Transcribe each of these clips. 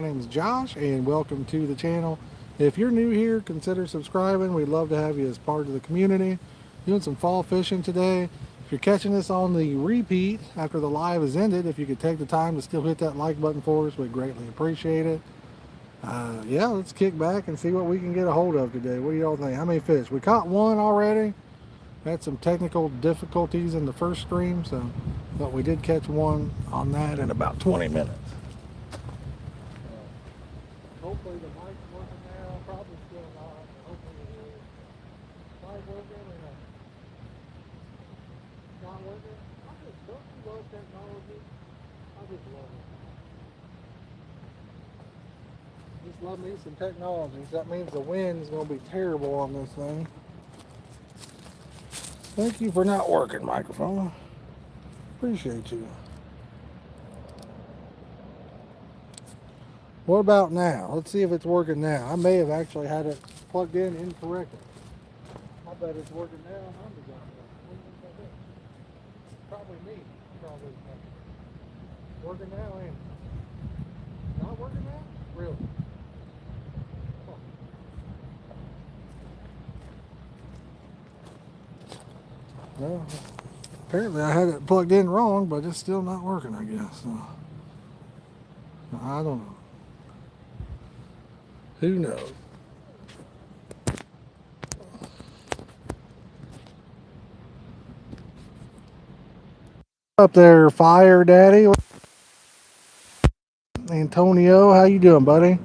My name is Josh, and welcome to the channel. If you're new here, consider subscribing. We'd love to have you as part of the community. Doing some fall fishing today. If you're catching this on the repeat after the live is ended, if you could take the time to still hit that like button for us, we'd greatly appreciate it. Yeah, let's kick back and see what we can get a hold of today. What do y'all think? How many fish? We caught one already. Had some technical difficulties in the first stream, but we did catch one on that in about 20 minutes. Hopefully the mic's working now. Probably still not. But hopefully it is. Mic working or not working? Don't you love technology? I just love it. Just love me some technology. That means the wind's going to be terrible on this thing. Thank you for not working, microphone. Appreciate you. What about now? Let's see if it's working now. I may have actually had it plugged in incorrectly. I bet it's working now. I'm the guy. What do you think that is? Probably me. Probably working now, ain't it? Not working now? Really? Huh. Well, apparently I had it plugged in wrong, but it's still not working, I guess. So, I don't know. Who knows? Up there, Fire Daddy. Antonio, how you doing, buddy?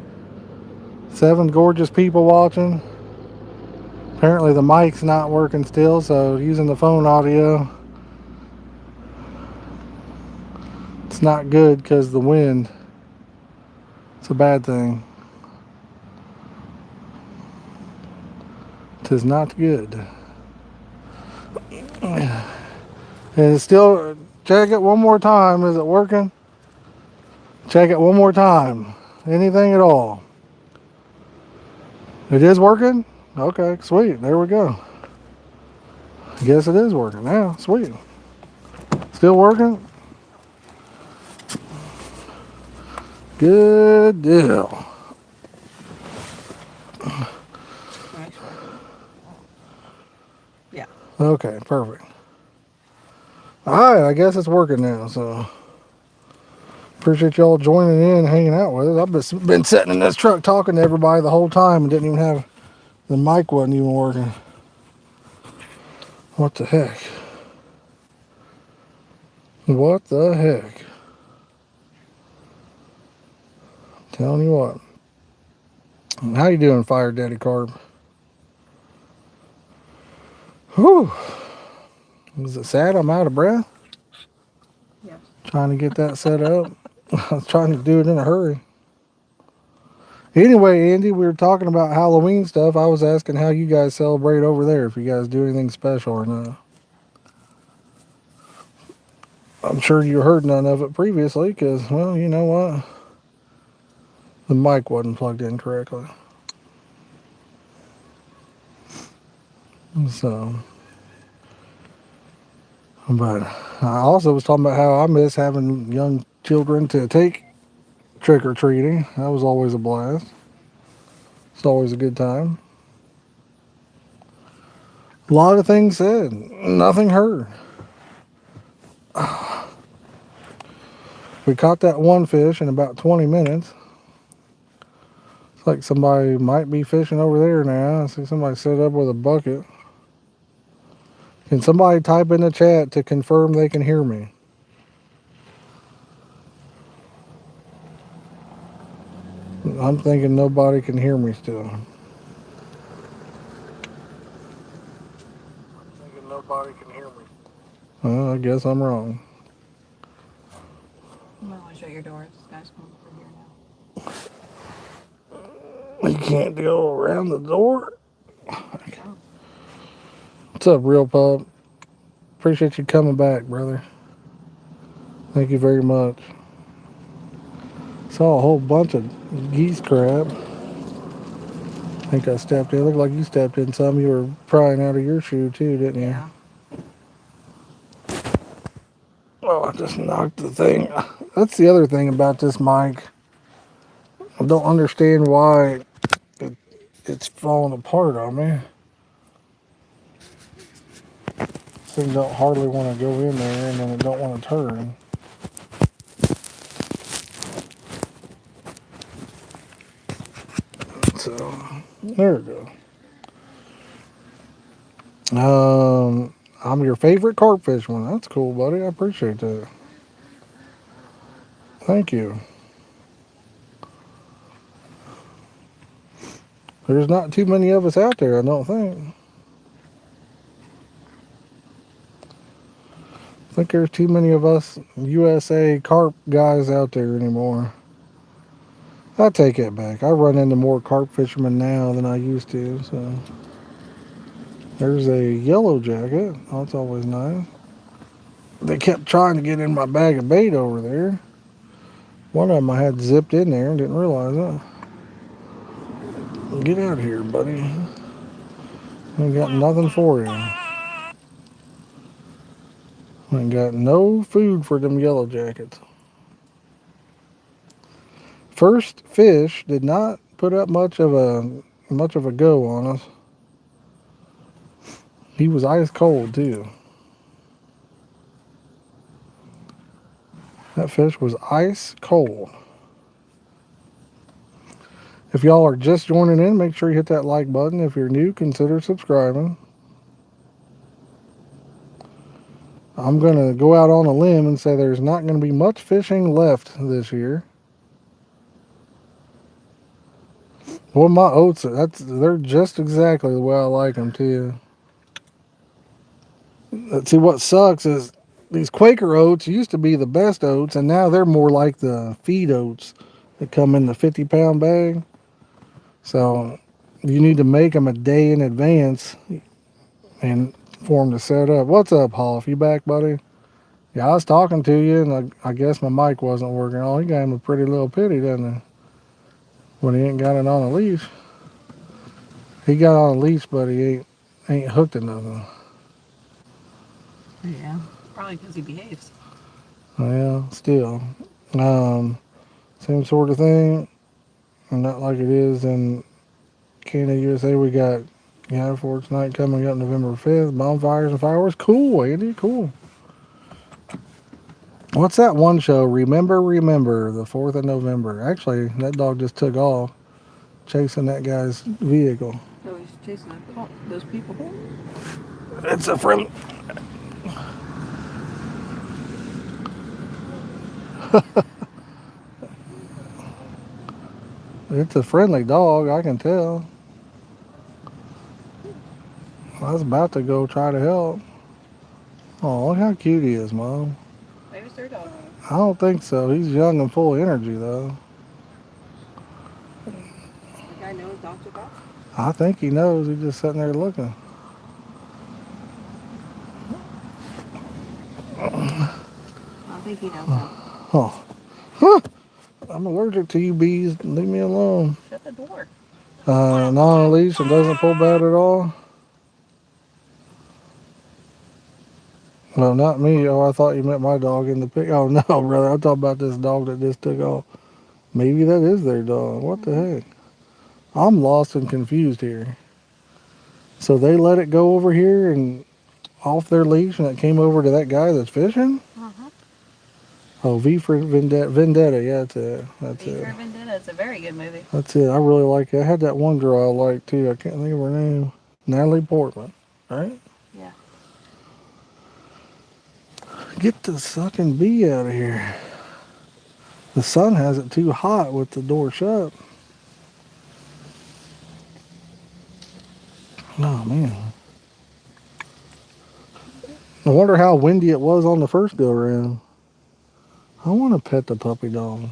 7 gorgeous people watching. Apparently the mic's not working still, so using the phone audio, it's not good because the wind. It's a bad thing. It is not good. And it's still, check it one more time. Is it working? Check it one more time. Anything at all? It is working? Okay, sweet. There we go. I guess it is working now. Sweet. Still working? Good deal. Yeah. Okay, perfect. Alright, I guess it's working now, so appreciate y'all joining in and hanging out with us. I've just been sitting in this truck talking to everybody the whole time and didn't even have the mic wasn't even working. What the heck? What the heck? Telling you what. How you doing, Fire Daddy Carb? Whew. Is it sad I'm out of breath? Yes. Trying to get that set up. I was trying to do it in a hurry. Anyway, Andy, we were talking about Halloween stuff. I was asking how you guys celebrate over there, if you guys do anything special or not. I'm sure you heard none of it previously because, well, you know what? The mic wasn't plugged in correctly. So, but I also was talking about how I miss having young children to take trick or treating. That was always a blast. It's always a good time. A lot of things said, nothing heard. We caught that one fish in about 20 minutes. It's like somebody might be fishing over there now. I see somebody set up with a bucket. Can somebody type in the chat to confirm they can hear me? I'm thinking nobody can hear me still. I'm thinking nobody can hear me. Well, I guess I'm wrong. You might want to shut your doors. This guy's coming over here You can't go around the door. now. What's up, Real Pub? Appreciate you coming back, brother. Thank you very much. Saw a whole bunch of geese crap. I think I stepped in. Looked like you stepped in some. You were prying out of your shoe too, didn't you? Yeah. Oh, I just knocked the thing. That's the other thing about this mic. I don't understand why it's falling apart on me. Thing don't hardly want to go in there, and then it don't want to turn. So there we go. I'm your favorite carp fisherman. That's cool, buddy. I appreciate that. Thank you. There's not too many of us out there, I don't think. I think there's too many of us USA carp guys out there anymore. I take it back. I run into more carp fishermen now than I used to. So there's a yellow jacket. Oh, that's always nice. They kept trying to get in my bag of bait over there. One of them I had zipped in there and didn't realize it. Get out of here, buddy. I ain't got nothing for you. I ain't got no food for them yellow jackets. First fish did not put up much of a go on us. He was ice cold too. That fish was ice cold. If y'all are just joining in, make sure you hit that like button. If you're new, consider subscribing. I'm going to go out on a limb and say there's not going to be much fishing left this year. Well, my oats, they're just exactly the way I like them too. See, what sucks is these Quaker oats used to be the best oats, and now they're more like the feed oats that come in the 50-pound bag. So you need to make them a day in advance and for them to set up. What's up, Hoff? You back, buddy? Yeah, I was talking to you, and I guess my mic wasn't working. Oh, he got him a pretty little pity, doesn't he? When he ain't got it on a leash. He got on a leash, but he ain't hooked to nothing. Yeah, probably because he behaves. Well, still. Um, Same sort of thing. Not like it is in Canada, USA. We got Forks Night coming up November 5th. Bonfires and fireworks. Cool, Andy. Cool. What's that one show? Remember, the 4th of November. Actually, that dog just took off chasing that guy's vehicle. Oh, he's chasing those people. It's a friend. It's a friendly dog, I can tell. I was about to go try to help. Oh, look how cute he is, Mom. Maybe it's their dog. I don't think so. He's young and full of energy, though. The guy knows dogs are dogs? I think he knows. He's just sitting there looking. I think he knows him. Oh. Huh. I'm allergic to you bees. Leave me alone. Shut the door. Not on a leash and doesn't pull bad at all. No, not me. Oh, I thought you meant my dog in the pic. Oh, no, brother. I'm talking about this dog that just took off. Maybe that is their dog. What the heck? I'm lost and confused here. So they let it go over here and off their leash, and it came over to that guy that's fishing? Uh-huh. Oh, V for Vendetta. Yeah, that's it. V for Vendetta. It's a very good movie. That's it. I really like it. I had that one girl I liked too. I can't think of her name. Natalie Portman, right? Yeah. Get the sucking bee out of here. The sun has it too hot with the door shut. Oh, man. I wonder how windy it was on the first go around. I want to pet the puppy dog.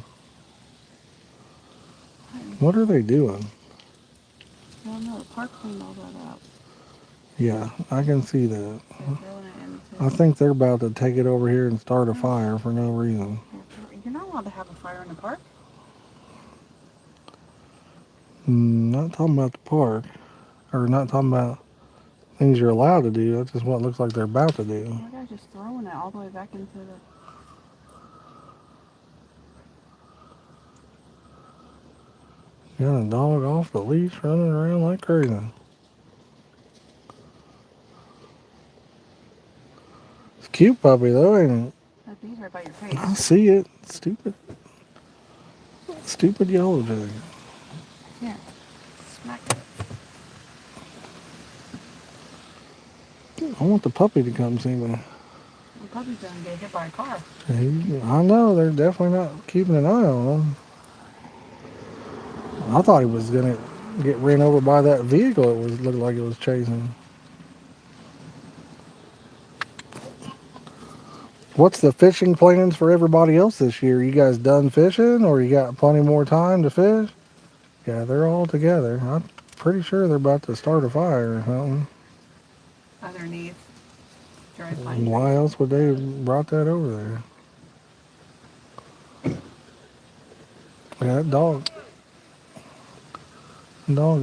What are they doing? I don't know. The park cleaned all that up. Yeah, I can see that. They're throwing it into... I think they're about to take it over here and start a fire for no reason. You're not allowed to have a fire in the park. Not talking about the park. Or not talking about things you're allowed to do. That's just what it looks like they're about to do. That guy's just throwing it all the way back into the... Got a dog off the leash running around like crazy. It's a cute puppy though, ain't it? That bee's right by your I face. see it. Stupid. Stupid yellow jacket. Here, smack it. I want the puppy to come see me. The puppy's gonna get hit by a car. I know they're definitely not keeping an eye on him. I thought he was gonna get ran over by that vehicle. It was looked like it was chasing. What's the fishing plans for everybody else this year? You guys done fishing, or you got plenty more time to fish? Yeah, they're all together. I'm pretty sure they're about to start a fire or something. Underneath dry pine Why trees. else would they have brought that over there? Yeah, that dog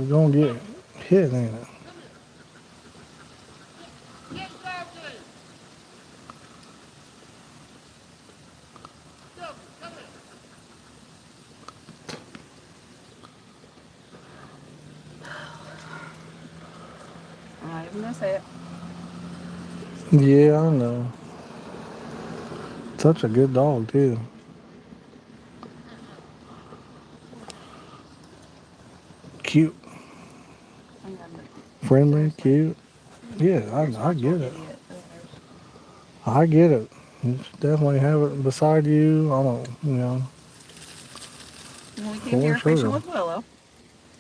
is gonna get hit, ain't it? I'm not even gonna say it. Yeah, I know. Such a good dog too. Cute, I'm gonna friendly, seriously. cute. Yeah, You're a I responsible get it. idiot. I get it. You should definitely have it beside you. I don't, When we came for here fishing sure. with Willow,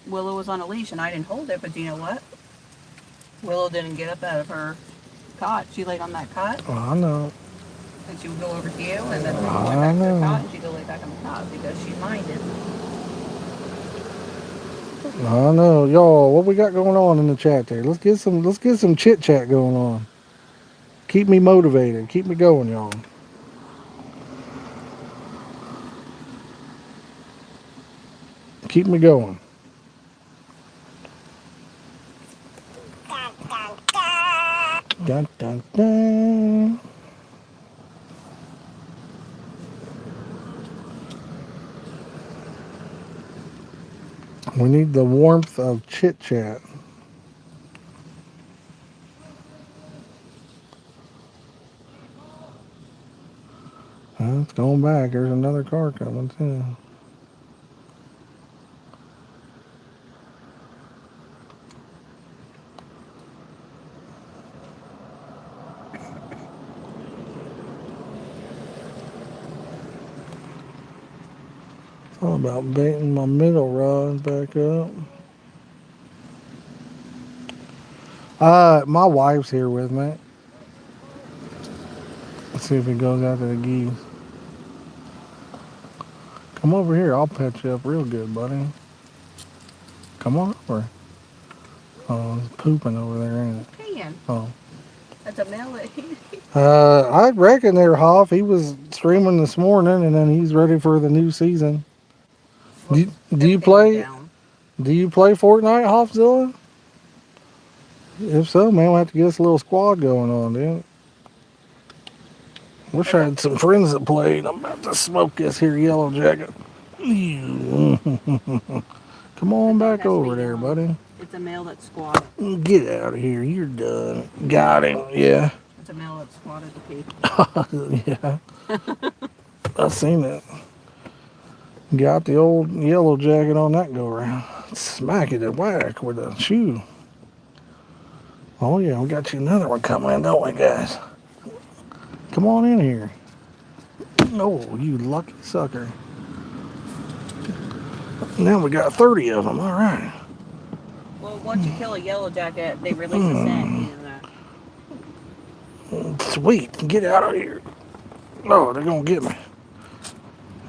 Willow was on a leash and I didn't hold it, but do you know what? Willow didn't get up out of her cot. She laid on that cot I know. and she would go over to you and then you went I back to the cot know. and she'd go lay back on the cot because she minded. I know. Y'all, what we got going on in the chat there? Let's get some chit chat going on. Keep me motivated. Keep me going, y'all. Keep me going. Dun, dun, dun. We need the warmth of chit chat. It's going back. There's another car coming too. Thought about baiting my middle rod back up. My wife's here with me. Let's see if he goes after the geese. Come over here. I'll pet you up real good, buddy. Come on over. Oh, it's pooping over there, ain't it? Peeing. Oh. That's a male that I reckon they're Hoff. He was streaming this morning, and then he's ready for the new season. Do Well, you, do they're you pinned play? down. Do you play Fortnite, Hoffzilla? If so, man, we'll have to get us a little squad going on, dude. Wish I had some friends that played. I'm about to smoke this here yellow jacket. Come The on dog back has to be over there, young. buddy. It's a male that squatted. Get out of here. You're done. Got him. Yeah. It's a male that squatted to pee. Yeah. I seen it. Got the old yellow jacket on that go around. Smack it at whack with a shoe. Oh yeah, we got you another one coming in, don't we, guys? Come on in here. Oh, you lucky sucker. Now we got 30 of them. All right. Well, once you kill a yellow jacket, they release a scent. You know that. Sweet. Get out of here. Oh, they're going to get me.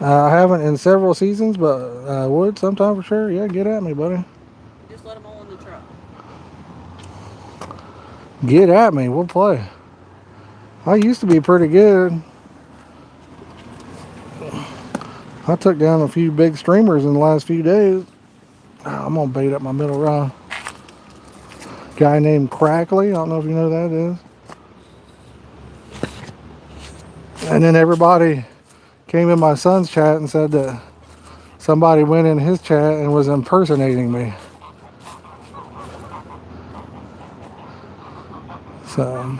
I haven't in several seasons, but I would sometime for sure. Yeah, get at me, buddy. Just let them all in the truck. Get at me. We'll play. I used to be pretty good. I took down a few big streamers in the last few days. I'm going to bait up my middle rod. Guy named Crackly. I don't know if you know who that is. And then everybody came in my son's chat and said that somebody went in his chat and was impersonating me. So,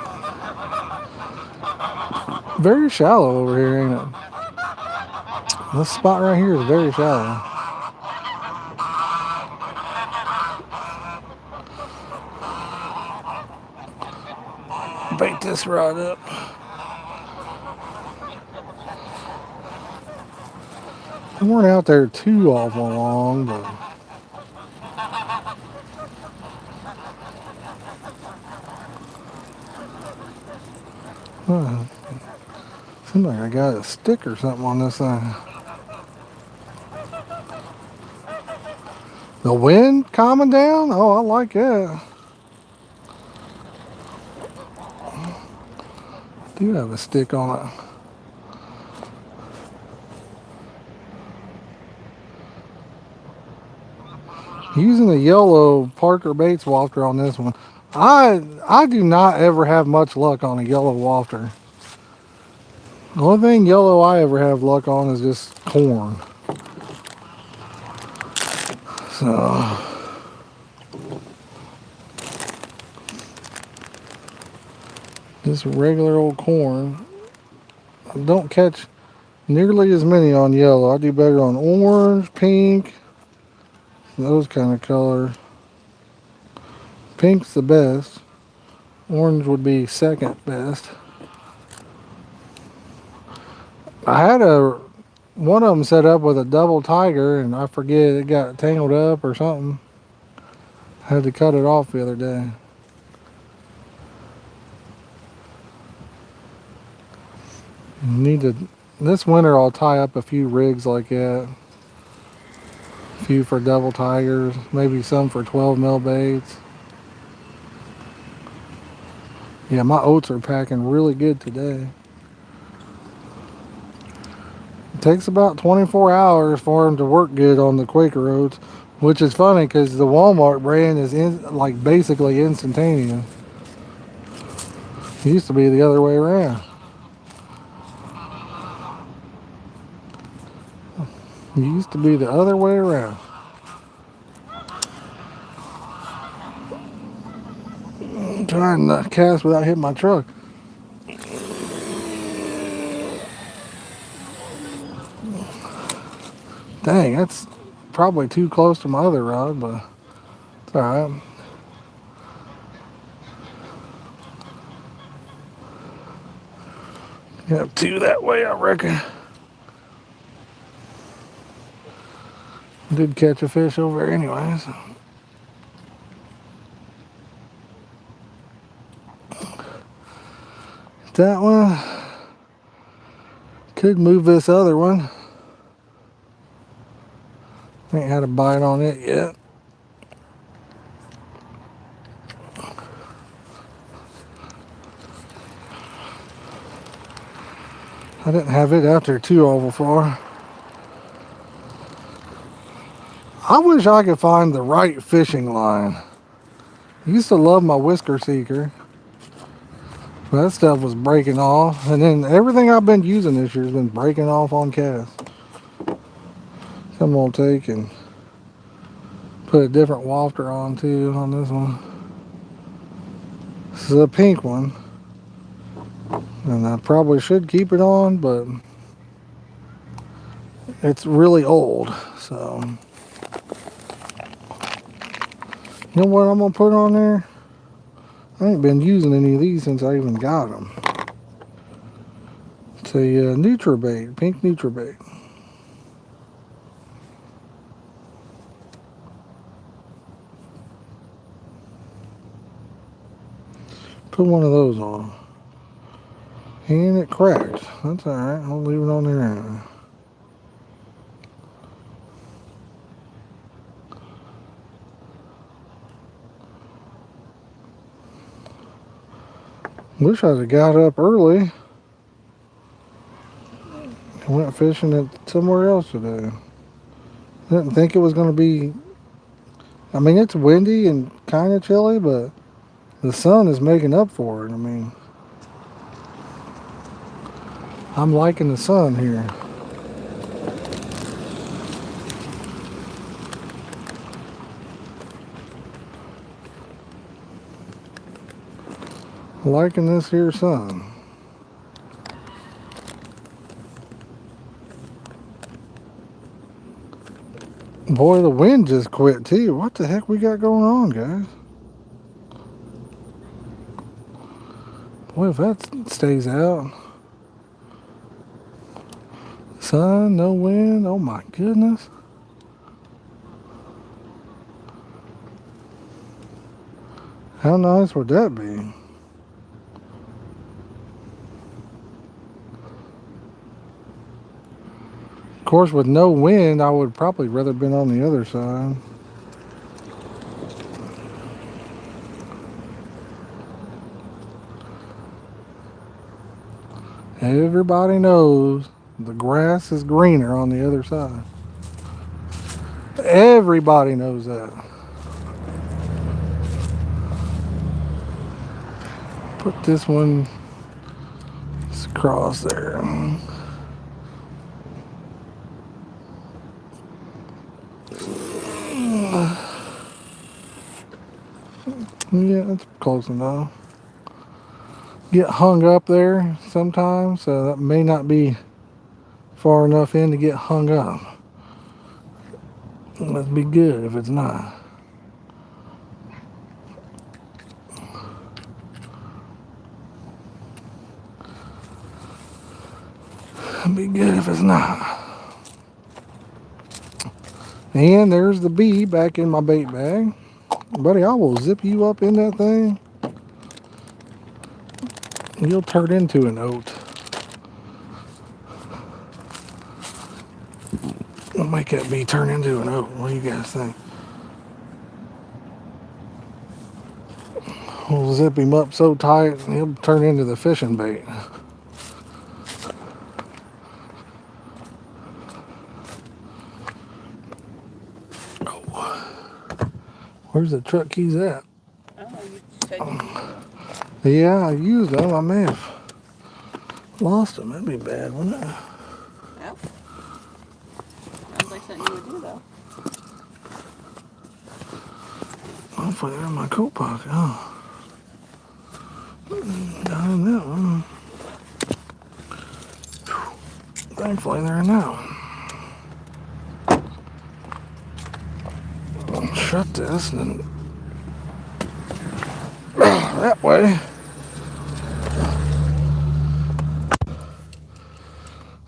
very shallow over here, ain't it? This spot right here is very shallow. Bait this rod up. We weren't out there too awful long, but seems like I got a stick or something on this thing. The wind calming down? Oh, I like that. Do have a stick on it. Using the yellow Parker Baits wafter on this one. I do not ever have much luck on a yellow wafter. The only thing yellow I ever have luck on is just corn. So just regular old corn. I don't catch nearly as many on yellow. I do better on orange, pink, those kind of colors. Pink's the best. Orange would be second best. I had one of them set up with a double tiger, and I forget it got tangled up or something. I had to cut it off the other day. This winter I'll tie up a few rigs like that. A few for double tigers, maybe some for 12 mil baits. Yeah, my oats are packing really good today. It takes about 24 hours for them to work good on the Quaker oats, which is funny because the Walmart brand is like basically instantaneous. It used to be the other way around. It used to be the other way around. I'm trying to cast without hitting my truck. Dang, that's probably too close to my other rod, but it's alright. Have two that way, I reckon. Did catch a fish over there anyways. That one. Could move this other one. Ain't had a bite on it yet. I didn't have it out there too awful far. I wish I could find the right fishing line. I used to love my whisker seeker. That stuff was breaking off. And then everything I've been using this year has been breaking off on cast. So I'm going to take and put a different wafter on too on this one. This is a pink one. And I probably should keep it on, but it's really old. So, you know what I'm going to put on there? I ain't been using any of these since I even got them. It's a NutriBait, pink NutriBait. Put one of those on. And it cracked. That's alright. I'll leave it on there. Wish I'd have got up early. I went fishing at somewhere else today. I didn't think it was going to be... I mean, it's windy and kind of chilly, but the sun is making up for it. I mean, I'm liking the sun here. Liking this here sun. Boy, the wind just quit too. What the heck we got going on, guys? Boy, if that stays out. Sun, no wind. Oh my goodness. How nice would that be? Of course, with no wind, I would probably rather been on the other side. Everybody knows the grass is greener on the other side. Everybody knows that. Put this one across there. Yeah, that's close enough. Get hung up there sometimes, so that may not be far enough in to get hung up. That'd be good if it's not. That'd be good if it's not. And there's the bee back in my bait bag. Buddy, I will zip you up in that thing. You'll turn into an oat. We'll make that bee turn into an oat. What do you guys think? We'll zip him up so tight he'll turn into the fishing bait. Where's the truck keys at? Oh, you said you used them. Yeah, I used them. I may have lost them. That'd be bad, wouldn't it? Yep. Sounds like something you would do, though. Hopefully they're in my coat pocket. Oh. Not in that one. Thankfully they're in that one. I'll shut this and that way.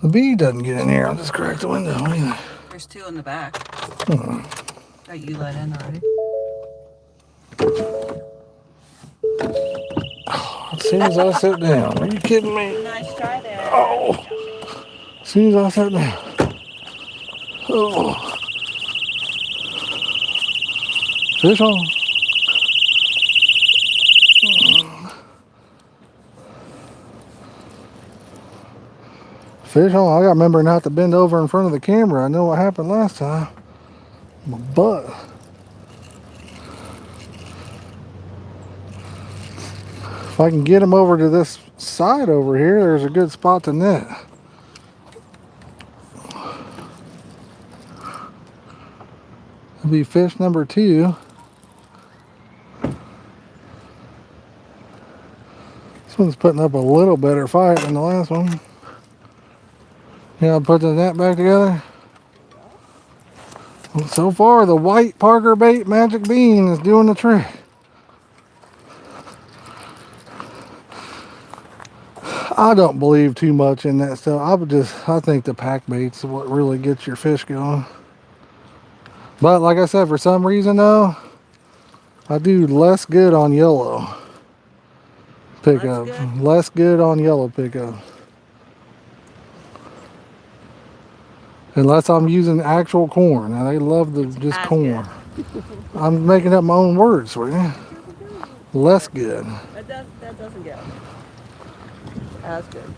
The bee doesn't get in here. I'll just crack the window either. There's two in the back Hmm. that you let in already. As soon as I sit down. Are you kidding me? Nice try there. Oh. As soon as I sat down. Oh. Fish on. Fish on. I gotta remember not to bend over in front of the camera. I know what happened last time. My butt. If I can get him over to this side over here, there's a good spot to net. That'll be fish number 2. This one's putting up a little better fight than the last one. Yeah, I'll put the net back together. Well, so far, the white Parker bait magic bean is doing the trick. I don't believe too much in that stuff. I think the pack bait's what really gets your fish going. But like I said, for some reason though, I do less good on yellow pickup. Less good on yellow pickup. Unless I'm using actual corn. Now they love the just corn. I'm making up my own words for you. Less good. That doesn't get it. That's good.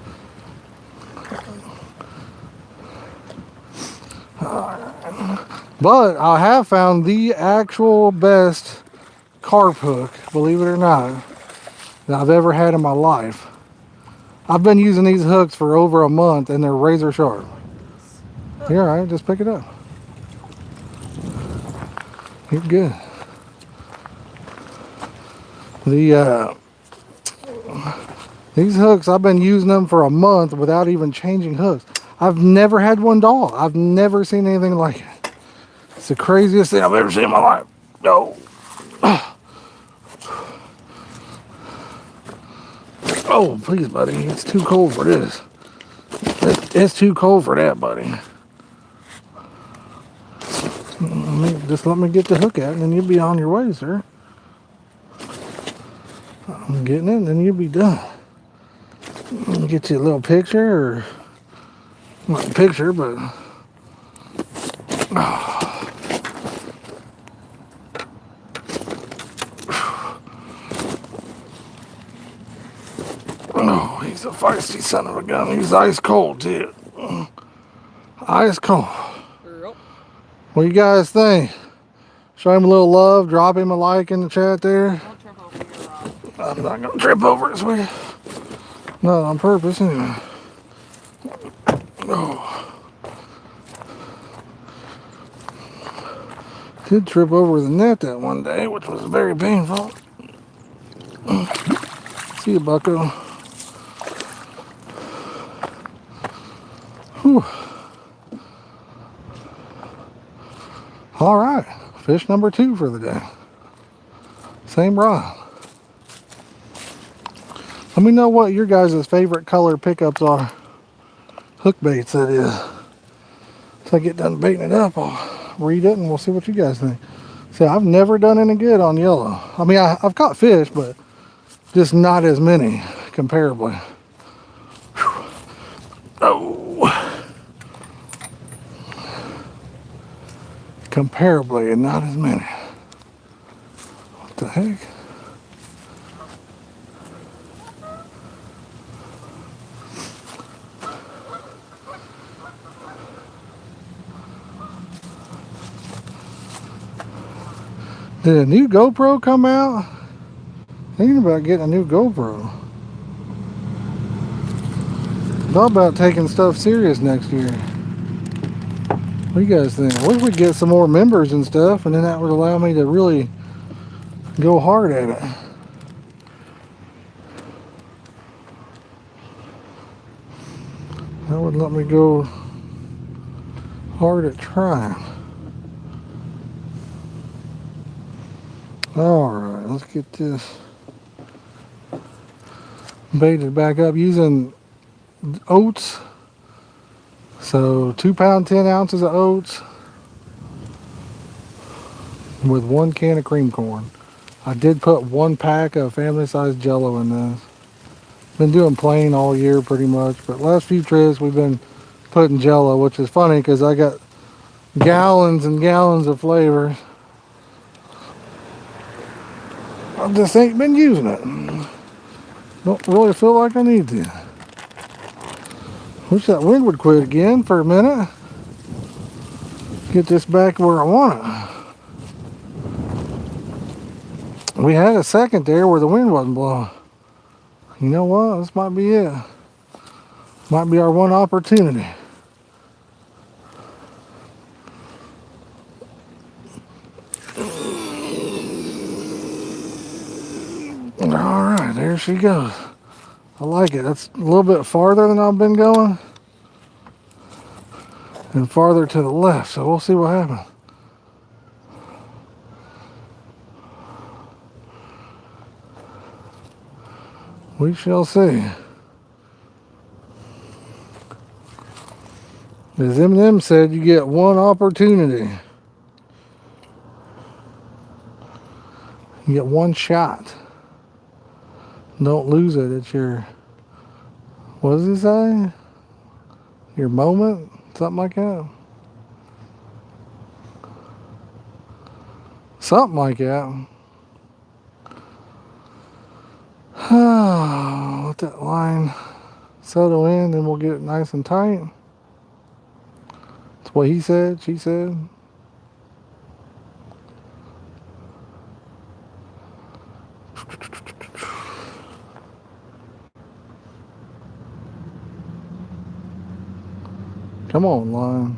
But I have found the actual best carp hook, believe it or not, that I've ever had in my life. I've been using these hooks for over a month and they're razor sharp. You're all right, just pick it up. You're good. These hooks, I've been using them for a month without even changing hooks. I've never had one dull. I've never seen anything like it. It's the craziest thing I've ever seen in my life. No. Oh, please, buddy. It's too cold for this. It's too cold for that, buddy. Just let me get the hook out, and then you'll be on your way, sir. I'm getting it, and then you'll be done. Let me get you a little picture, or not a picture, but oh, he's a feisty son of a gun. He's ice cold too. Ice cold. What do you guys think? Show him a little love. Drop him a like in the chat there. Don't trip over your rod. I'm not gonna trip over it, sweetie. Not on purpose, anyway. Oh. Did trip over the net that one day, which was very painful. See you, bucko. Whew. All right, fish number 2 for the day. Same rod. Let me know what your guys' favorite color pickups are. Hook baits, that is. So I get done baiting it up, I'll read it and we'll see what you guys think. See, I've never done any good on yellow. I mean, I've caught fish, but just not as many, comparably. Whew. Oh. Comparably, and not as many. What the heck? Did a new GoPro come out? Thinking about getting a new GoPro. Thought about taking stuff serious next year. What do you guys think? I wish we'd get some more members and stuff, and then that would allow me to really go hard at it. That would let me go hard at trying. Alright, let's get this baited back up using oats. So 2 pound 10 ounces of oats with 1 can of cream corn. I did put 1 pack of family size Jello in this. Been doing plain all year pretty much, but last few trips we've been putting Jello, which is funny because I got gallons and gallons of flavor. I just ain't been using it. Don't really feel like I need to. Wish that wind would quit again for a minute. Get this back where I want it. We had a second there where the wind wasn't blowing. You know what? This might be it. Might be our one opportunity. Alright, there she goes. I like it. That's a little bit farther than I've been going. And farther to the left, so we'll see what happens. We shall see. As Eminem said, you get one opportunity. You get one shot. Don't lose it. It's your, what does he say? Your moment? Something like that. Something like that. Let that line settle in, then we'll get it nice and tight. That's what he said, she said. Come on, line.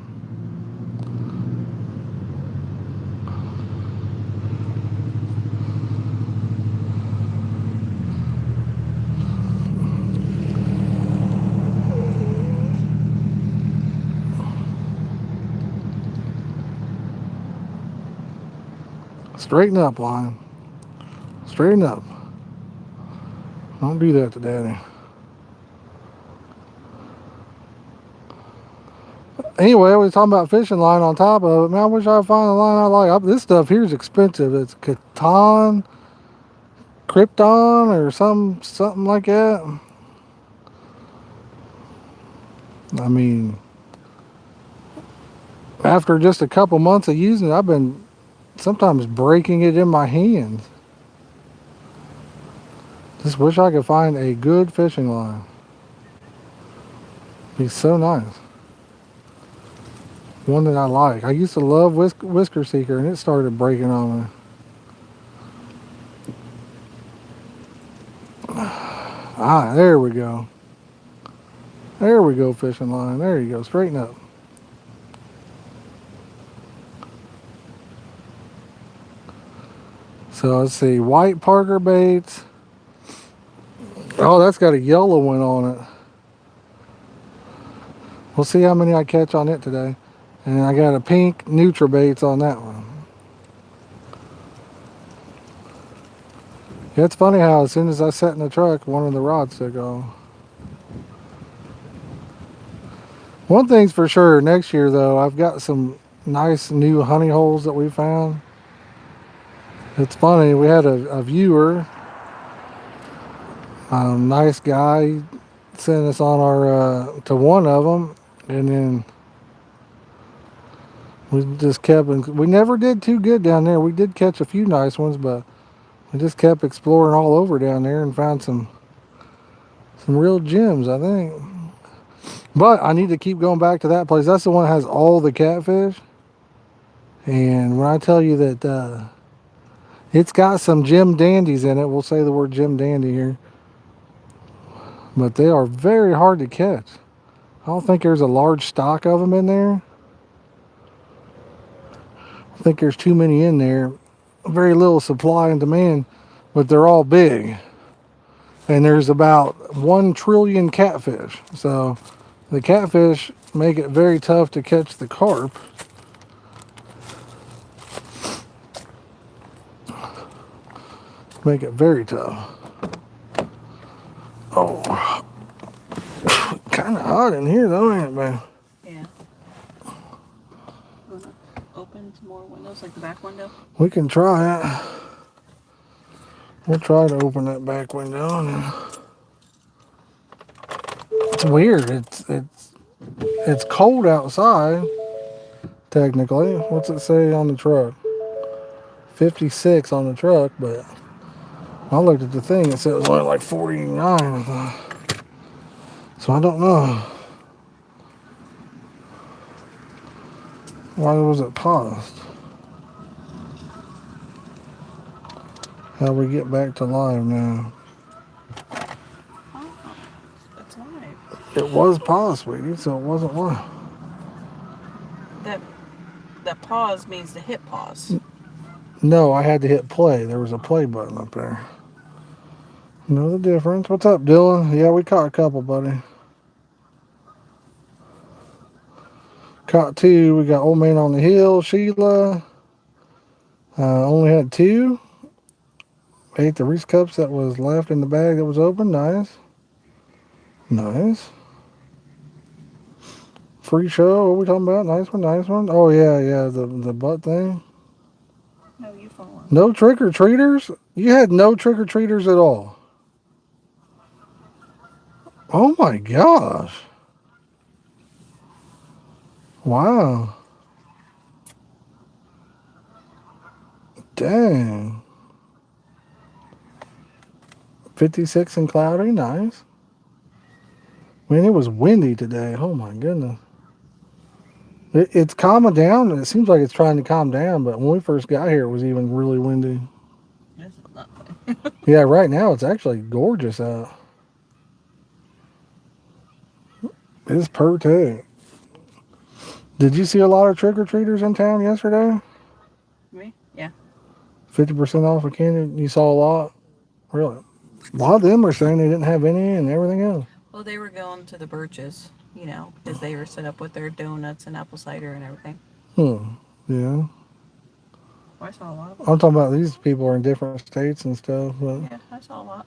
Straighten up, line. Straighten up. Don't do that to Daddy. Anyway, we was talking about fishing line on top of it. Man, I wish I could find a line I like. This stuff here is expensive. It's Catan, Krypton, or something like that. I mean, after just a couple months of using it, I've been sometimes breaking it in my hands. Just wish I could find a good fishing line. Be so nice. One that I like. I used to love Whisker Seeker, and it started breaking on me. Ah, there we go. There we go, fishing line. There you go. Straighten up. So let's see. White Parker baits. Oh, that's got a yellow one on it. We'll see how many I catch on it today. And I got a pink Nutra baits on that one. Yeah, it's funny how as soon as I sat in the truck, one of the rods took off. One thing's for sure, next year though, I've got some nice new honey holes that we found. It's funny, we had a viewer, a nice guy, sent us on our to one of them, and then we just kept, we never did too good down there. We did catch a few nice ones, but we just kept exploring all over down there and found some real gems, I think. But I need to keep going back to that place. That's the one that has all the catfish. And when I tell you that it's got some gem dandies in it, we'll say the word gem dandy here, but they are very hard to catch. I don't think there's a large stock of them in there. I think there's too many in there. Very little supply and demand, but they're all big. And there's about 1 trillion catfish. So the catfish make it very tough to catch the carp. Make it very tough. Oh, kind of hot in here though, ain't it, man? Yeah. Want to open some more windows, like the back window? We can try it. We'll try to open that back window. And it's weird. It's cold outside. Technically, what's it say on the truck? 56 on the truck, but I looked at the thing. It said it was only like 49. So I don't know. Why was it paused? How we get back to live now? Oh, it's live. It was paused, sweetie, so it wasn't live. That pause means to hit pause. No, I had to hit play. There was a play button up there. Know the difference. What's up, Dylan? Yeah, we caught a couple, buddy. Caught 2. We got Old Man on the Hill, Sheila. Only had 2. Ate the Reese cups that was left in the bag that was open. Nice. Nice. Free show. What are we talking about? Nice one, nice one. Oh, yeah, the butt thing. No, you phone. No trick-or-treaters? You had no trick-or-treaters at all. Oh, my gosh. Wow. Dang. 56 and cloudy. Nice. Man, it was windy today. Oh, my goodness. It's calming down, and it seems like it's trying to calm down, but when we first got here, it was even really windy. This is nothing. Yeah, right now, it's actually gorgeous out. It's perfect. Did you see a lot of trick-or-treaters in town yesterday? Me? Yeah. 50% off of candy? You saw a lot? Really? A lot of them are saying they didn't have any and everything else. Well, they were going to the Birches, because they were set up with their donuts and apple cider and everything. Yeah. Oh, I saw a lot of them. I'm talking about these people are in different states and stuff. But Yeah, I saw a lot.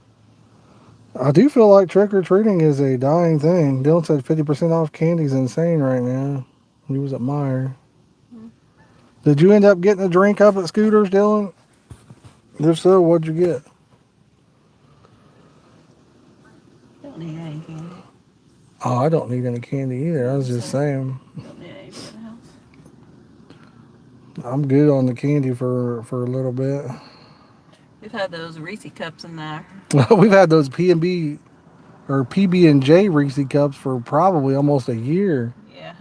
I do feel like trick or treating is a dying thing. Dylan said 50% off candy's insane right now. He was at Meyer. Mm. Did you end up getting a drink up at Scooters, Dylan? If so, what'd you get? Don't need any candy. Oh, I don't need any candy either. I was just saying. Don't need any for the house. I'm good on the candy for a little bit. We've had those Reese cups in there. We've had those P&B or PB&J Reese cups for probably almost a year. Yeah,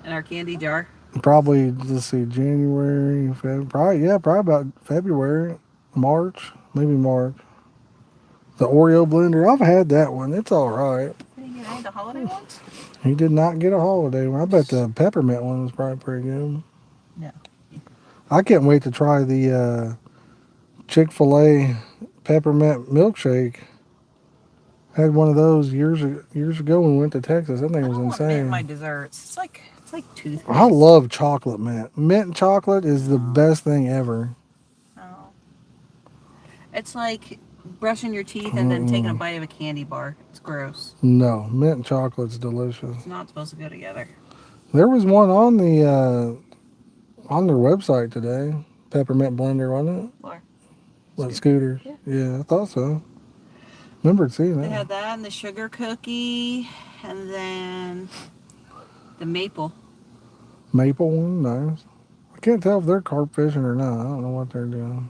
in our candy jar. Probably, let's see, January, February, probably about February, March, maybe March. The Oreo blender, I've had that one. It's all right. Did you get any of the holiday ones? He did not get a holiday one. I bet the peppermint one was probably pretty good. No. I can't wait to try the Chick-fil-A peppermint milkshake. Had one of those years ago when we went to Texas. That thing was I don't want mint in insane. my desserts. It's like toothpaste. I love chocolate mint. Mint chocolate is the best thing ever. Oh. It's like brushing your teeth and then taking a bite of a candy bar. It's gross. No, mint chocolate's delicious. It's not supposed to go together. There was one on on their website today. Peppermint blender, wasn't it? Or Like Scooters. Yeah, I thought so. Remember seeing they that. had that and the sugar cookie and then the maple. Maple one, nice. I can't tell if they're carp fishing or not. I don't know what they're doing.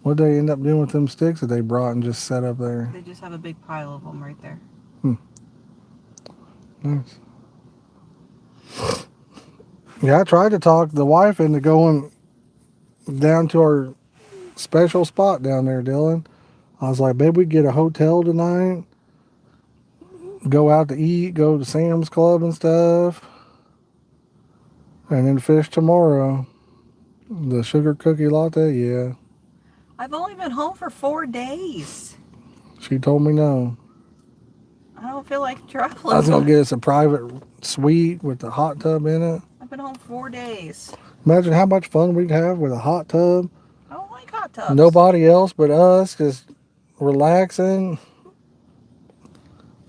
What'd they end up doing with them sticks that they brought and just set up there? They just have a big pile of them right there. Nice. Yeah, I tried to talk the wife into going down to our special spot down there, Dylan. I was like, babe, we get a hotel tonight, go out to eat, go to Sam's Club and stuff, and then fish tomorrow. The sugar cookie latte, yeah. I've only been home for 4 days. She told me no. I don't feel like traveling. I was going to get us a private suite with the hot tub in it. I've been home 4 days. Imagine how much fun we'd have with a hot tub. I don't like hot tubs. Nobody else but us, just relaxing.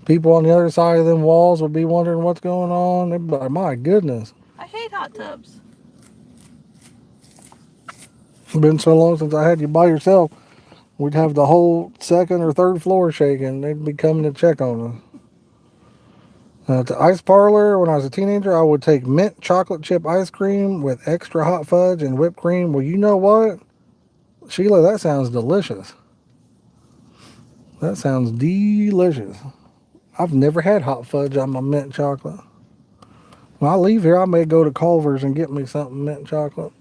People on the other side of them walls would be wondering what's going on. They'd be like, my goodness. I hate hot tubs. It's been so long since I had you by yourself. We'd have the whole second or third floor shaking. They'd be coming to check on us. At the ice parlor, when I was a teenager, I would take mint chocolate chip ice cream with extra hot fudge and whipped cream. Well, you know what? Sheila, that sounds delicious. That sounds delicious. I've never had hot fudge on my mint chocolate. When I leave here, I may go to Culver's and get me something mint chocolate.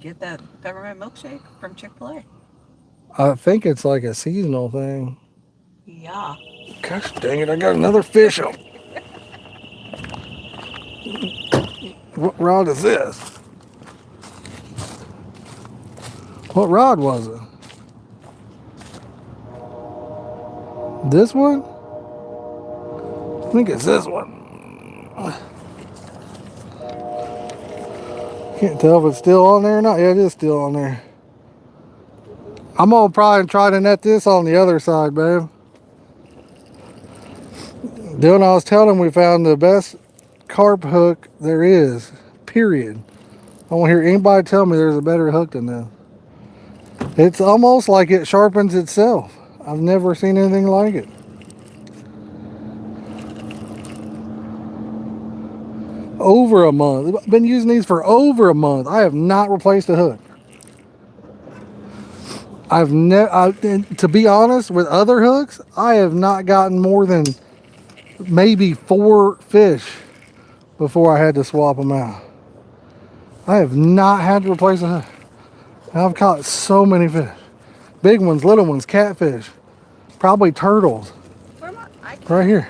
Get that peppermint milkshake from Chick-fil-A. I think it's like a seasonal thing. Yeah. Gosh dang it, I got another fish on. What rod is this? What rod was it? This one? I think it's this one. Can't tell if it's still on there or not. Yeah, it is still on there. I'm gonna probably try to net this on the other side, babe. Dylan, I was telling him we found the best carp hook there is, period. I won't hear anybody tell me there's a better hook than this. It's almost like it sharpens itself. I've never seen anything like it. Over a month. I've been using these for over a month. I have not replaced a hook. I've never, to be honest, with other hooks, I have not gotten more than maybe 4 fish before I had to swap them out. I have not had to replace a hook. I've caught so many fish. Big ones, little ones, catfish, probably turtles. Where am I? Right here.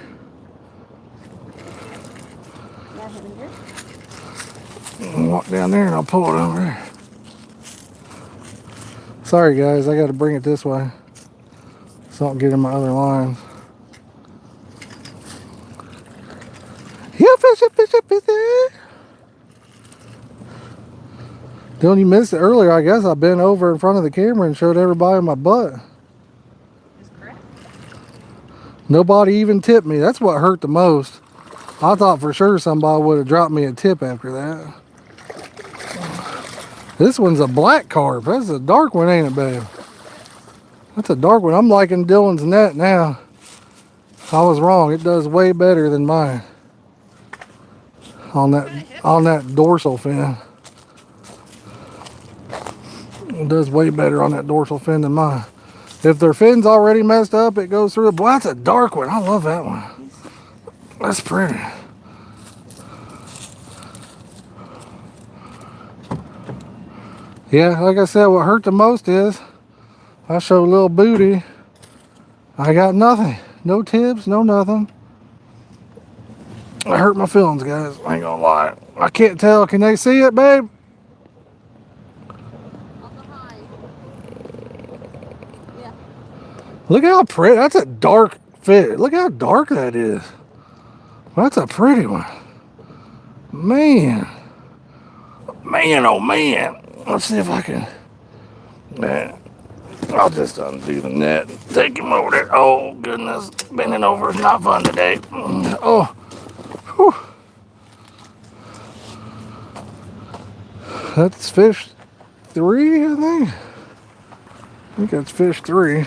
I'll walk down there and I'll pull it over there. Sorry guys, I got to bring it this way so I don't get in my other lines. Yeah, fishy, fishy, fishy. Dylan, you missed it earlier. I guess I bent over in front of the camera and showed everybody my butt. It's correct. Nobody even tipped me. That's what hurt the most. I thought for sure somebody would have dropped me a tip after that. This one's a black carp. That's a dark one, ain't it, babe? That's a dark one. I'm liking Dylan's net now. I was wrong. It does way better than mine on that dorsal fin. It does way better on that dorsal fin than mine. If their fin's already messed up, it goes through it. Boy, that's a dark one. I love that one. That's pretty. Yeah, like I said, what hurt the most is I show a little booty. I got nothing. No tips, no nothing. I hurt my feelings, guys. I ain't gonna lie. I can't tell. Can they see it, babe? Yeah. Look how pretty. That's a dark fish. Look how dark that is. That's a pretty one. Man. Man, oh man. Let's see if I can. Man, I'll just undo the net and take him over there. Oh, goodness. Bending over is not fun today. Oh. Whew. That's fish 3, I think. I think that's fish 3.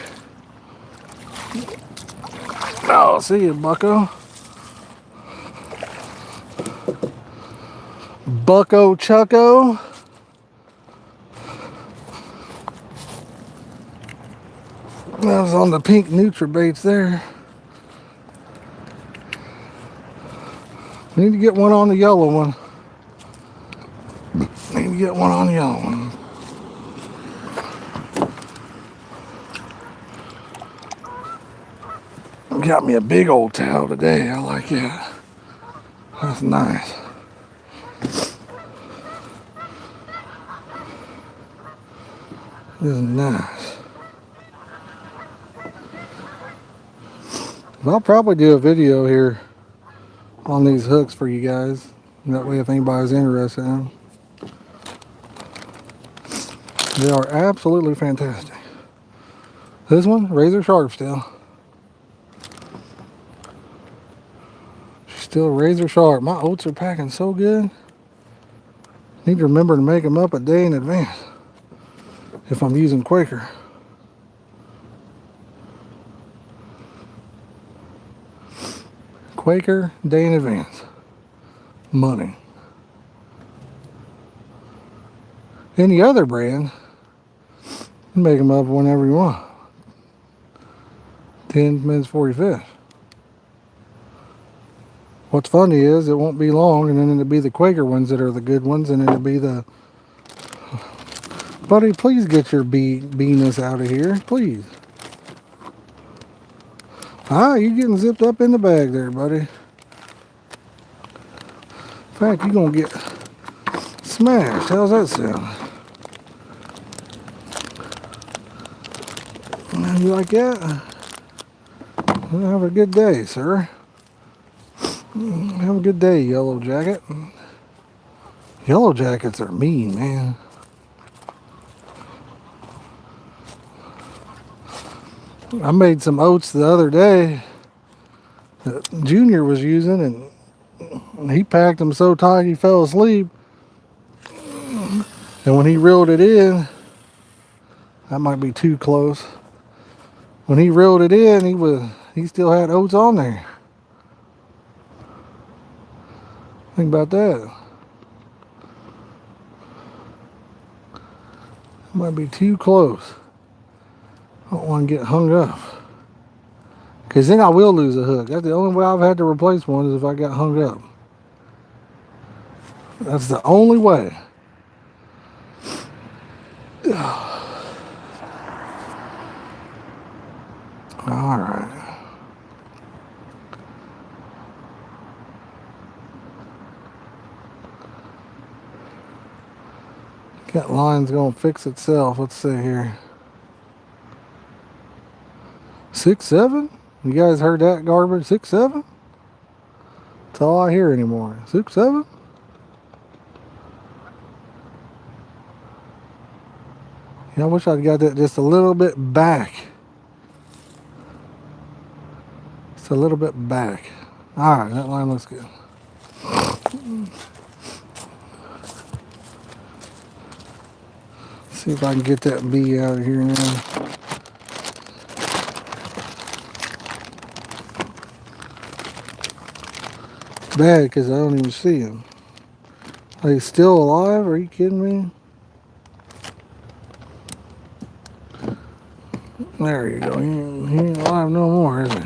Oh, see you, bucko. Bucko Chucko. That was on the pink NutriBaits there. We need to get one on the yellow one. Need to get one on the yellow one. Got me a big old towel today. I like it. That's nice. This is nice. I'll probably do a video here on these hooks for you guys. That way if anybody's interested in them. They are absolutely fantastic. This one, razor sharp still. She's still razor sharp. My oats are packing so good. Need to remember to make them up a day in advance if I'm using Quaker. Quaker, day in advance. Money. Any other brand, you make them up whenever you want. 10 minutes 40 fish. What's funny is it won't be long and then it'll be the Quaker ones that are the good ones and it'll be the... Buddy, please get your beeness out of here, please. Ah, you're getting zipped up in the bag there, buddy. In fact, you're going to get smashed. How's that sound? You like that? Well, have a good day, sir. Have a good day, Yellow Jacket. Yellow Jackets are mean, man. I made some oats the other day that Junior was using, and he packed them so tight he fell asleep. And when he reeled it in, that might be too close. When he reeled it in, he still had oats on there. Think about that. Might be too close. I don't want to get hung up. Because then I will lose a hook. That's the only way I've had to replace one is if I got hung up. That's the only way. Alright. That line's gonna fix itself. Let's see here. 6'7"? You guys heard that garbage? 6'7"? That's all I hear anymore. 6'7"? Yeah, I wish I'd got that just a little bit back. Just a little bit back. All right, that line looks good. See if I can get that bee out of here now. Bad because I don't even see him. Are you still alive? Are you kidding me? There you go. He ain't alive no more, is he?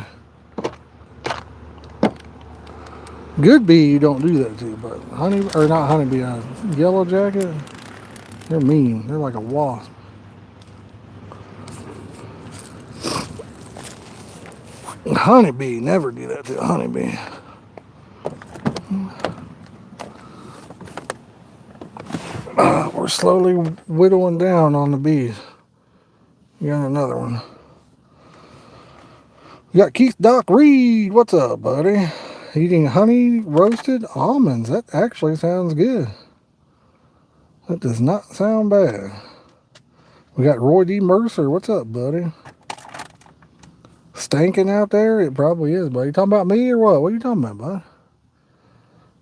Good bee, you don't do that to, but honey, or not honeybee, yellow jacket, they're mean. They're like a wasp. Honeybee, never do that to a honeybee. We're slowly whittling down on the bees. You got another one. You got Keith Doc Reed. What's up, buddy? Eating honey roasted almonds. That actually sounds good. That does not sound bad. We got Roy D. Mercer. What's up, buddy? Stanking out there? It probably is, buddy. You talking about me or what? What are you talking about, bud?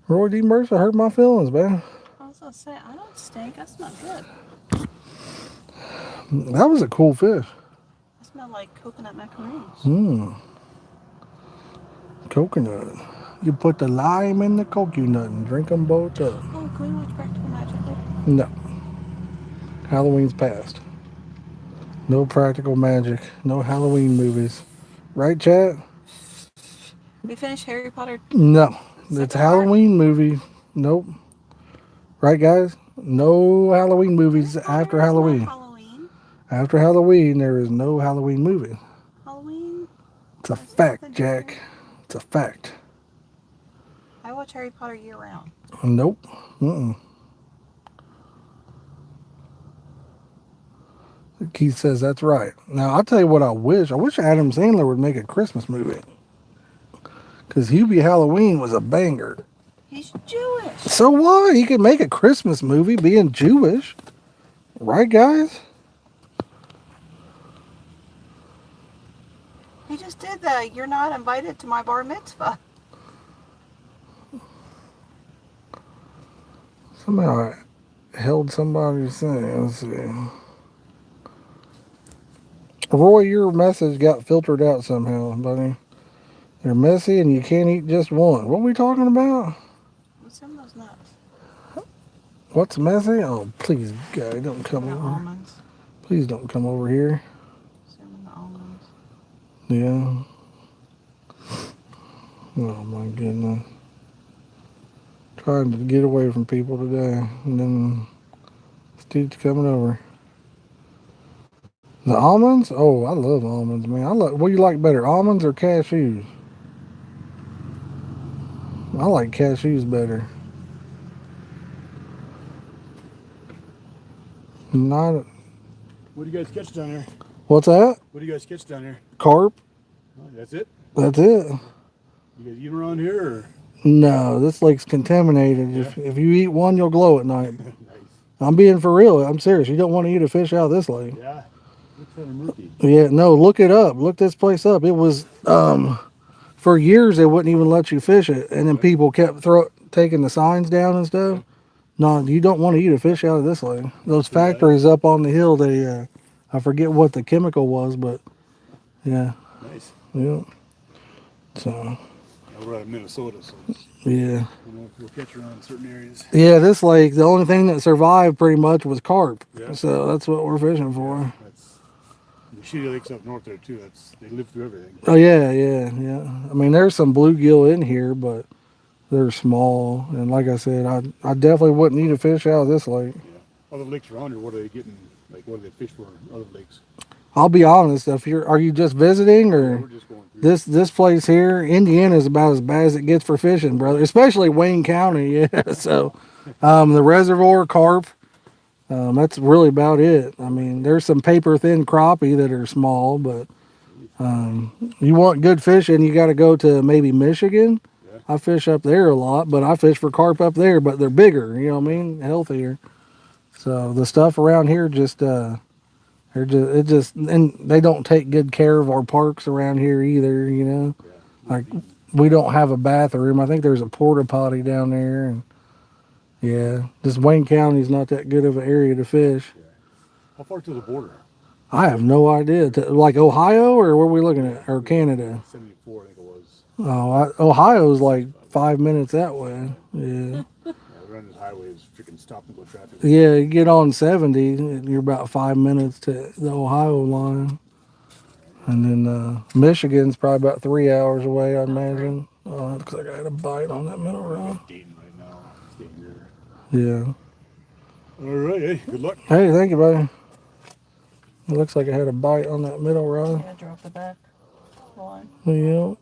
Roy D. Mercer hurt my feelings, man. I was gonna say, I don't stink. I smell good. That was a cool fish. I smell like coconut macaroons. Mmm. Coconut. You put the lime in the coconut and drink them both up. Oh, can we watch Practical Magic? No. Halloween's past. No practical magic. No Halloween movies. Right, chat? We finished Harry Potter. No. It's a Halloween movie. Nope. Right, guys? No Halloween movies after Halloween. Halloween. After Halloween, there is no Halloween movie. Halloween? It's a fact, Jack. It's a fact. I watch Harry Potter year round. Nope. Mm-mm. Keith says that's right. Now, I'll tell you what I wish. I wish Adam Sandler would make a Christmas movie. Because Hubie Halloween was a banger. He's Jewish. So what? He could make a Christmas movie being Jewish. Right, guys? He just did that. You're not invited to my bar mitzvah. Somehow I held somebody's thing. Let's see. Roy, your message got filtered out somehow, buddy. They're messy and you can't eat just one. What are we talking about? Some of those nuts. What's messy? Oh, please, guy, don't come over. Almonds. Please don't come over here. Some almonds. Yeah. Oh my goodness. Trying to get away from people today, and then Steve's coming over. The almonds? Oh, I love almonds, man. What do you like better, almonds or cashews? I like cashews better. Not. What do you guys catch down there? What's that? What do you guys catch down there? Carp. Oh, that's it? That's it. You guys eat around here? Or? No, this lake's contaminated. Yeah. If you eat one, you'll glow at night. Nice. I'm being for real. I'm serious. You don't want to eat a fish out of this lake. Yeah. Looks kind of murky. Yeah, no, look it up. Look this place up. It was for years they wouldn't even let you fish it, and then people kept taking the signs down and stuff. No, you don't want to eat a fish out of this lake. Those factories up on the hill, they I forget what the chemical was, but yeah. Nice. Yeah. So. We're out of Minnesota, so Yeah. you know, we'll catch around certain areas. Yeah, this lake, the only thing that survived pretty much was carp. Yeah. So that's what we're fishing for. That's the shitty lakes up north there too. They live through everything. Oh yeah. I mean, there's some bluegill in here, but they're small. And like I said, I definitely wouldn't eat a fish out of this lake. Yeah. Other lakes around here, what are they getting? Like, what do they fish for? Other lakes? I'll be honest. Are you just visiting or? We're just going through. This place here, Indiana, is about as bad as it gets for fishing, brother. Especially Wayne County. Yeah. So, the reservoir carp. That's really about it. I mean, there's some paper thin crappie that are small, but you want good fishing, you got to go to maybe Michigan. Yeah. I fish up there a lot, but I fish for carp up there, but they're bigger. You know what I mean? Healthier. So the stuff around here just And they don't take good care of our parks around here either. You know, Yeah. like we don't have a bathroom. I think there's a porta potty down there, and yeah, this Wayne County's not that good of an area to fish. Yeah. How far to the border? I have no idea. Like Ohio, or where are we looking at? Or Canada? 74, I think it was. Oh, Ohio's like 5 minutes that way. Yeah. Yeah, around this highway is freaking stop and go traffic. Yeah, you get on 70, and you're about 5 minutes to the Ohio line. And then Michigan's probably about 3 hours away, I imagine. Oh, it looks like I had a bite on that middle We're rod. at Dayton right now. It's getting here. Yeah. All right. Hey, good luck. Hey, thank you, buddy. It looks like I had a bite on that middle rod. Yeah, drop the back line. Yeah.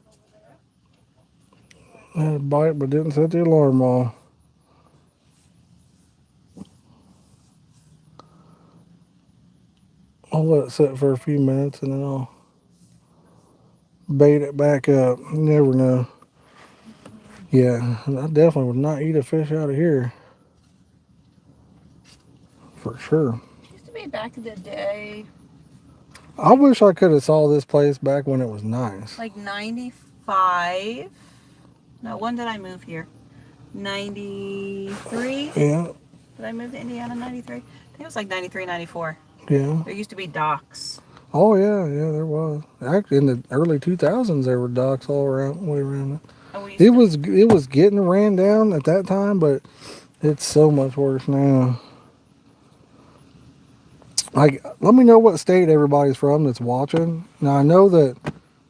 I had a bite, but didn't set the alarm off. I'll let it sit for a few minutes and then I'll bait it back up. You never know. Yeah, I definitely would not eat a fish out of here. For sure. Used to be back in the day, I wish I could have saw this place back when it was nice. like 95. No, when did I move here? 93? Yeah, Did I move to Indiana 93? I think it was like 93, 94. yeah. There used to be docks. Oh yeah, yeah, there was. Actually, in the early 2000s, there were docks all around, way around it. Oh, we used It was getting ran down at that time, but it's so much worse now. Like, let me know what state everybody's from that's watching. Now I know that,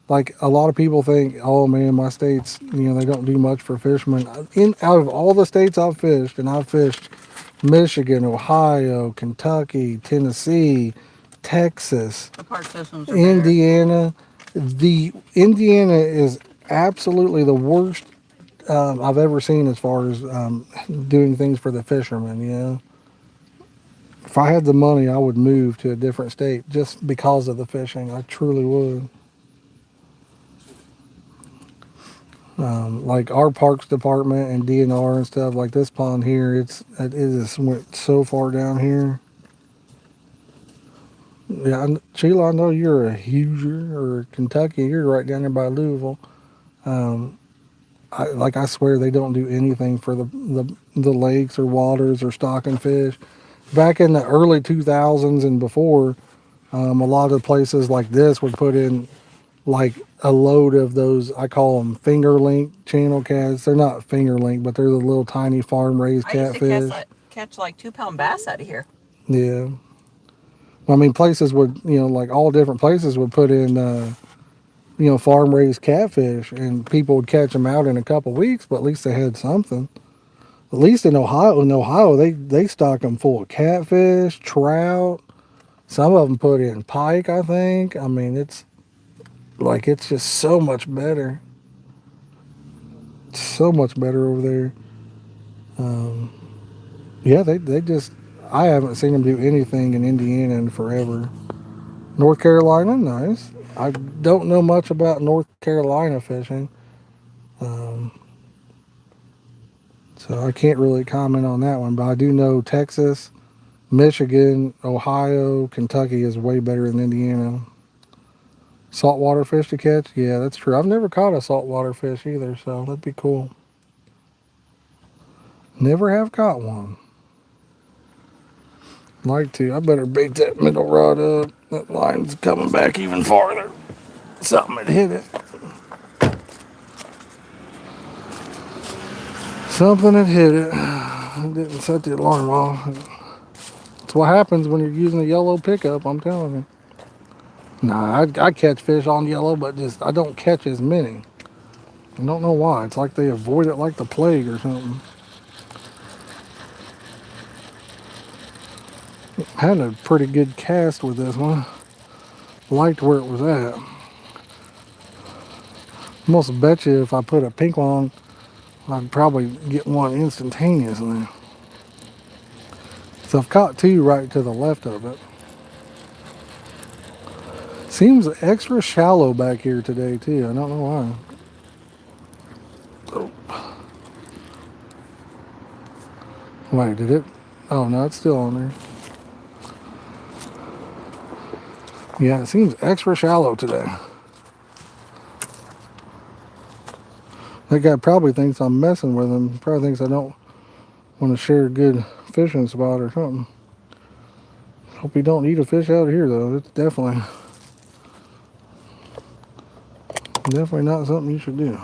like, a lot of people think, oh man, my state's, they don't do much for fishermen. Out of all the states I've fished, and I've fished Michigan, Ohio, Kentucky, Tennessee, Texas, the park systems are better. Indiana. The Indiana is absolutely the worst I've ever seen as far as doing things for the fishermen. If I had the money, I would move to a different state just because of the fishing. I truly would. Like our parks department and DNR and stuff, like this pond here, it is went so far down here. Yeah, Sheila, I know you're a Hoosier or Kentucky. You're right down there by Louisville. I swear they don't do anything for the lakes or waters or stocking fish. Back in the early 2000s and before, a lot of places like this would put in like a load of those, I call them finger link channel cats. They're not finger link, but they're the little tiny farm raised I used to catfish. catch like 2-pound bass out of here. Yeah. I mean, places would, like all different places would put in, farm raised catfish, and people would catch them out in a couple weeks, but at least they had something. At least in Ohio, they stock them full of catfish, trout. Some of them put in pike, I think. I mean, it's just so much better. So much better over there. Yeah, they just, I haven't seen them do anything in Indiana in forever. North Carolina, nice. I don't know much about North Carolina fishing. So I can't really comment on that one, but I do know Texas, Michigan, Ohio, Kentucky is way better than Indiana. Saltwater fish to catch? Yeah, that's true. I've never caught a saltwater fish either, so that'd be cool. Never have caught one. Like to. I better bait that middle rod up. That line's coming back even farther. Something had hit it. Something had hit it. It didn't set the alarm off. That's what happens when you're using a yellow pickup, I'm telling you. Nah, I catch fish on yellow, but just I don't catch as many. I don't know why. It's like they avoid it like the plague or something. Had a pretty good cast with this one. Liked where it was at. Almost bet you if I put a pink one on, I'd probably get one instantaneously. So I've caught two right to the left of it. Seems extra shallow back here today too. I don't know why. Oh. Wait, did it? Oh no, it's still on there. Yeah, it seems extra shallow today. That guy probably thinks I'm messing with him. Probably thinks I don't want to share a good fishing spot or something. Hope he don't eat a fish out of here though. It's definitely not something you should do.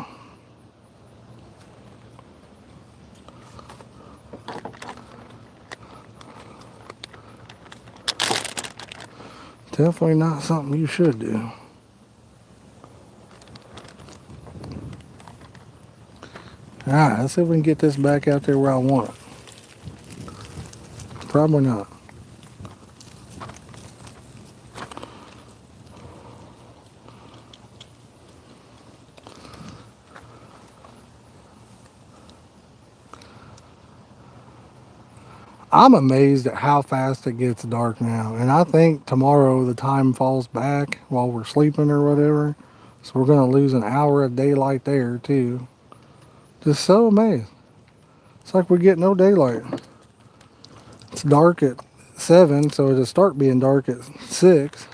Definitely not something you should do. Alright, let's see if we can get this back out there where I want it. Probably not. I'm amazed at how fast it gets dark now. And I think tomorrow the time falls back while we're sleeping or whatever. So we're going to lose an hour of daylight there too. Just so amazed. It's like we get no daylight. It's dark at 7, so it'll start being dark at 6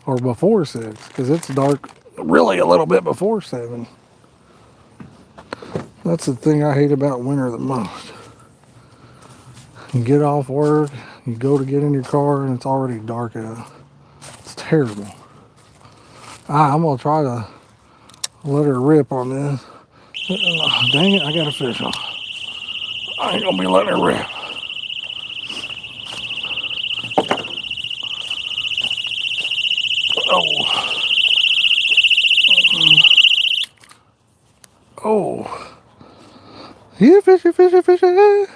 or before 6 because it's dark really a little bit before 7. That's the thing I hate about winter the most. You get off work, you go to get in your car, and it's already dark out. It's terrible. I'm going to try to let her rip on this. Dang it, I got a fish on. I ain't going to be letting her rip. Oh. Oh. Yeah, fishy, fishy, fishy.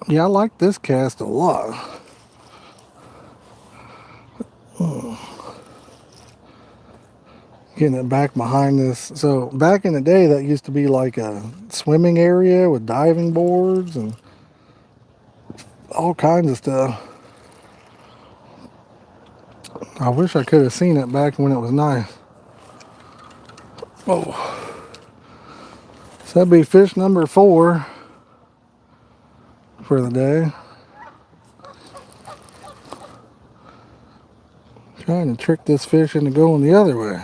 Yeah, I like this cast a lot. Getting it back behind this. So back in the day, that used to be like a swimming area with diving boards and all kinds of stuff. I wish I could have seen it back when it was nice. Oh. So that'd be fish number 4 for the day. Trying to trick this fish into going the other way.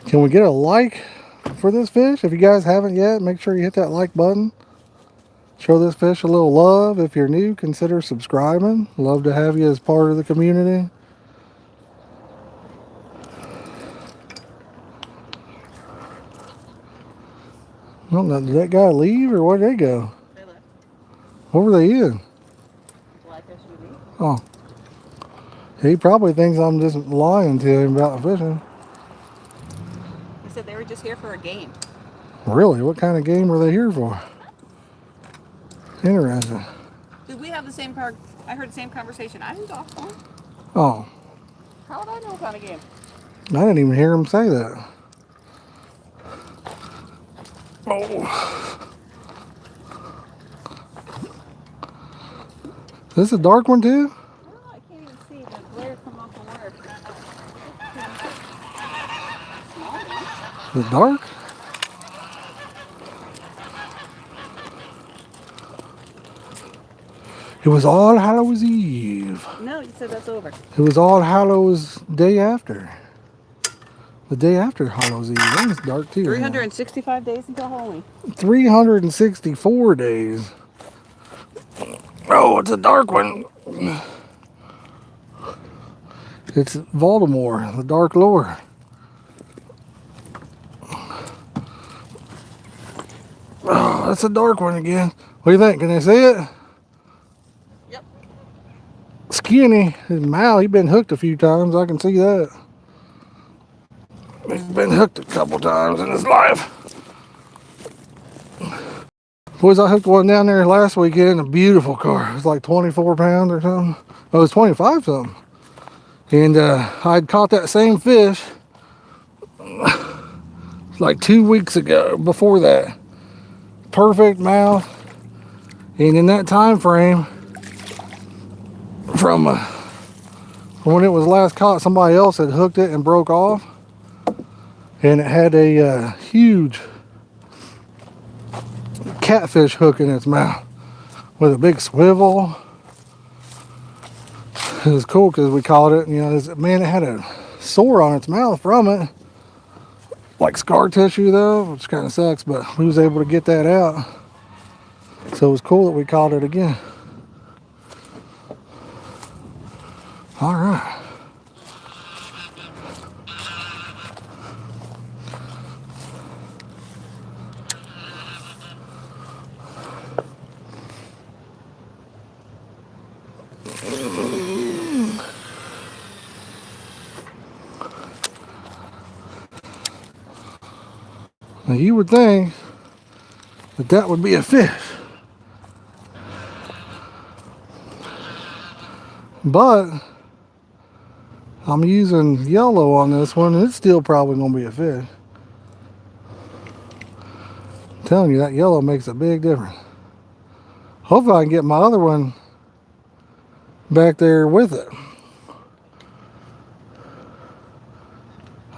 Can we get a like for this fish? If you guys haven't yet, make sure you hit that like button. Show this fish a little love. If you're new, consider subscribing. Love to have you as part of the community. I don't know, did that guy leave or where'd they go? They left. What were they in? Fly fish with me. Oh. He probably thinks I'm just lying to him about fishing. He said they were just here for a game. Really? What kind of game were they here for? Interesting. Did we have the same I heard the same conversation. I didn't talk to him. Oh. How would I know what kind of game? I didn't even hear him say that. Oh. Is this a dark one too? Oh, I can't even see the glare come off the wire. Is it dark? It was All Hallows Eve. No, you said that's over. It was All Hallows day after. The day after Hallows Eve. That was dark too. 365 days until Halloween. 364 days. Oh, it's a dark one. It's Voldemort, the Dark Lord. Oh, that's a dark one again. What do you think? Can they see it? Yep. Skinny. His mouth, he's been hooked a few times. I can see that. He's been hooked a couple times in his life. Boys, I hooked one down there last weekend. A beautiful car. It was like 24 pounds or something. Oh, it was 25 something. And I'd caught that same fish like 2 weeks ago before that. Perfect mouth. And in that time frame, from When it was last caught, somebody else had hooked it and broke off, and it had a huge catfish hook in its mouth with a big swivel. It was cool because we caught it, and man, it had a sore on its mouth from it, like scar tissue though, which kind of sucks, but we was able to get that out. So it was cool that we caught it again. All right. Now you would think that that would be a fish, but I'm using yellow on this one, and it's still probably gonna be a fish. I'm telling you, that yellow makes a big difference. Hopefully I can get my other one back there with it.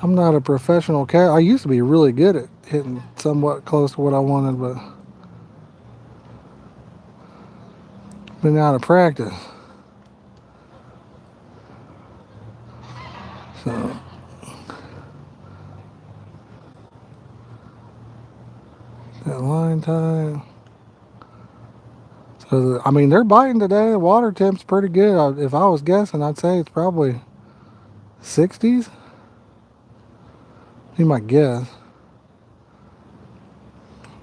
I'm not a professional cat. I used to be really good at hitting somewhat close to what I wanted, but been out of practice. So that line tied. So I mean, they're biting today. The water temp's pretty good. If I was guessing, I'd say it's probably 60s. Be my guess.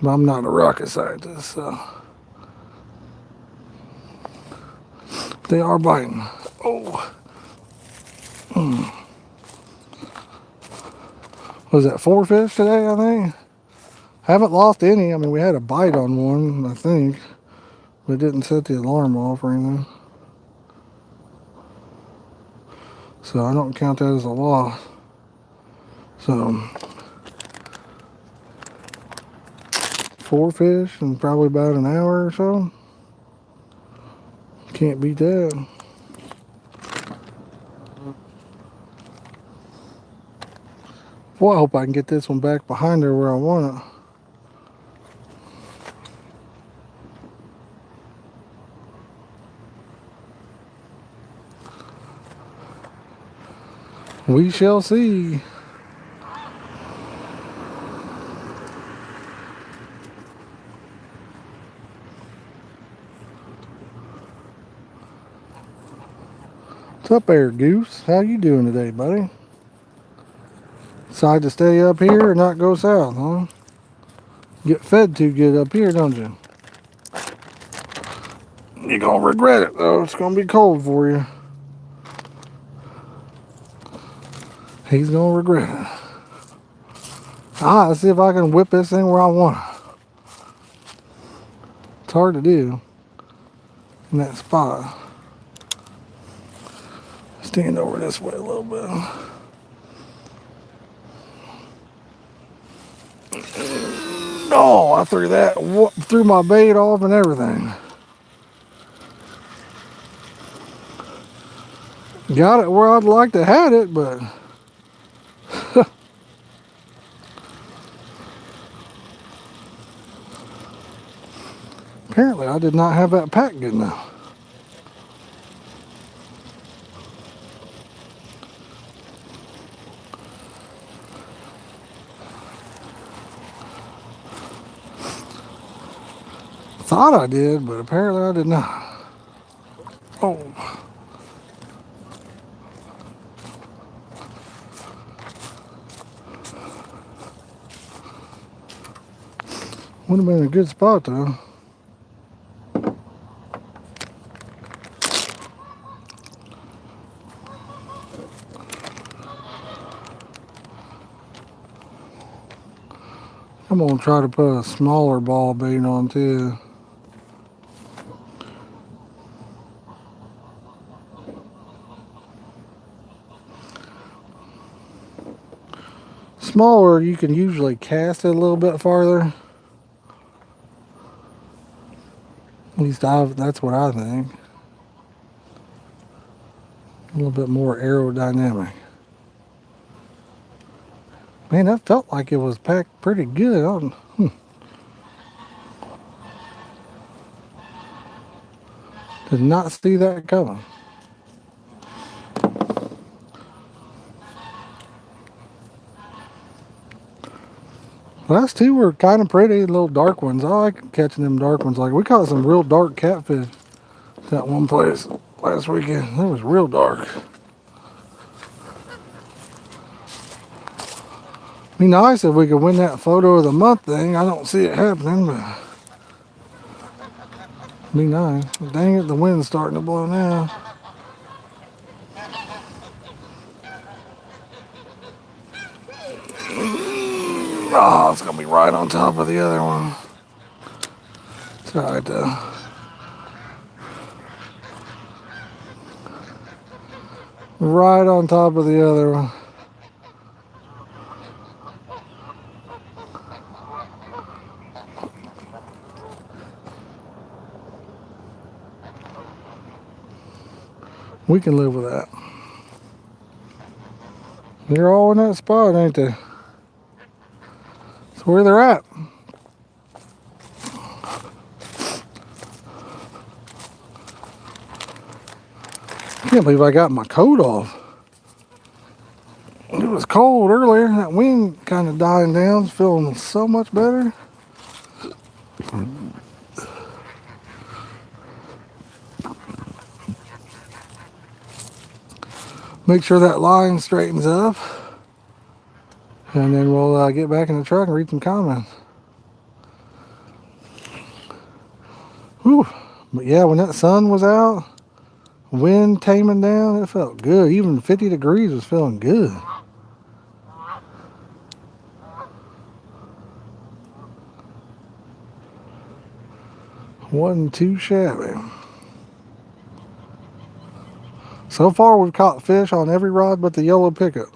But I'm not a rocket scientist, so they are biting. Oh. Was that 4 fish today, I think? Haven't lost any. I mean, we had a bite on one, I think. We didn't set the alarm off or anything. So I don't count that as a loss. So 4 fish in probably about an hour or so. Can't beat that. Boy, I hope I can get this one back behind her where I want it. We shall see. What's up there, Goose? How you doing today, buddy? Decide to stay up here and not go south, huh? Get fed too good up here, don't you? You're gonna regret it, though. It's gonna be cold for you. He's gonna regret it. Let's see if I can whip this thing where I want it. It's hard to do in that spot. Stand over this way a little bit. Oh, I threw my bait off and everything. Got it where I'd like to have it, but apparently I did not have that pack good enough. Thought I did, but apparently I did not. Oh. Would have been a good spot though. I'm gonna try to put a smaller ball bait on too. Smaller, you can usually cast it a little bit farther. At least that's what I think. A little bit more aerodynamic. Man, that felt like it was packed pretty good. Did not see that coming. Last two were kind of pretty, little dark ones. I like catching them dark ones. Like we caught some real dark catfish at that one place last weekend. It was real dark. Be nice if we could win that photo of the month thing. I don't see it happening, but be nice. Dang it, the wind's starting to blow now. Oh, it's gonna be right on top of the other one. It's alright though. Right on top of the other one. We can live with that. They're all in that spot, ain't they? That's where they're at. Can't believe I got my coat off. It was cold earlier. That wind kind of dying down. It's feeling so much better. Make sure that line straightens up. And then we'll get back in the truck and read some comments. Whew. But yeah, when that sun was out, wind taming down, it felt good. Even 50 degrees was feeling good. Wasn't too shabby. So far, we've caught fish on every rod but the yellow pickup.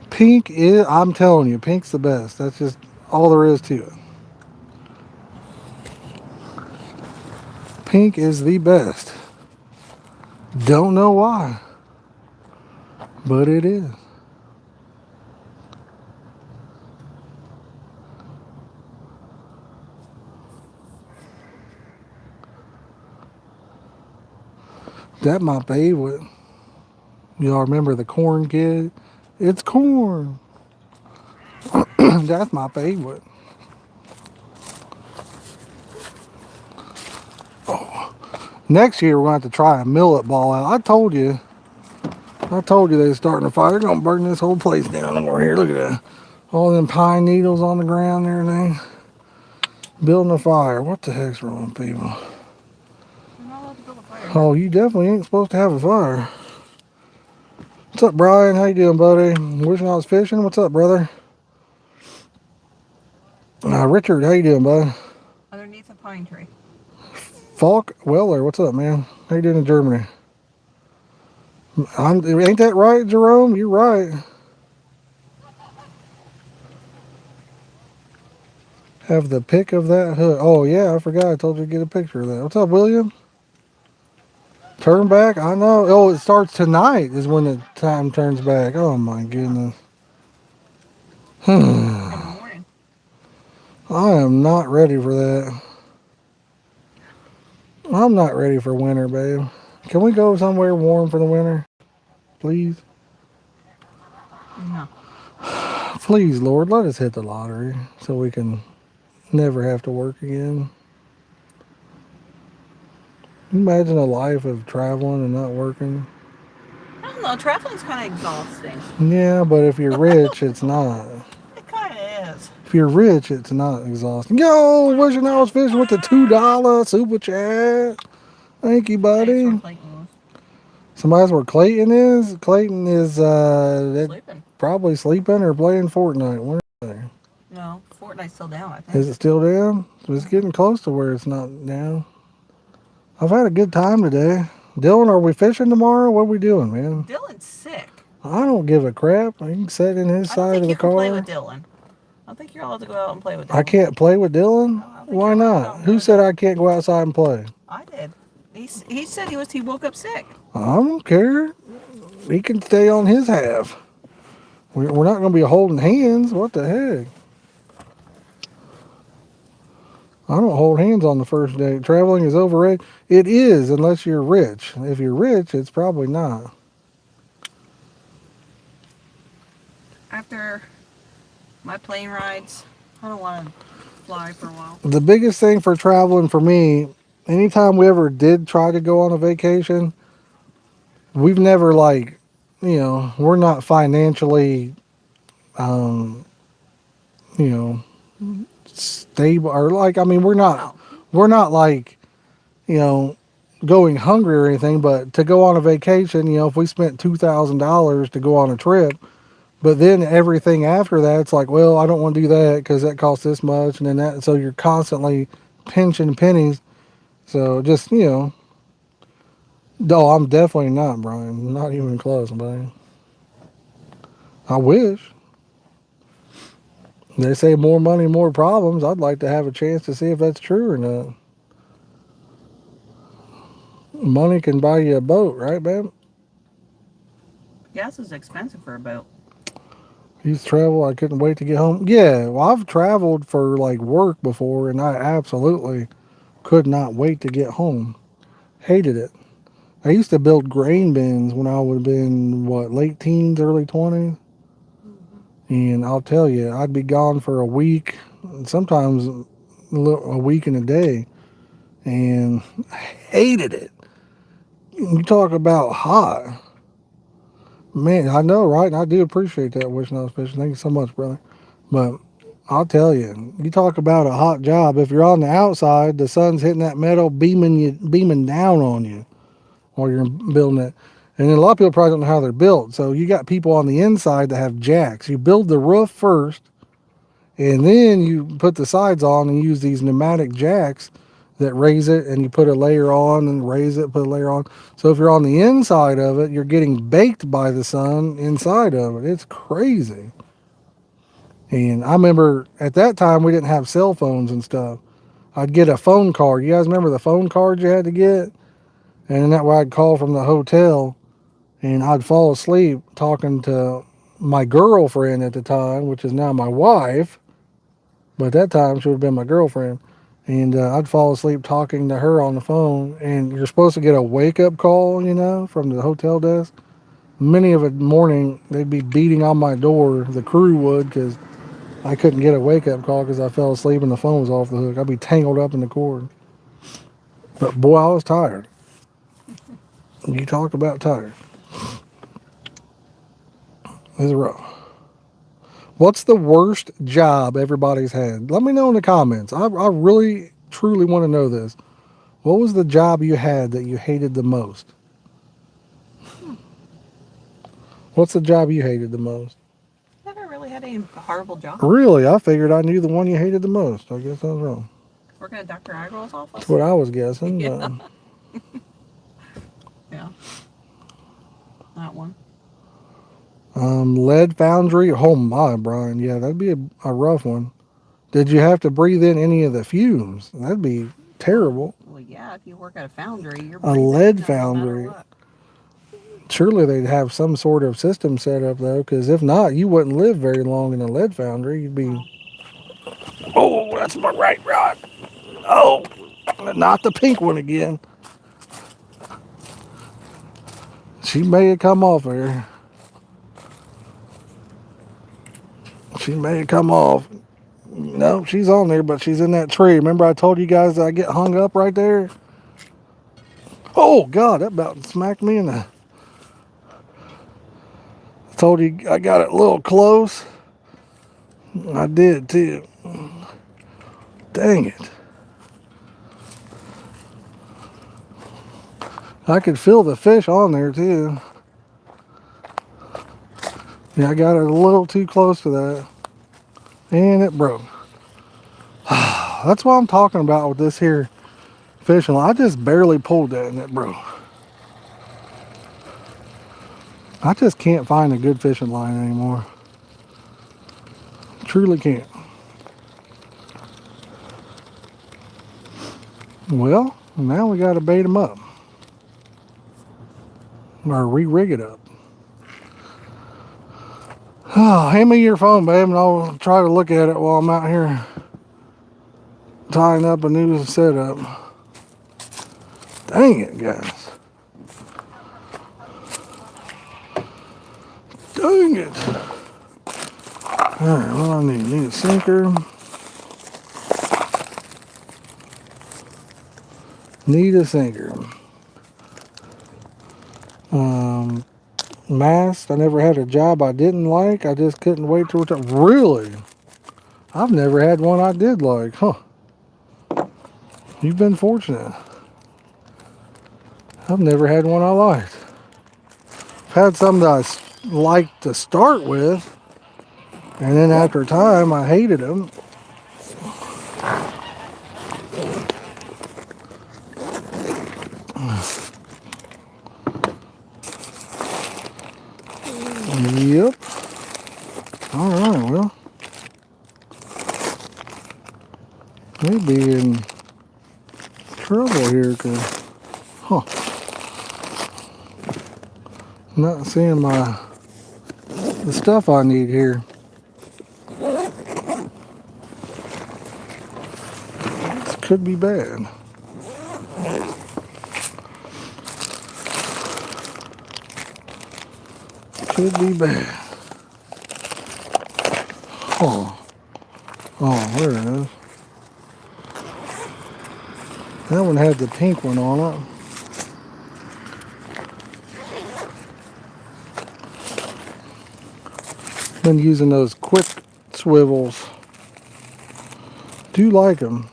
Pink is, I'm telling you, pink's the best. That's just all there is to it. Pink is the best. Don't know why, but it is. That my favorite. Y'all remember the corn kid? It's corn. That's my favorite. Oh. Next year we're going to have to try a millet ball out. I told you they're starting a fire. They're going to burn this whole place down over here. Look at that. All them pine needles on the ground and everything. Building a fire. What the heck's wrong with people? You're not allowed to build a fire. Oh, you definitely ain't supposed to have a fire. What's up, Brian? How you doing, buddy? Wishing I was fishing. What's up, brother? Richard, how you doing, bud? Underneath a pine tree. Falk Weller, what's up, man? How you doing in Germany? Ain't that right, Jerome? You're right. Have the pic of that hook. Oh, yeah, I forgot. I told you to get a picture of that. What's up, William? Turn back? I know. Oh, it starts tonight is when the time turns back. Oh, my goodness. In the morning. I am not ready for that. I'm not ready for winter, babe. Can we go somewhere warm for the winter? Please? No. Please, Lord, let us hit the lottery so we can never have to work again. Imagine a life of traveling and not working. I don't know. Traveling's kind of exhausting. Yeah, but if you're rich, it's not. It kind of is. If you're rich, it's not exhausting. Yo, wishing I was fishing with the $2 super chat. Thank you, buddy. Somebody's where Clayton is. Clayton is Sleeping. probably sleeping or playing Fortnite. Where are they? No, Fortnite's still down, I think. Is it still down? It's getting close to where it's not down. I've had a good time today. Dylan, are we fishing tomorrow? What are we doing, man? Dylan's sick. I don't give a crap. He can sit in his side of the I don't think you can car. play with Dylan. I think you're allowed to go out and play with Dylan. I can't play with Dylan? No, I don't think Why you're allowed to go not? out and Who play said with I can't go outside and play? I did. He said he woke up sick. I don't care. He can stay on his half. We're not going to be holding hands. What the heck? I don't hold hands on the first date. Traveling is overrated. It is, unless you're rich. If you're rich, it's probably not. After my plane rides, I don't want to fly for a while. The biggest thing for traveling for me, anytime we ever did try to go on a vacation, we've never like, we're not financially, um, you know, stable or like, I mean, No. we're not like, you know, going hungry or anything, but to go on a vacation, if we spent $2,000 to go on a trip, but then everything after that, it's like, well, I don't want to do that because that costs this much, and then that, so you're constantly pinching pennies. So just, no, I'm definitely not, Brian. Not even close, buddy. I wish. They say more money, more problems. I'd like to have a chance to see if that's true or not. Money can buy you a boat, right, man? Gas is expensive for a boat. Used to travel. I couldn't wait to get home. Yeah, well, I've traveled for like work before, and I absolutely could not wait to get home. Hated it. I used to build grain bins when I would have been, what, late teens, early 20s. And I'll tell you, I'd be gone for a week, sometimes a week and a day, and hated it. You talk about hot. Man, I know, right? And I do appreciate that, wishing I was fishing. Thank you so much, brother. But I'll tell you, you talk about a hot job. If you're on the outside, the sun's hitting that metal, beaming down on you while you're building it. And then a lot of people probably don't know how they're built. So you got people on the inside that have jacks. You build the roof first, and then you put the sides on and use these pneumatic jacks that raise it, and you put a layer on and raise it, put a layer on. So if you're on the inside of it, you're getting baked by the sun inside of it. It's crazy. And I remember at that time we didn't have cell phones and stuff. I'd get a phone card. You guys remember the phone cards you had to get? And that way I'd call from the hotel, and I'd fall asleep talking to my girlfriend at the time, which is now my wife. But at that time, she would have been my girlfriend. And I'd fall asleep talking to her on the phone. And you're supposed to get a wake up call, from the hotel desk. Many of the morning, they'd be beating on my door. The crew would, because I couldn't get a wake up call because I fell asleep and the phone was off the hook. I'd be tangled up in the cord. But boy, I was tired. You talk about tired. It's rough. What's the worst job everybody's had? Let me know in the comments. I really, truly want to know this. What was the job you had that you hated the most? What's the job you hated the most? Never really had any horrible job. Really? I figured I knew the one you hated the most. I guess I was wrong. Working at Dr. Agril's office. That's what I was guessing. Yeah. Yeah. That one. Lead foundry. Oh my, Brian. Yeah, that'd be a rough one. Did you have to breathe in any of the fumes? That'd be terrible. Well, yeah, if you work at a foundry, you're A breathing lead in foundry. no matter what. Surely they'd have some sort of system set up though, because if not, you wouldn't live very long in a lead foundry. You'd be. Oh, that's my right rod. Oh, not the pink one again. She may have come off there. She may have come off. No, she's on there, but she's in that tree. Remember I told you guys that I get hung up right there? Oh, God, that about smacked me in the... I told you I got it a little close. I did, too. Dang it. I could feel the fish on there, too. Yeah, I got it a little too close to that. And it broke. That's what I'm talking about with this here fishing line. I just barely pulled that and it broke. I just can't find a good fishing line anymore. Truly can't. Well, And now we got to bait them up. Or re-rig it up. Oh, hand me your phone, babe, and I'll try to look at it while I'm out here tying up a new setup. Dang it, guys. Dang it. Alright, what do I need? Need a sinker. Need a sinker. Mast. I never had a job I didn't like. I just couldn't wait to retire. Really? I've never had one I did like. Huh. You've been fortunate. I've never had one I liked. I've had some that I liked to start with, and then after a time I hated them. Yep. Alright, well. May be in trouble here because, not seeing the stuff I need here. This could be bad. Could be bad. Oh, there it is. That one had the pink one on it. Been using those quick swivels. Do like them.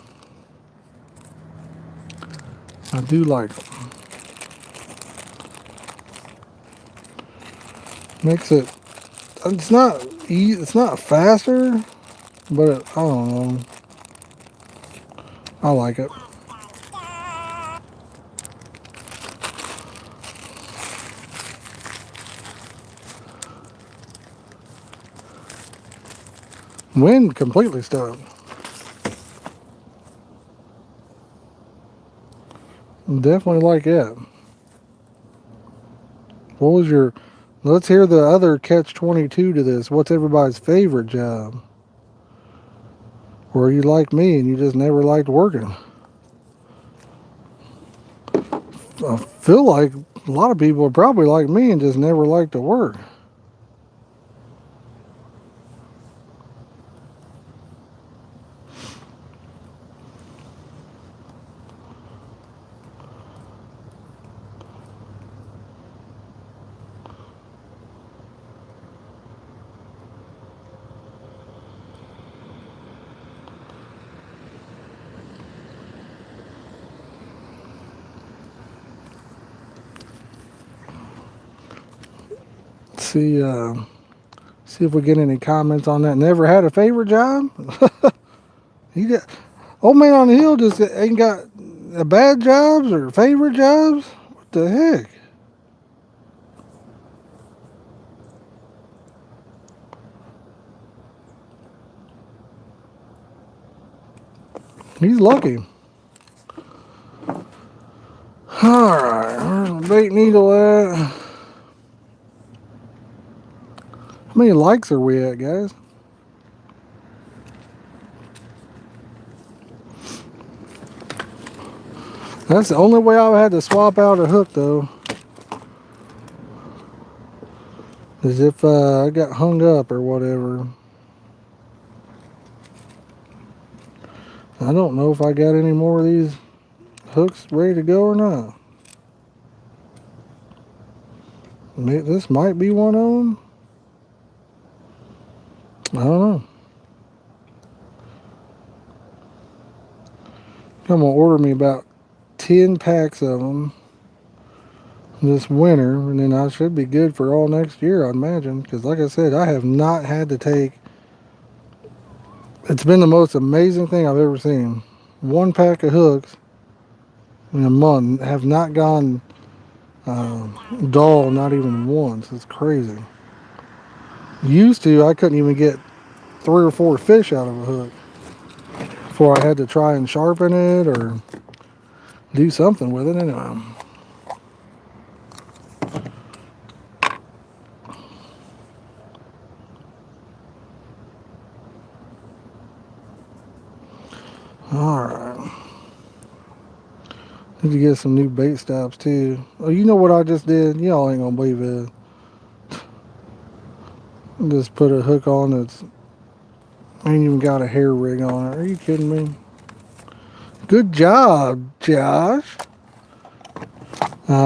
I do like them. Makes it. It's not easy. It's not faster, but I don't know. I like it. Wind completely stopped. Definitely like it. What was your... Let's hear the other catch-22 to this. What's everybody's favorite job? Or are you like me and you just never liked working? I feel like a lot of people are probably like me and just never like to work. See if we get any comments on that. Never had a favorite job? He got, old man on the hill just ain't got bad jobs or favorite jobs? What the heck? He's lucky. Alright, where's the bait needle at? How many likes are we at, guys? That's the only way I had to swap out a hook, though. Is if I got hung up or whatever. I don't know if I got any more of these hooks ready to go or not. This might be one of them. I don't know. I'm gonna order me about 10 packs of them this winter, and then I should be good for all next year, I'd imagine. Because like I said, I have not had to take... It's been the most amazing thing I've ever seen. One pack of hooks in a month have not gone dull, not even once. It's crazy. Used to, I couldn't even get 3 or 4 fish out of a hook before I had to try and sharpen it or do something with it anyway. Alright. Need to get some new bait stops too. Oh, you know what I just did? Y'all ain't gonna believe it. Just put a hook on that's ain't even got a hair rig on it. Are you kidding me? Good job, Josh.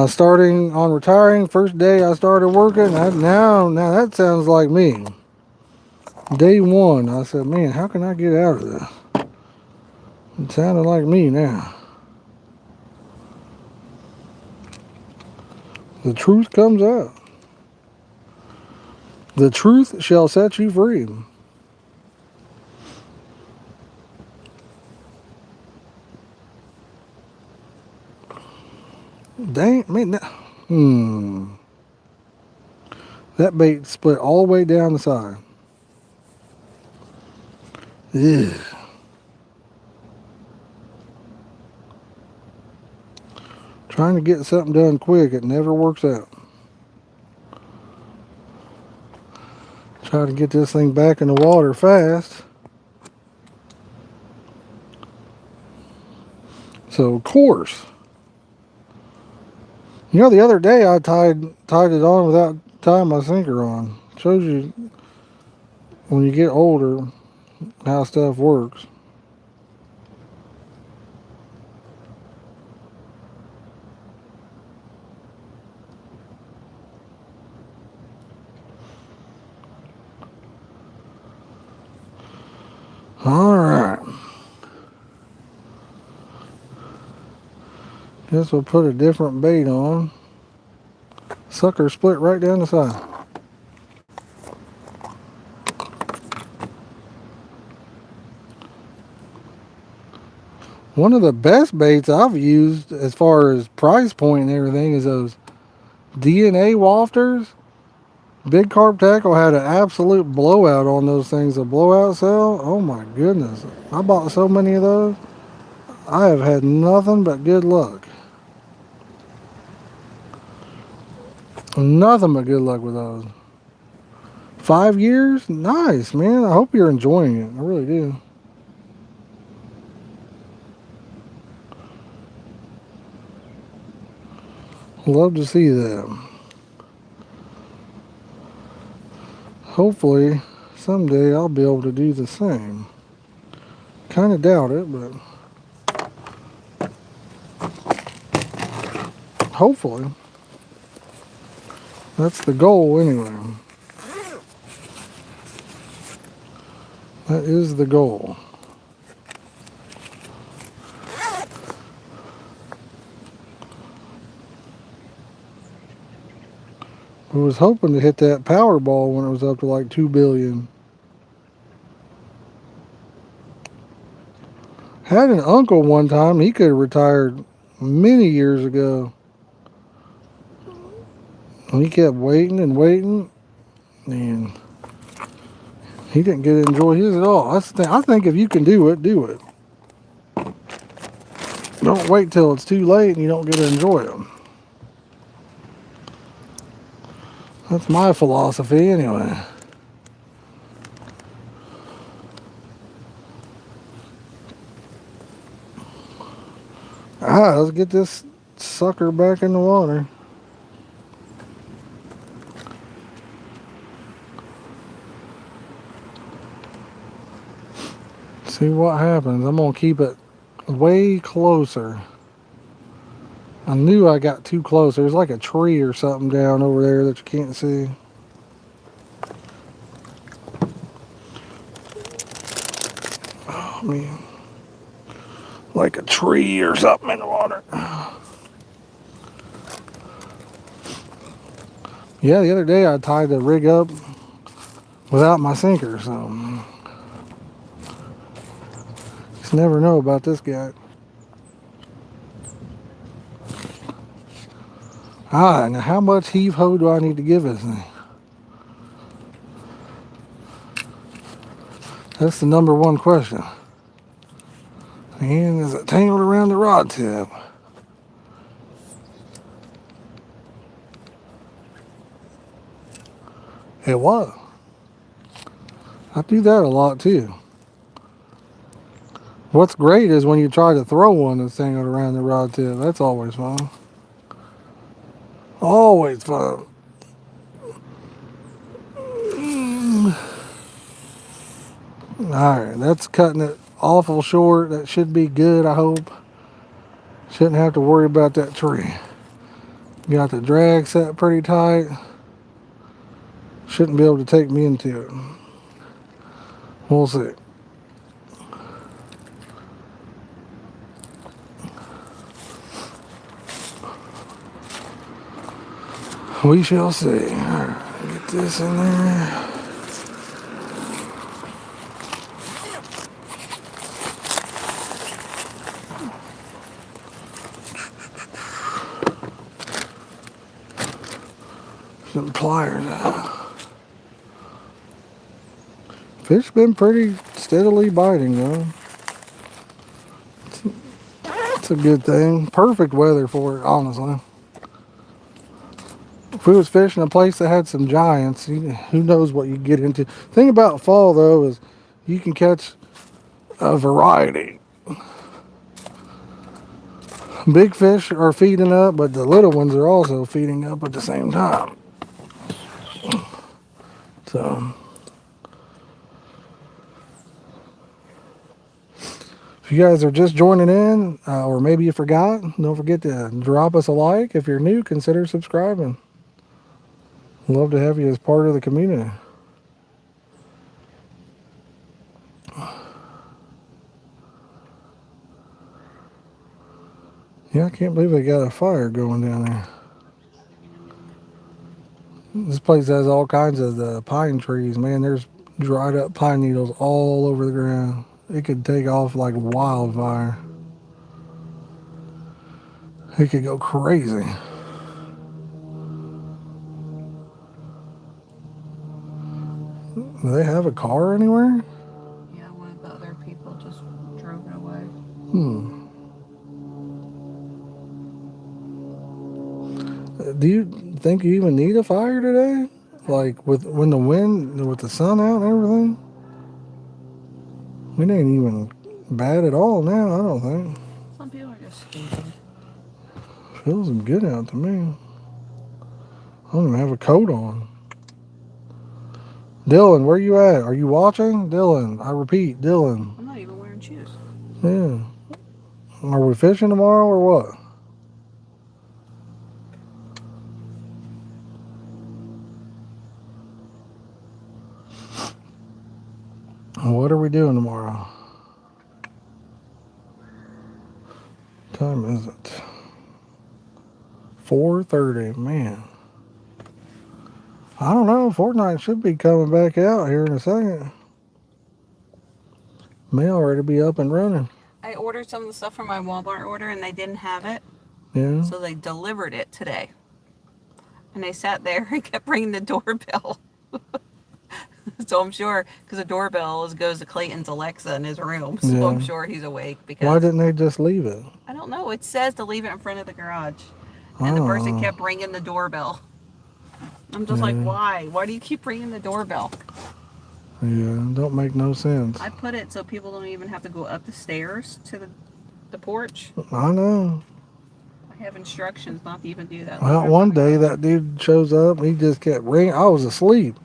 Starting on retiring, first day I started working. Now that sounds like me. Day one, I said, man, how can I get out of this? It sounded like me now. The truth comes out. The truth shall set you free. Dang, man. That bait split all the way down the side. Ugh. Trying to get something done quick, it never works out. Try to get this thing back in the water fast. So of course, you know, the other day I tied it on without tying my sinker on. Shows you when you get older how stuff works. All right. Guess we'll put a different bait on. Sucker split right down the side. One of the best baits I've used as far as price point and everything is those DNA wafters. Big Carp Tackle had an absolute blowout on those things. A blowout sale. Oh my goodness. I bought so many of those. I have had nothing but good luck. Nothing but good luck with those. 5 years? Nice, man. I hope you're enjoying it. I really do. Love to see that. Hopefully, someday I'll be able to do the same. Kind of doubt it, but hopefully. That's the goal anyway. That is the goal. I was hoping to hit that Powerball when it was up to like 2 billion. Had an uncle one time, he could have retired many years ago. And he kept waiting and waiting, and he didn't get to enjoy his at all. I think if you can do it, do it. Don't wait till it's too late and you don't get to enjoy them. That's my philosophy anyway. Let's get this sucker back in the water. See what happens. I'm going to keep it way closer. I knew I got too close. There's like a tree or something down over there that you can't see. Oh, man. Like a tree or something in the water. Yeah, the other day I tied the rig up without my sinker, so just never know about this guy. Now how much heave-ho do I need to give this thing? That's the #1 question. And is it tangled around the rod tip? It was. I do that a lot too. What's great is when you try to throw one that's hanging around the rod tip. That's always fun. Always fun. Alright, that's cutting it awful short. That should be good, I hope. Shouldn't have to worry about that tree. Got the drag set pretty tight. Shouldn't be able to take me into it. We'll see. We shall see. Alright, get this in there. Some pliers out. Fish been pretty steadily biting though. It's a good thing. Perfect weather for it, honestly. If we was fishing a place that had some giants, who knows what you get into. Thing about fall though is you can catch a variety. Big fish are feeding up, but the little ones are also feeding up at the same time. So, if you guys are just joining in, or maybe you forgot, don't forget to drop us a like. If you're new, consider subscribing. Love to have you as part of the community. Yeah, I can't believe they got a fire going down there. This place has all kinds of the pine trees. Man, there's dried up pine needles all over the ground. It could take off like wildfire. It could go crazy. Do they have a car anywhere? Yeah, one of the other people just drove it away. Do you think you even need a fire today? Like with when the wind, with the sun out and everything? It ain't even bad at all now, I don't think. Some people are just stupid. Feels good out to me. I don't even have a coat on. Dylan, where you at? Are you watching? Dylan, I repeat, Dylan. I'm not even wearing shoes. Yeah. Are we fishing tomorrow or what? What are we doing tomorrow? What time is it? 4:30, man. I don't know. Fortnite should be coming back out here in a second. May already be up and running. I ordered some of the stuff from my Walmart order and they didn't have it. Yeah. So they delivered it today. And they sat there and kept ringing the doorbell. So I'm sure, because the doorbell goes to Clayton's Alexa in his room. So Yeah. I'm sure he's awake. Because Why didn't they just leave it? I don't know. It says to leave it in front of the garage. And the person kept ringing the doorbell. I'm just like, why? Why do you keep ringing the doorbell? Yeah, don't make no sense. I put it so people don't even have to go up the stairs to the porch. I know. I have instructions not to even do that. Well, one day that dude shows up, he just kept ringing. I was asleep.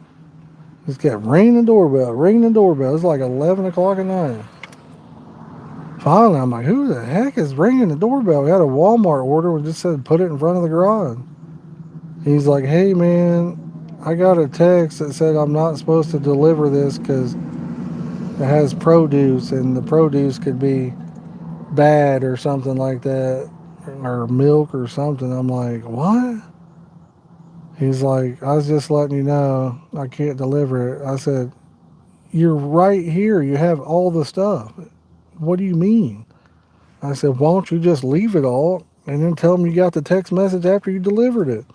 Just kept ringing the doorbell, ringing the doorbell. It was like 11 o'clock at night. Finally, I'm like, who the heck is ringing the doorbell? We had a Walmart order. We just said put it in front of the garage. He's like, hey, man, I got a text that said I'm not supposed to deliver this because it has produce and the produce could be bad or something like that, or milk or something. I'm like, what? He's like, I was just letting you know I can't deliver it. I said, you're right here. You have all the stuff. What do you mean? I said, why don't you just leave it all and then tell them you got the text message after you delivered it?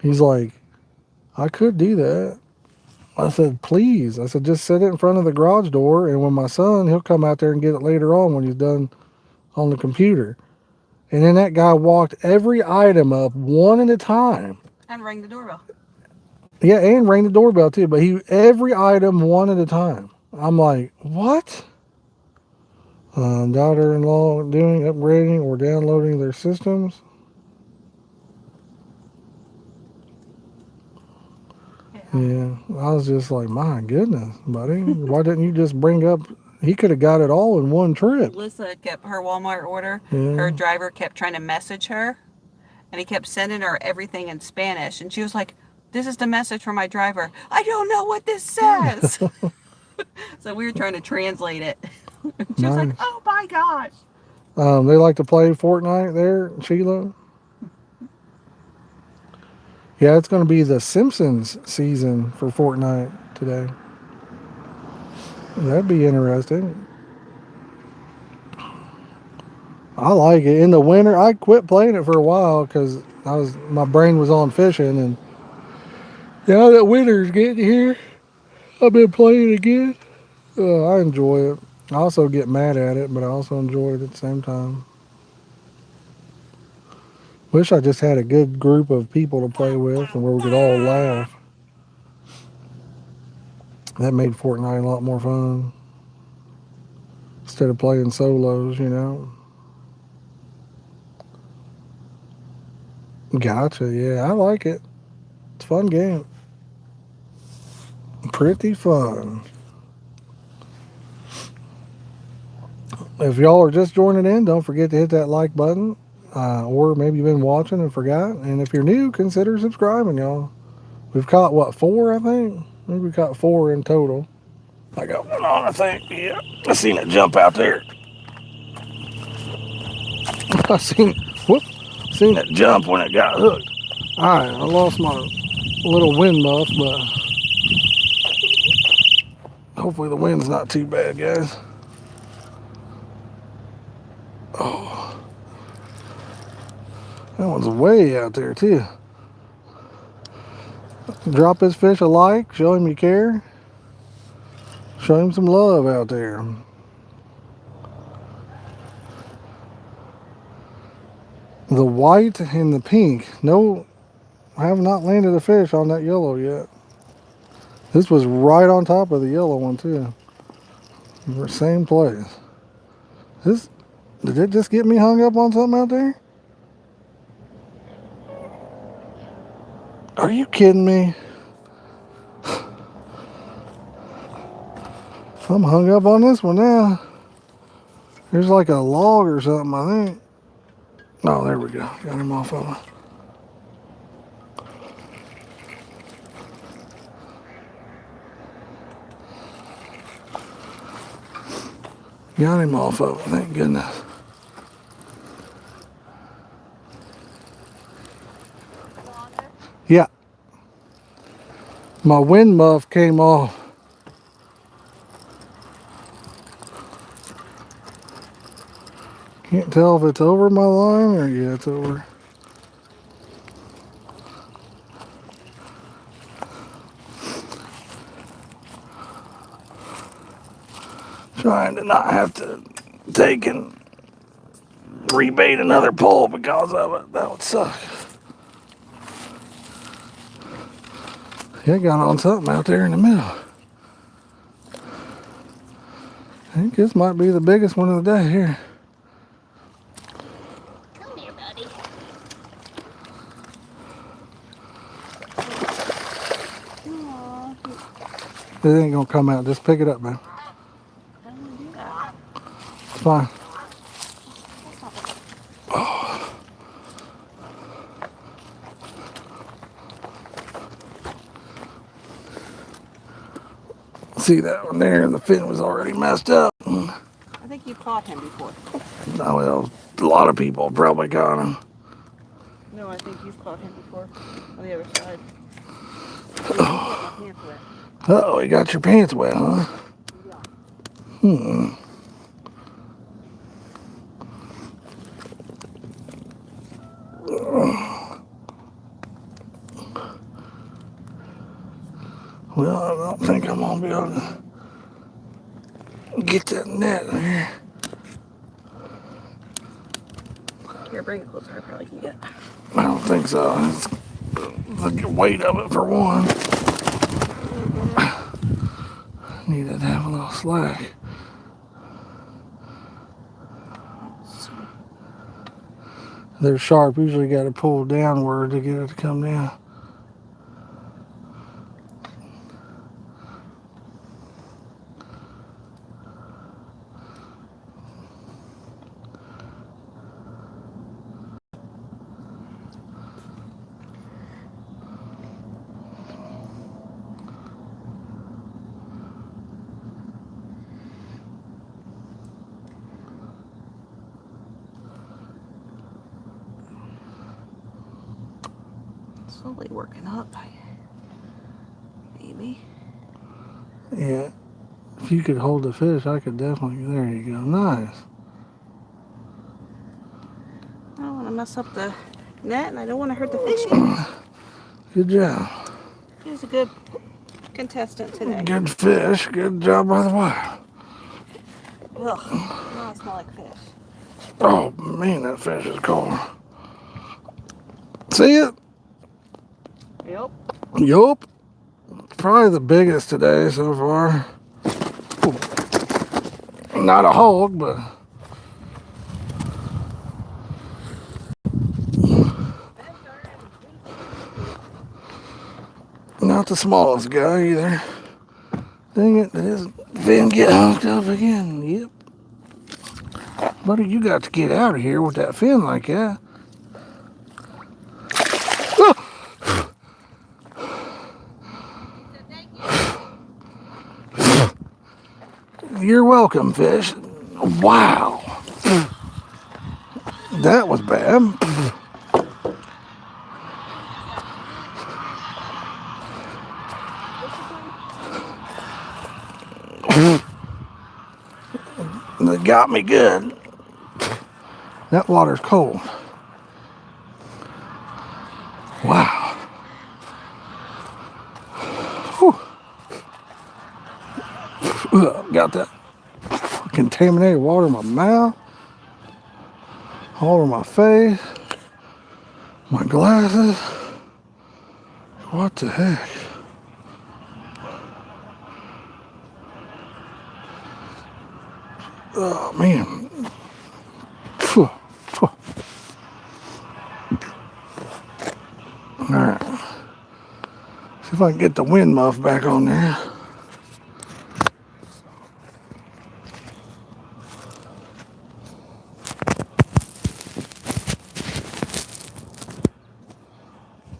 He's like, I could do that. I said, please. I said, just set it in front of the garage door, and when my son, he'll come out there and get it later on when he's done on the computer. And then that guy walked every item up one at a time. And rang the doorbell. Yeah, and rang the doorbell too. But he every item one at a time. I'm like, what? Daughter-in-law doing upgrading or downloading their systems. Yeah, I was just like, my goodness, buddy, why didn't you just bring up? He could have got it all in one trip. Alyssa kept her Walmart order. Yeah. Her driver kept trying to message her, and he kept sending her everything in Spanish. And she was like, "This is the message from my driver. I don't know what this says." So we were trying to translate it. She was like, Nice. "Oh my gosh." They like to play Fortnite there, Sheila. Yeah, it's going to be the Simpsons season for Fortnite today. That'd be interesting. I like it. In the winter, I quit playing it for a while because my brain was on fishing, and now that winter's getting here, I've been playing again. I enjoy it. I also get mad at it, but I also enjoy it at the same time. Wish I just had a good group of people to play with and where we could all laugh. That made Fortnite a lot more fun. Instead of playing solos, you know. Gotcha, yeah, I like it. It's a fun game. Pretty fun. If y'all are just joining in, don't forget to hit that like button. Or maybe you've been watching and forgot. And if you're new, consider subscribing, y'all. We've caught, what, 4, I think? I think we caught 4 in total. I got one on, I think. Yeah, I seen it jump out there. I seen it jump when it got hooked. All right, I lost my little wind muff, but hopefully the wind's not too bad, guys. Oh, that one's way out there too. Drop this fish a like, show him you care. Show him some love out there. The white and the pink. No, I have not landed a fish on that yellow yet. This was right on top of the yellow one too. Same place. Did it just get me hung up on something out there? Are you kidding me? I'm hung up on this one now. There's like a log or something, I think. Oh, there we go. Got him off of it. Got him off of it, thank goodness. Yeah. My wind muff came off. Can't tell if it's over my line or yeah, it's over. Trying to not have to take and rebait another pole because of it. That would suck. Yeah, got on something out there in the middle. I think this might be the biggest one of the day here. Come here, buddy. It ain't gonna come out. Just pick it up, man. I don't want to do that. It's fine. See that one there? The fin was already messed up. I think you've caught him before. Oh, well, a lot of people probably caught him. No, I think you've caught him before on the other side. Oh, you got your pants wet, huh? Well, I don't think I'm gonna be able to get that net there. Here, bring it closer. I probably can get. I don't think so. The weight of it for one. Needed to have a little slack. They're sharp. Usually got to pull downward to get it to come down. Slowly working up. Maybe. Yeah. If you could hold the fish, I could definitely. There you go. Nice. I don't want to mess up the net, and I don't want to hurt the fish either. Good job. He was a good contestant today. Good fish. Good job by the wire. Ugh, now I smell like fish. Oh man, that fish is cold. See it? Yep. Yup. Probably the biggest today so far. Not a hog, but not the smallest guy either. Dang it, did his fin get hooked up again? Yep. Buddy, you got to get out of here with that fin like that. You're welcome, fish. Wow. That was bad. That got me good. That water's cold. Wow. Whew. Ugh, got that contaminated water in my mouth, all over my face, my glasses. What the heck? Oh man. Phew. Phew. All right. See if I can get the wind muff back on there.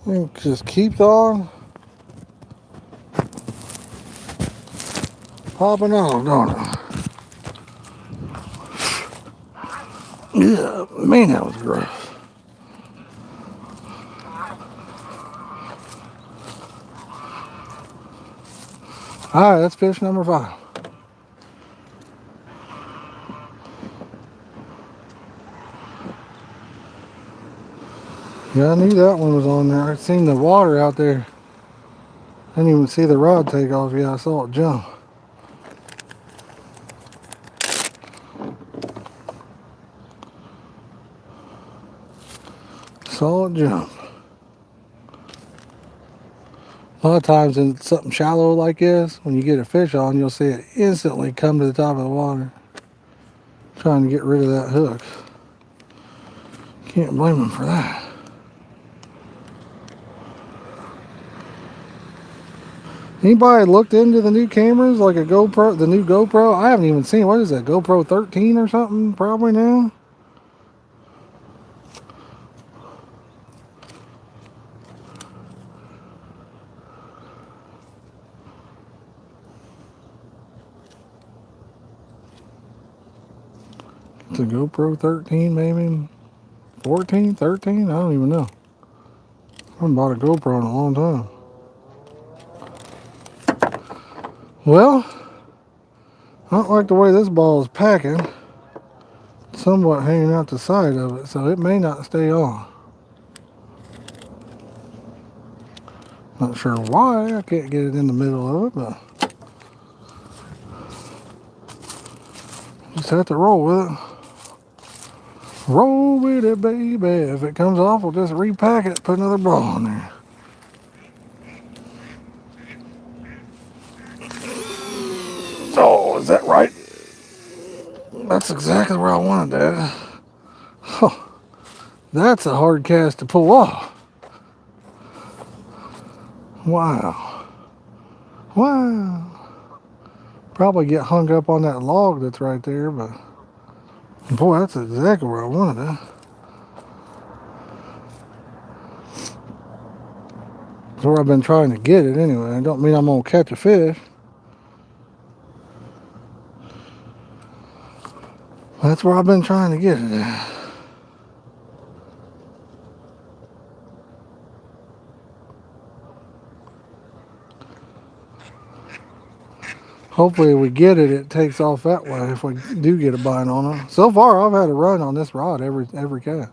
It just keeps on popping off, don't it? Yeah, man, that was gross. All right, that's fish number 5. Yeah, I knew that one was on there. I'd seen the water out there. I didn't even see the rod take off yet. I saw it jump. Saw it jump. A lot of times in something shallow like this, when you get a fish on, you'll see it instantly come to the top of the water. Trying to get rid of that hook. Can't blame them for that. Anybody looked into the new cameras, like a GoPro, the new GoPro? I haven't even seen, what is that, GoPro 13 or something, probably now? It's a GoPro 13 maybe, 14, 13, I don't even know. I haven't bought a GoPro in a long time. Well, I don't like the way this ball is packing. Somewhat hanging out the side of it, so it may not stay on. Not sure why, I can't get it in the middle of it, but just have to roll with it. Roll with it, baby. If it comes off, we'll just repack it, put another ball in there. Is that right? That's exactly where I wanted that. Oh, that's a hard cast to pull off. Wow. Wow. Probably get hung up on that log that's right there, but boy, that's exactly where I wanted it. That's where I've been trying to get it anyway. I don't mean I'm gonna catch a fish. That's where I've been trying to get it at. Hopefully we get it, it takes off that way if we do get a bite on it. So far I've had a run on this rod every cast.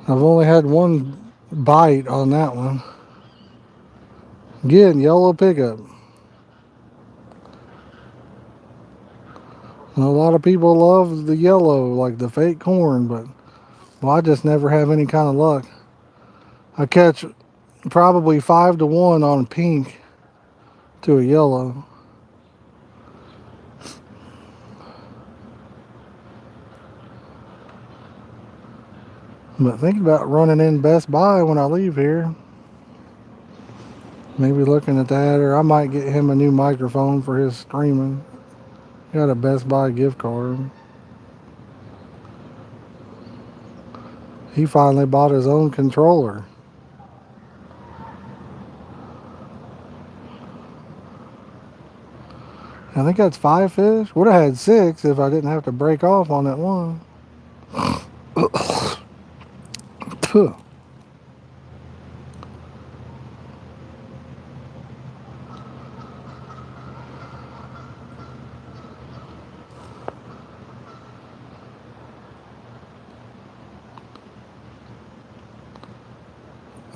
I've only had one bite on that one. Again, yellow pickup. And a lot of people love the yellow, like the fake corn, but well, I just never have any kind of luck. I catch probably 5 to 1 on pink to a yellow. But think about running in Best Buy when I leave here. Maybe looking at that, or I might get him a new microphone for his streaming. Got a Best Buy gift card. He finally bought his own controller. I think that's 5 fish. Would have had 6 if I didn't have to break off on that one. Puh.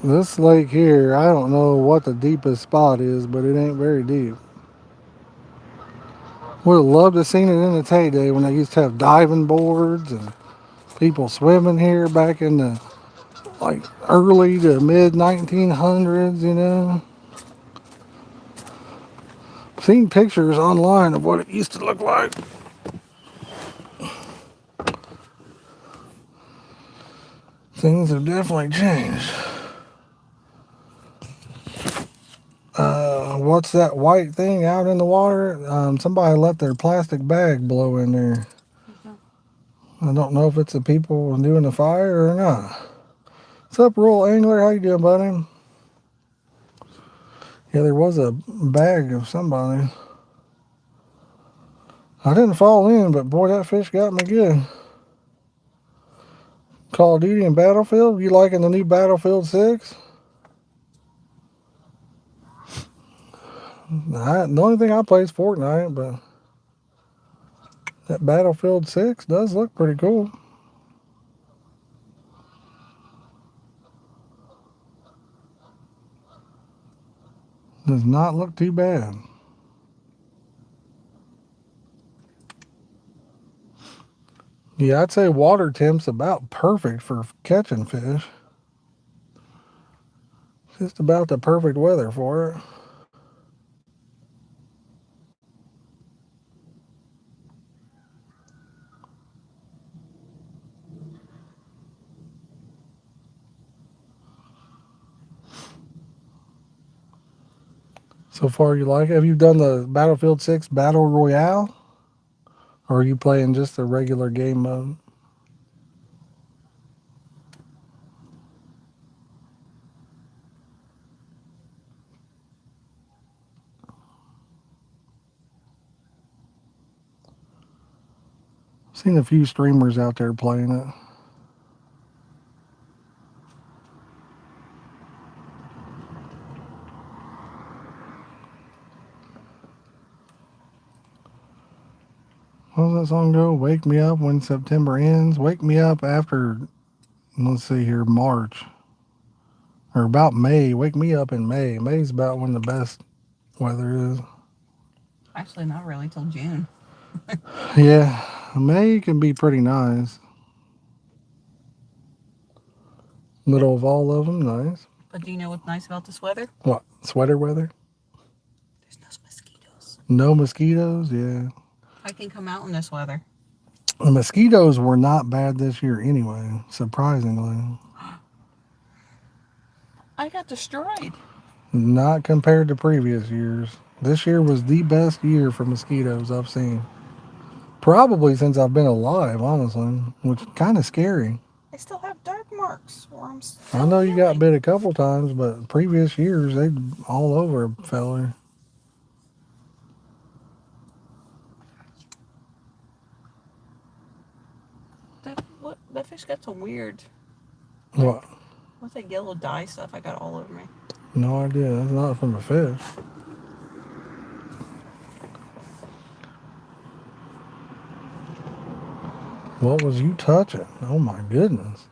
This lake here, I don't know what the deepest spot is, but it ain't very deep. Would have loved to have seen it in its heyday when they used to have diving boards and people swimming here back in the like early to mid 1900s, you know. Seen pictures online of what it used to look like. Things have definitely changed. What's that white thing out in the water? Somebody let their plastic bag blow in there. I don't know if it's the people doing the fire or not. What's up, Rural Angler? How you doing, buddy? Yeah, there was a bag of somebody. I didn't fall in, but boy, that fish got me good. Call of Duty and Battlefield? You liking the new Battlefield 6? The only thing I play is Fortnite, but that Battlefield 6 does look pretty cool. Does not look too bad. Yeah, I'd say water temp's about perfect for catching fish. Just about the perfect weather for it. So far, you like it? Have you done the Battlefield 6 Battle Royale? Or are you playing just the regular game mode? I've seen a few streamers out there playing it. How does that song go? Wake me up when September ends. Wake me up after, let's see here, March. Or about May. Wake me up in May. May's about when the best weather is. Actually, not really till June. Yeah, May can be pretty nice. Middle of all of them, nice. But do you know what's nice about this weather? What, sweater weather? There's no mosquitoes. No mosquitoes? Yeah. I can come out in this weather. The mosquitoes were not bad this year anyway, surprisingly. I got destroyed. Not compared to previous years. This year was the best year for mosquitoes I've seen. Probably since I've been alive, honestly, which is kind of scary. I still have dark marks where I'm I still know you got healing. bit a couple times, but previous years, they all over a feller. That fish got some weird, What? what's that yellow dye stuff I got all over me? No idea. That's not from a fish. What was you touching? Oh my goodness.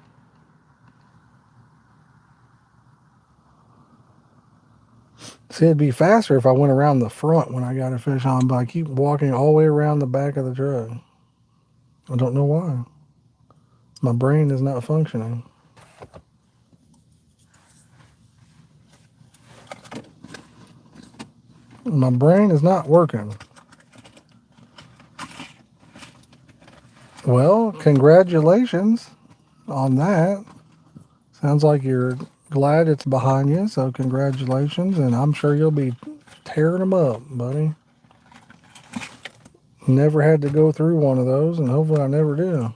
See, it'd be faster if I went around the front when I got a fish on, but I keep walking all the way around the back of the truck. I don't know why. My brain is not functioning. My brain is not working. Well, congratulations on that. Sounds like you're glad it's behind you, so congratulations, and I'm sure you'll be tearing them up, buddy. Never had to go through one of those, and hopefully I never do.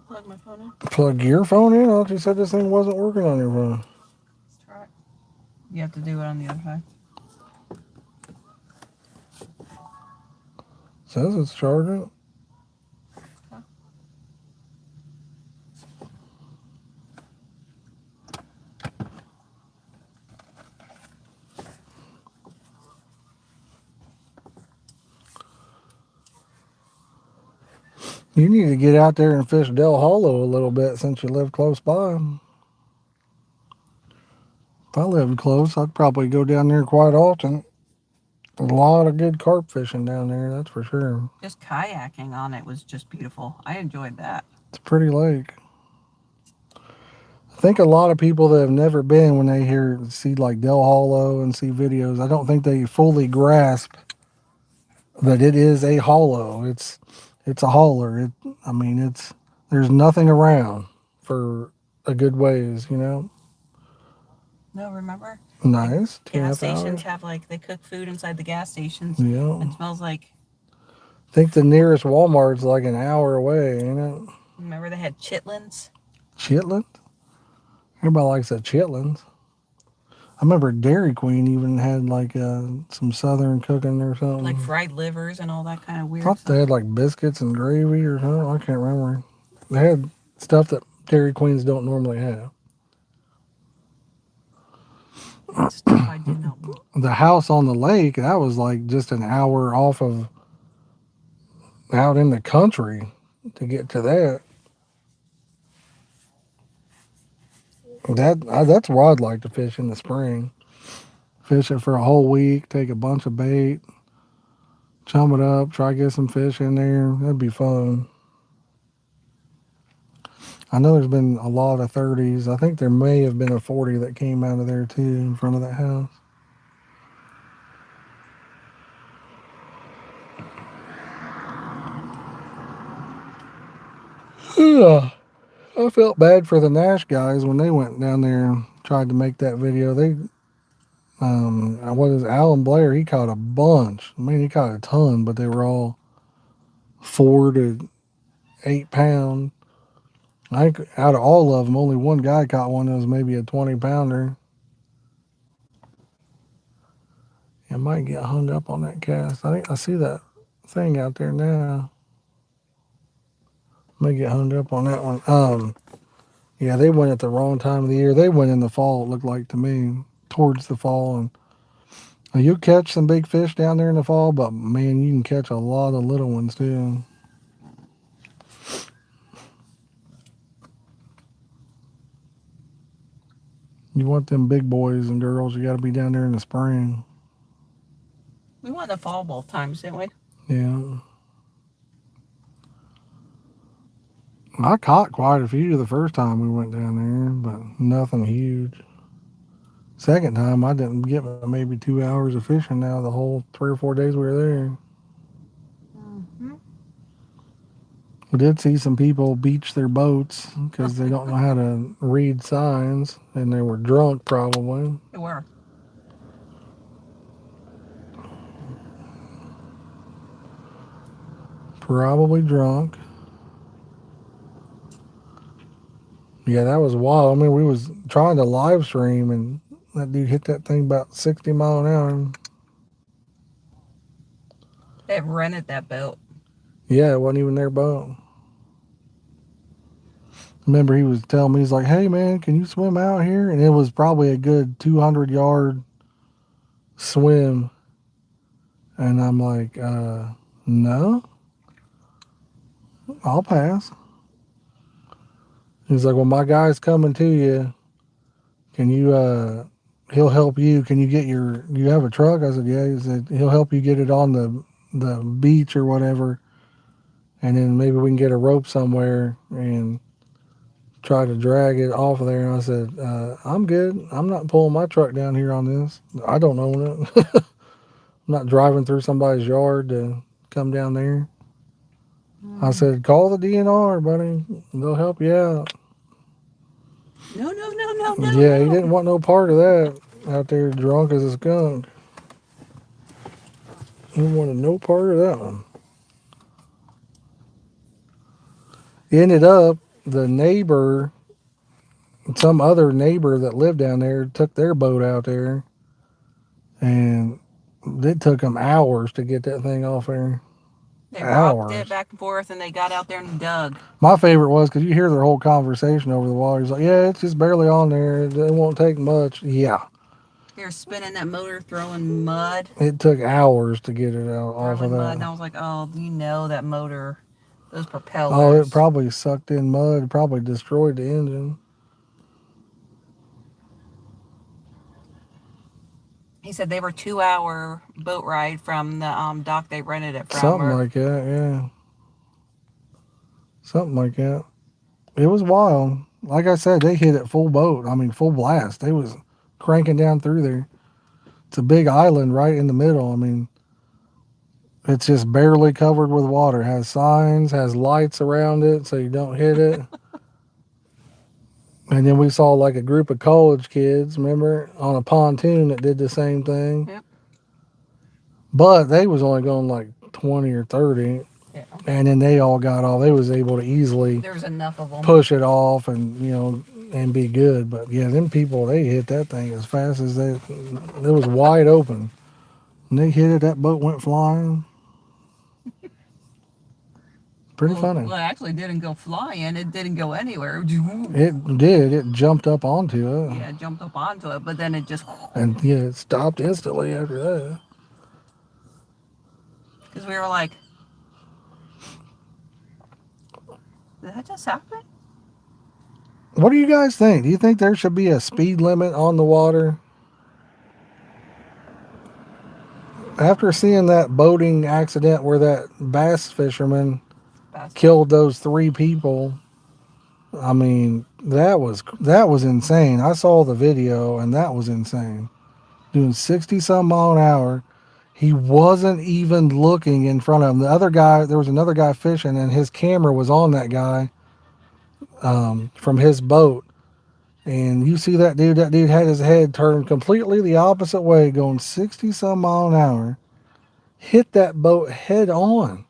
Plug my phone in. Plug your phone in? I thought you said this thing wasn't working on your phone. Let's try it. You have to do it on the other side. Says it's charging. You need to get out there and fish Del Hollow a little bit since you live close by. If I lived close, I'd probably go down there quite often. A lot of good carp fishing down there, that's for sure. Just kayaking on it was just beautiful. I enjoyed that. It's a pretty lake. I think a lot of people that have never been, when they see like Del Hollow and see videos, I don't think they fully grasp that it is a hollow. It's a hauler. There's nothing around for a good ways, you know. No, remember? Nice. Like, gas 10 stations hours. have they cook food inside the gas stations. Yeah. It smells like. I think the nearest Walmart's like an hour away, ain't it? Remember they had chitlins? Chitlins? Everybody likes the chitlins. I remember Dairy Queen even had like some southern cooking or something. Like fried livers and all that kind of I weird thought stuff. they had like biscuits and gravy or something. I can't remember. They had stuff that Dairy Queens don't normally have. Stuff I did not want. The house on the lake, that was like just an hour off of out in the country to get to that. That's where I'd like to fish in the spring. Fish it for a whole week, take a bunch of bait, chum it up, try to get some fish in there. That'd be fun. I know there's been a lot of 30s. I think there may have been a 40 that came out of there too in front of that house. Yeah. I felt bad for the Nash guys when they went down there and tried to make that video. What is Alan Blair? He caught a bunch. I mean, he caught a ton, but they were all 4 to 8 pound. I think out of all of them, only one guy caught one that was maybe a 20 pounder. I might get hung up on that cast. I think I see that thing out there now. May get hung up on that one. Yeah, they went at the wrong time of the year. They went in the fall, it looked like to me, towards the fall. And you catch some big fish down there in the fall, but man, you can catch a lot of little ones too. You want them big boys and girls, you got to be down there in the spring. We went in the fall both times, didn't we? Yeah. I caught quite a few the first time we went down there, but nothing huge. Second time, I didn't get maybe 2 hours of fishing now the whole 3 or 4 days we were there. Mm-hmm. We did see some people beach their boats because they don't know how to read signs, and they were drunk probably. They were. Probably drunk. Yeah, that was wild. I mean, we was trying to live stream, and that dude hit that thing about 60 mile an hour. They rented that boat. Yeah, it wasn't even their boat. Remember, he was telling me, he's like, "Hey, man, can you swim out here?" And it was probably a good 200-yard swim. And I'm like, no, I'll pass. He's like, well, my guy's coming to you. Can you, he'll help you. Can you get you have a truck? I said, yeah. He said, he'll help you get it on the beach or whatever. And then maybe we can get a rope somewhere and try to drag it off of there. And I said, I'm good. I'm not pulling my truck down here on this. I don't own it. I'm not driving through somebody's yard to come down there. I said, call the DNR, buddy. They'll help you out. No, no, no, no, no. Yeah, he no. didn't want no part of that out there drunk as a skunk. He wanted no part of that one. He ended up, the neighbor, some other neighbor that lived down there, took their boat out there. And it took them hours to get that thing off there. They rocked it Hours. back and forth, and they got out there and dug. My favorite was because you hear their whole conversation over the water. He's like, yeah, it's just barely on there. It won't take much. Yeah. They were spinning that motor, throwing mud, It took hours to get it out off of throwing mud, and that. I was like, oh, you know that motor, those Oh, propellers. it probably sucked in mud. It probably destroyed the engine. He said they were 2 hour boat ride from the dock they rented it from. Something like that, yeah. Something like that. It was wild. Like I said, they hit it full boat. I mean, full blast. They was cranking down through there. It's a big island right in the middle. I mean, it's just barely covered with water. It has signs, has lights around it so you don't hit it. And then we saw like a group of college kids, remember, on a pontoon that did the same thing. Yep. But they was only going like 20 or 30. Yeah. And then they all got off. They was able to easily There was enough of them. push it off and, and be good. But yeah, them people, they hit that thing as fast as it was wide open. And they hit it, that boat went flying. Pretty funny. Well, it actually didn't go flying. It didn't go anywhere. It did. It jumped up onto it. Yeah, it jumped up onto it, but then it just, And yeah, it stopped instantly after that. because we were like, did that just happen? What do you guys think? Do you think there should be a speed limit on the water? After seeing that boating accident where that bass fisherman killed those 3 people, I mean, that was insane. I saw the video and that was insane. Doing 60 some mile an hour. He wasn't even looking in front of him. The other guy, there was another guy fishing and his camera was on that guy from his boat. And you see that dude had his head turned completely the opposite way, going 60 some mile an hour. Hit that boat head on.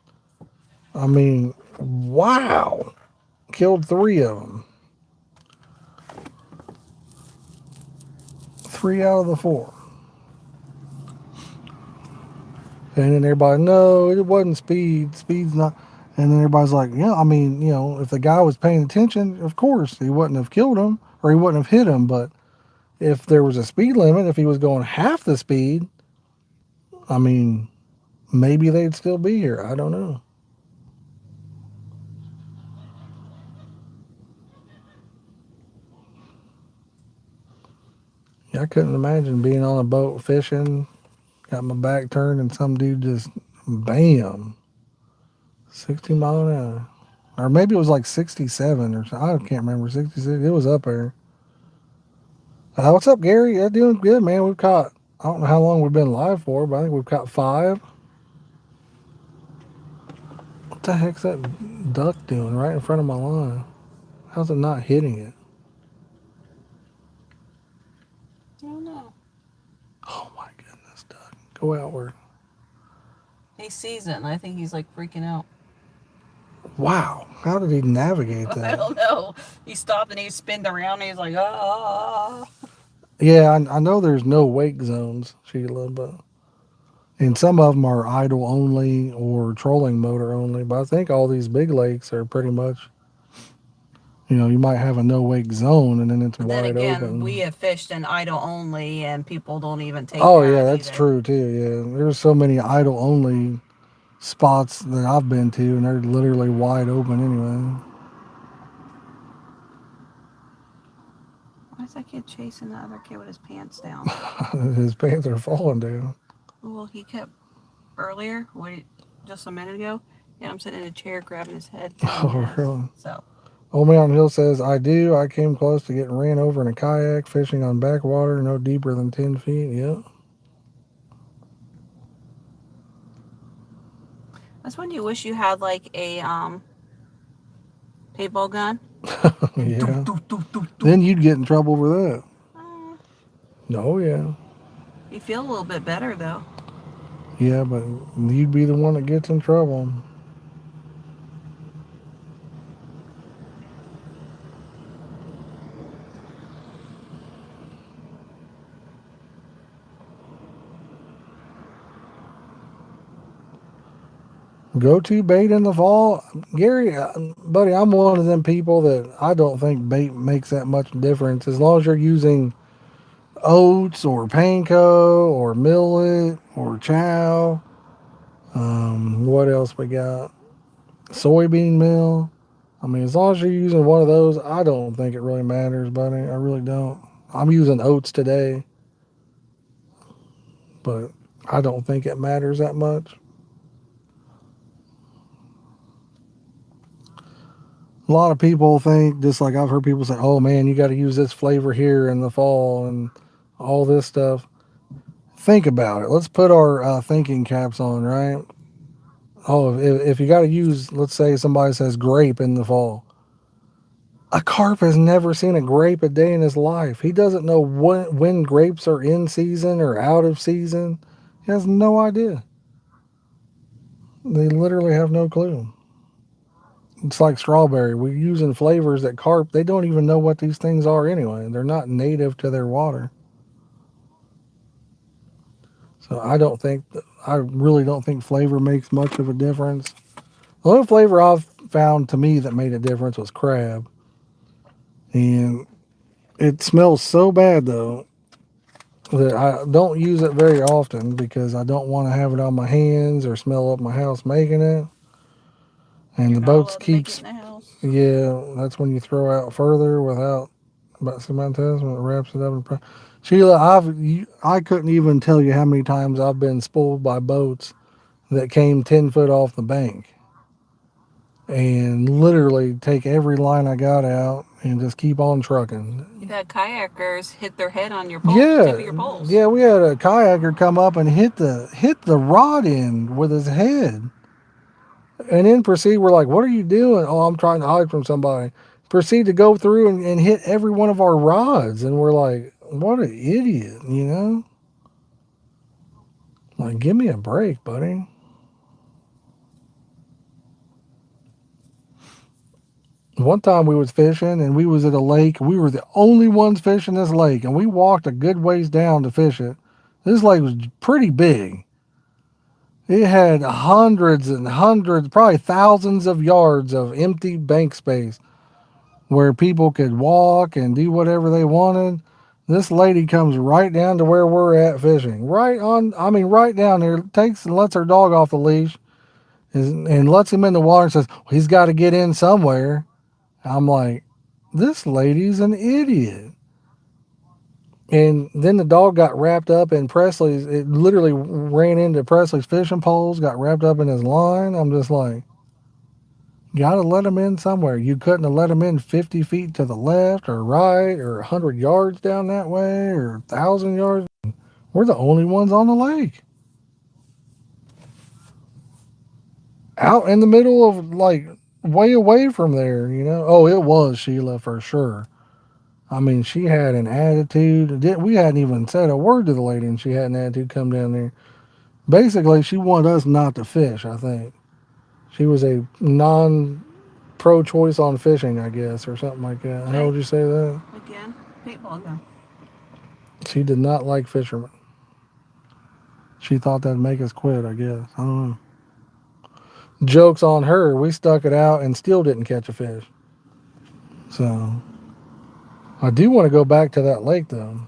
I mean, wow. Killed 3 of them. 3 out of the 4. And then everybody, no, it wasn't speed. Speed's not. And then everybody's like, yeah, I mean, if the guy was paying attention, of course, he wouldn't have killed him or he wouldn't have hit him. But if there was a speed limit, if he was going half the speed, I mean, maybe they'd still be here. I don't know. Yeah, I couldn't imagine being on a boat fishing, got my back turned, and some dude just, bam, 60 mile an hour. or maybe it was like 67 or something. I can't remember, 66. It was up there. What's up, Gary? Yeah, doing good, man. We've caught, I don't know how long we've been live for, but I think we've caught 5. What the heck's that duck doing right in front of my line? How's it not hitting it? I don't know. Oh my goodness, duck. Go outward. He sees it, and I think he's like freaking out. Wow. How did he navigate I that? don't know. He stopped and he spinned around and he's like, ah. Yeah, I know there's no wake zones, Sheila, but and some of them are idle only or trolling motor only. But I think all these big lakes are pretty much, you might have a no wake zone and then it's But then wide again, open. we have fished in idle only, and people don't even take. Oh that yeah, that's either. true too. Yeah, there's so many idle only spots that I've been to, and they're literally wide open anyway. Why is that kid chasing the other kid with his pants down? His pants are falling down. Well, he kept earlier, just a minute ago. Yeah, I'm sitting in a chair grabbing his head. Oh really? So Old Man on the Hill says, I do. I came close to getting ran over in a kayak fishing on backwater no deeper than 10 feet. Yep. that's when you wish you had like a paintball gun. Yeah. Then you'd get in trouble for that. Oh, yeah. You feel a little bit better though. Yeah, but you'd be the one that gets in trouble. Go-to bait in the fall, Gary, buddy. I'm one of them people that I don't think bait makes that much difference as long as you're using oats or panko or millet or chow. What else we got? Soybean meal. I mean, as long as you're using one of those, I don't think it really matters, buddy. I really don't. I'm using oats today, but I don't think it matters that much. A lot of people think, just like I've heard people say, oh man, you got to use this flavor here in the fall and all this stuff. Think about it. Let's put our thinking caps on, right? Oh, if you got to use, let's say somebody says grape in the fall. A carp has never seen a grape a day in his life. He doesn't know when grapes are in season or out of season. He has no idea. They literally have no clue. It's like strawberry. We're using flavors that carp, they don't even know what these things are anyway. They're not native to their water. So I really don't think flavor makes much of a difference. The only flavor I've found to me that made a difference was crab. And it smells so bad though that I don't use it very often because I don't want to have it on my hands or smell up my house making it. And You're the not boats allowed to make keeps, it in the house. yeah, that's when you throw out further without about somebody tells when it wraps it up. Sheila, I couldn't even tell you how many times I've been spooled by boats that came 10 foot off the bank and literally take every line I got out and just keep on trucking. You've had kayakers hit their head on your tip of your poles. Yeah, we had a kayaker come up and hit the rod end with his head, and then proceed. We're like, "What are you doing?" Oh, I'm trying to hide from somebody. Proceed to go through and hit every one of our rods, and we're like, "What an idiot!" Like, give me a break, buddy. One time we was fishing and we was at a lake. We were the only ones fishing this lake, and we walked a good ways down to fish it. This lake was pretty big. It had hundreds and hundreds, probably thousands of yards of empty bank space where people could walk and do whatever they wanted. This lady comes right down to where we're at fishing. Right down there, takes and lets her dog off the leash and lets him in the water and says, well, he's got to get in somewhere. I'm like, this lady's an idiot. And then the dog got wrapped up in Presley's. It literally ran into Presley's fishing poles, got wrapped up in his line. I'm just like, Gotta let them in somewhere. You couldn't have let them in 50 feet to the left or right or 100 yards down that way or 1,000 yards. We're the only ones on the lake. Out in the middle of, like, way away from there, you know? Oh, it was Sheila for sure. I mean, she had an attitude. We hadn't even said a word to the lady, and she had an attitude come down there. Basically, she wanted us not to fish, I think. She was a pro choice on fishing, I guess, or something like that. How would you say that? Again, paintball gun. She did not like fishermen. She thought that'd make us quit, I guess. I don't know. Joke's on her. We stuck it out and still didn't catch a fish. So, I do want to go back to that lake, though.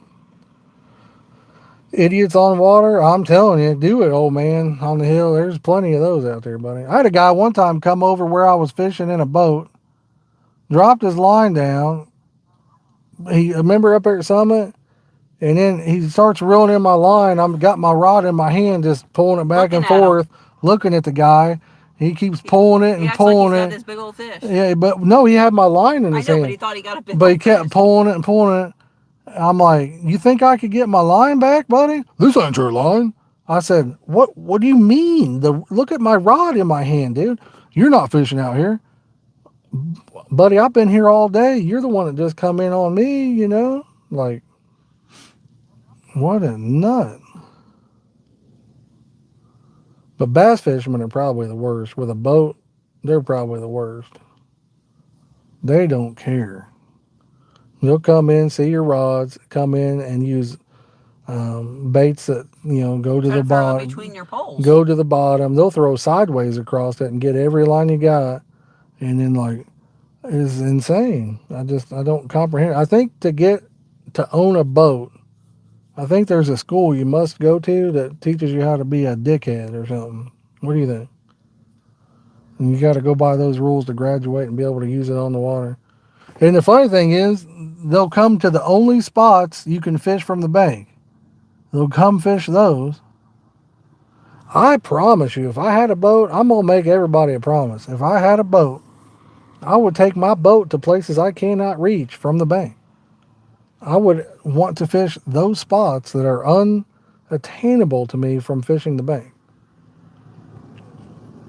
Idiots on water, I'm telling you, do it, old man, on the hill. There's plenty of those out there, buddy. I had a guy one time come over where I was fishing in a boat, dropped his line down. He, remember up there at Summit? And then he starts reeling in my line. I've got my rod in my hand, just pulling it back and forth, looking at the guy. He keeps pulling it and pulling it. He acts like he's got this big old fish. Yeah, but no, he had my line in his hand. I know, but he thought he got a big old fish. But he kept pulling it and pulling it. I'm like, you think I could get my line back, buddy? This ain't your line. I said, what do you mean? Look at my rod in my hand, dude. You're not fishing out here. Buddy, I've been here all day. You're the one that just come in on me, you know? Like, what a nut. But bass fishermen are probably the worst. With a boat, they're probably the worst. They don't care. They'll come in, see your rods, come in and use baits that, you know, go to the bottom. Between your poles. Go to the bottom. They'll throw sideways across it and get every line you got. And then, like, it's insane. I don't comprehend. I think to own a boat, I think there's a school you must go to that teaches you how to be a dickhead or something. What do you think? And you got to go by those rules to graduate and be able to use it on the water. And the funny thing is, they'll come to the only spots you can fish from the bank. They'll come fish those. I promise you, if I had a boat, I'm going to make everybody a promise. If I had a boat, I would take my boat to places I cannot reach from the bank. I would want to fish those spots that are unattainable to me from fishing the bank.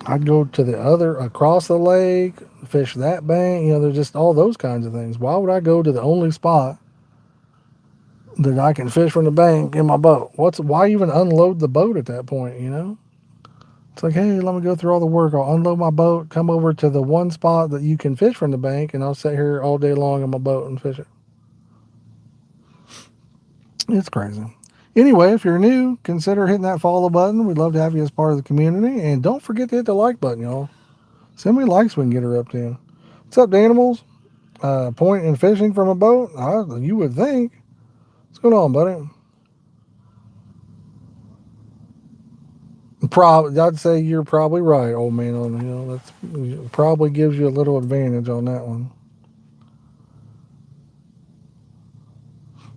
I'd go to across the lake, fish that bank. You know, there's just all those kinds of things. Why would I go to the only spot that I can fish from the bank in my boat? Why even unload the boat at that point, you know? It's like, hey, let me go through all the work. I'll unload my boat, come over to the one spot that you can fish from the bank, and I'll sit here all day long on my boat and fish it. It's crazy. Anyway, if you're new, consider hitting that follow button. We'd love to have you as part of the community. And don't forget to hit the like button, y'all. Send me likes we can get her up to. What's up, Danimals? Point and fishing from a boat? You would think. What's going on, buddy? I'd say you're probably right, old man on the hill. That probably gives you a little advantage on that one.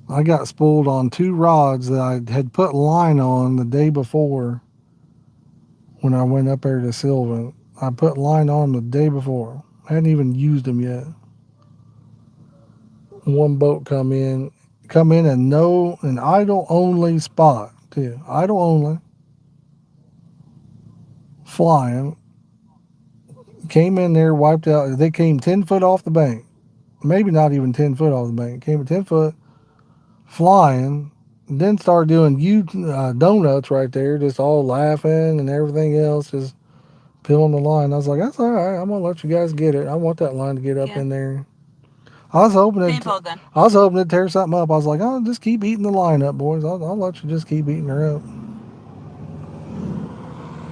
I got spooled on 2 rods that I had put line on the day before when I went up there to Sylvan. I put line on the day before. I hadn't even used them yet. One boat come in and an idle only spot too. Idle only. Flying. Came in there, wiped out. They came 10 foot off the bank. Maybe not even 10 foot off the bank. Came at 10 foot. Flying, then started doing donuts right there, just all laughing and everything else, just peeling the line. I was like, that's all right. I'm gonna let you guys get it. I want that line to get up in there. I was hoping to tear something up. I was like, oh, just keep eating the line up, boys. I'll let you just keep eating her up.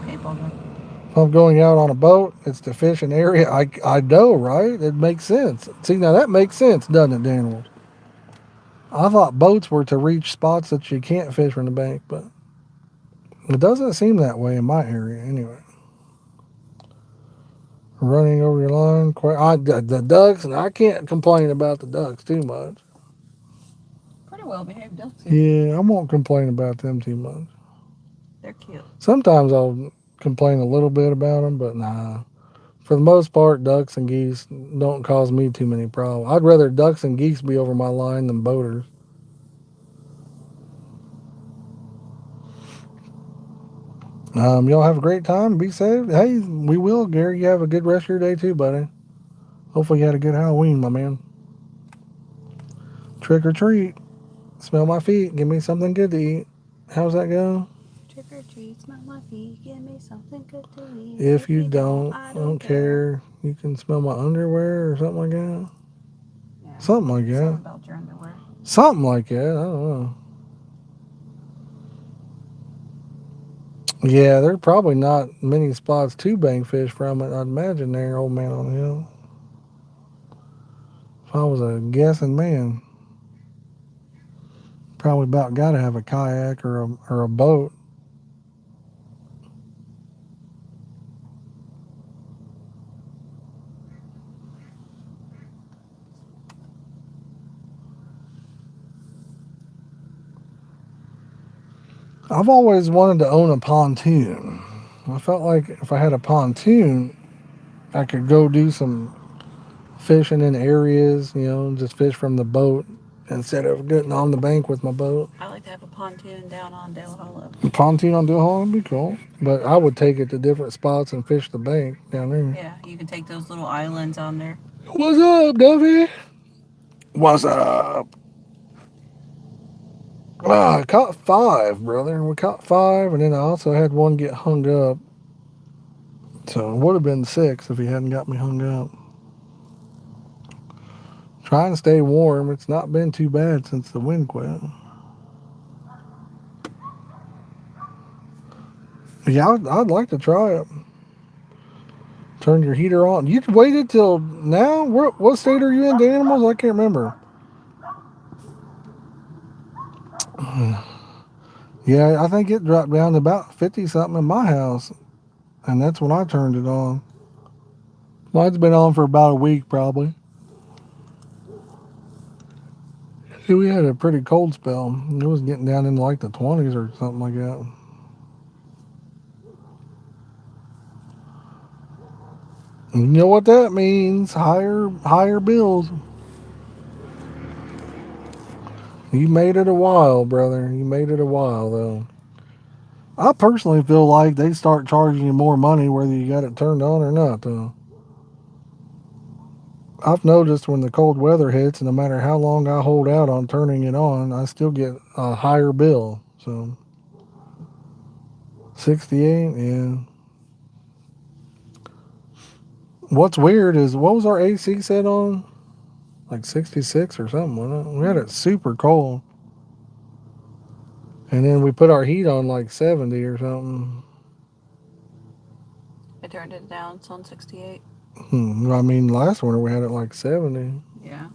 If I'm going out on a boat, it's to fish an area I know, right? It makes sense. See, now that makes sense, doesn't it, Daniel? I thought boats were to reach spots that you can't fish from the bank, but it doesn't seem that way in my area anyway. Running over your line. The ducks, and I can't complain about the ducks too much. Pretty well behaved ducks. Yeah, I won't complain about them too much. They're cute. Sometimes I'll complain a little bit about them, but nah. for the most part, ducks and geese don't cause me too many problems. I'd rather ducks and geese be over my line than boaters. Y'all have a great time. Be safe. Hey, we will, Gary. You have a good rest of your day too, buddy. Hopefully you had a good Halloween, my man. Trick or treat. Smell my feet. Give me something good to eat. How's that go? Trick or treat, smell my feet, give me something good to eat. If you don't, I don't care. You can smell my underwear or something like that. Yeah. Something like that. Something about your underwear. Something like that. I don't know. Yeah, there's probably not many spots to bank fish from it. I'd imagine there, old man on the hill. If I was a guessing man, probably about got to have a kayak or a boat. I've always wanted to own a pontoon. I felt like if I had a pontoon, I could go do some fishing in areas, just fish from the boat instead of getting on the bank with my boat. I like to have a pontoon down on Dale Hollow. A pontoon on Dill Hall would be cool, but I would take it to different spots and fish the bank down there. Yeah, you can take those little islands on there. What's up, Duffy? What's up? I caught 5, brother. We caught 5, and then I also had one get hung up. So it would have been 6 if he hadn't got me hung up. Trying to stay warm. It's not been too bad since the wind quit. Yeah, I'd like to try it. Turn your heater on. You waited till now? What state are you in, the animals? I can't remember. Yeah, I think it dropped down to about 50 something in my house, and that's when I turned it on. Mine's been on for about a week probably. See, we had a pretty cold spell. It was getting down into like the 20s or something like that. You know what that means? Higher bills. You made it a while, brother. You made it a while, though. I personally feel like they start charging you more money whether you got it turned on or not, though. I've noticed when the cold weather hits, no matter how long I hold out on turning it on, I still get a higher bill. So, 68, yeah. What's weird is, what was our AC set on? Like 66 or something, wasn't it? We had it super cold. And then we put our heat on like 70 or something. I turned it down. It's on 68. I mean, last winter we had it like 70. Yeah.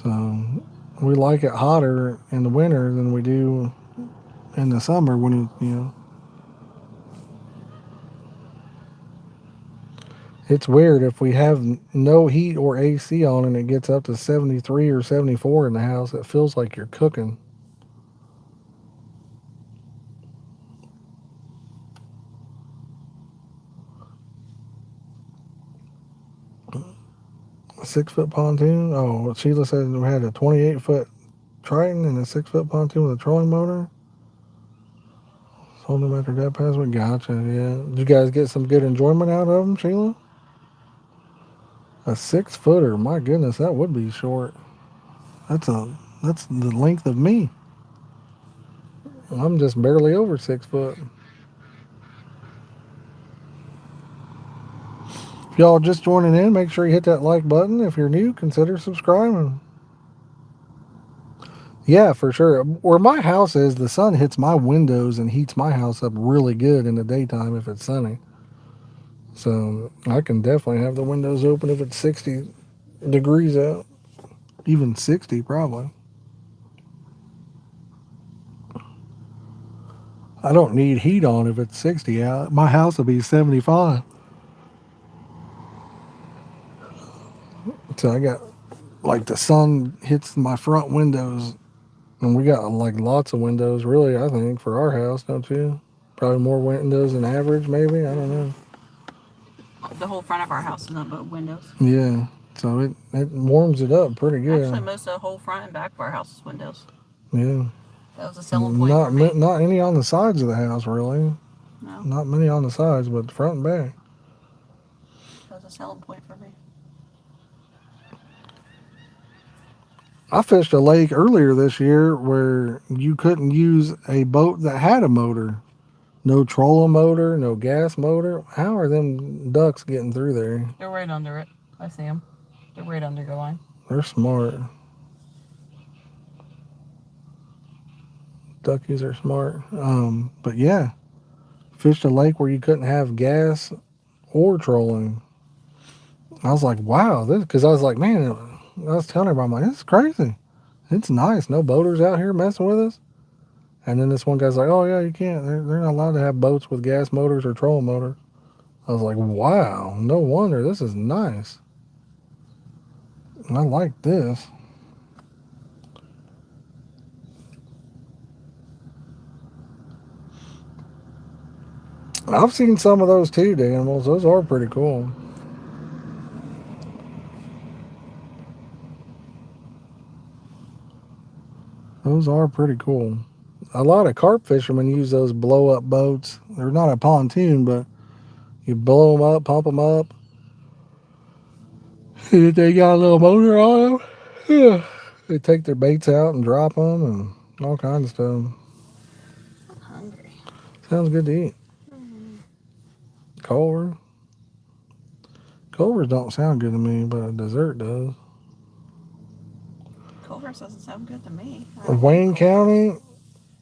So we like it hotter in the winter than we do in the summer when It's weird if we have no heat or AC on and it gets up to 73 or 74 in the house, it feels like you're cooking. A 6-foot pontoon? Oh, Sheila said we had a 28-foot Triton and a 6-foot pontoon with a trolling motor. Sold them after that password. Gotcha, yeah. Did you guys get some good enjoyment out of them, Sheila? A 6-footer, my goodness, that would be short. That's the length of me. I'm just barely over 6 foot. If y'all are just joining in, make sure you hit that like button. If you're new, consider subscribing. Yeah, for sure. Where my house is, the sun hits my windows and heats my house up really good in the daytime if it's sunny. So I can definitely have the windows open if it's 60 degrees out. Even 60 probably. I don't need heat on if it's 60 out. My house will be 75. So I got, like, the sun hits my front windows, and we got like lots of windows really, I think, for our house, don't you? Probably more windows than average, maybe. I don't know. The whole front of our house is not but windows. Yeah, so it warms it up pretty good. Actually, most of the whole front and back of our house is windows. Yeah. That was a selling point Not for me. not any on the sides of the house, really. No, Not many on the sides, but the front and back. that was a selling point for me. I fished a lake earlier this year where you couldn't use a boat that had a motor. No trolling motor, no gas motor. How are them ducks getting through there? They're right under it. I see them. They're right under your line. They're smart. Duckies are smart. But yeah, fished a lake where you couldn't have gas or trolling. I was like, wow, this, because I was like, man, I was telling everybody, I'm like, this is crazy. It's nice. No boaters out here messing with us. And then this one guy's like, oh, yeah, you can't. They're not allowed to have boats with gas motors or trolling motors. I was like, wow, no wonder. This is nice. I like this. I've seen some of those too, animals. Those are pretty cool. Those are pretty cool. A lot of carp fishermen use those blow up boats. They're not a pontoon, but you blow them up, pump them up. And they got a little motor on them. Yeah. They take their baits out and drop them and all kinds of stuff. I'm hungry. Sounds good to eat. Culver. Culvers don't sound good to me, but a dessert does. Culver's doesn't sound good to me. Wayne County,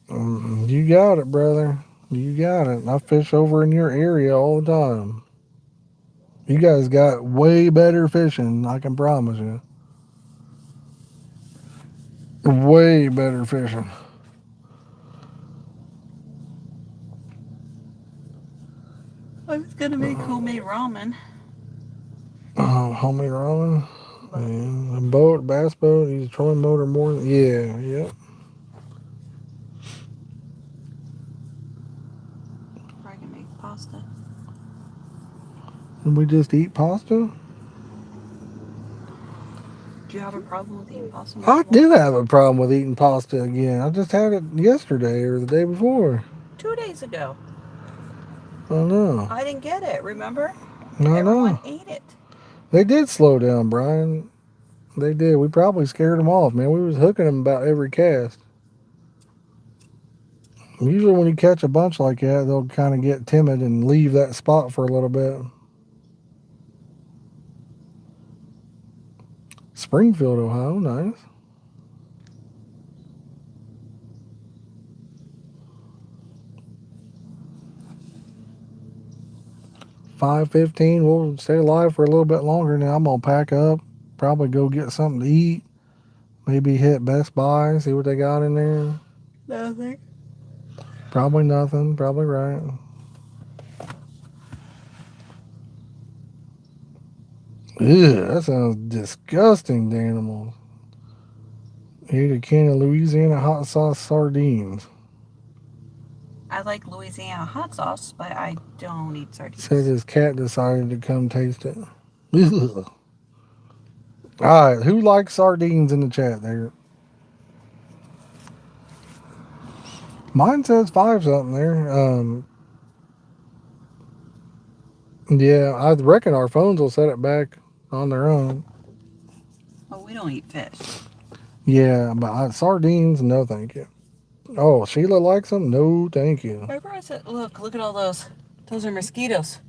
you got it, brother. You got it. I fish over in your area all the time. You guys got way better fishing, I can promise you. Way better fishing. I was gonna make homemade ramen. Oh, homemade ramen. Yeah. A boat, bass boat, use a trolling motor more. Yeah, yep. Or I can make pasta. And we just eat pasta? Do you have a problem with eating pasta? I do have a problem with eating pasta again. I just had it yesterday or the day before. 2 days ago. I know. I didn't get it, remember? I Everyone know. ate it. They did slow down, Brian. They did. We probably scared them off, man. We was hooking them about every cast. Usually when you catch a bunch like that, they'll kind of get timid and leave that spot for a little bit. Springfield, Ohio, nice. $5:15. We'll stay alive for a little bit longer now. I'm gonna pack up, probably go get something to eat. Maybe hit Best Buy, see what they got in there. Nothing. Probably nothing. Probably right. Ew, that sounds disgusting, the animals. Ate a can of Louisiana hot sauce sardines. I like Louisiana hot sauce, but I don't eat sardines. Said his cat decided to come taste it. Ugh. All right, who likes sardines in the chat there? Mine says 5 something there. Yeah, I reckon our phones will set it back on their own. Well, we don't eat fish. Yeah, but sardines, no thank you. Oh, Sheila likes them? No thank you. Remember I said, look at all those. Those are mosquitoes.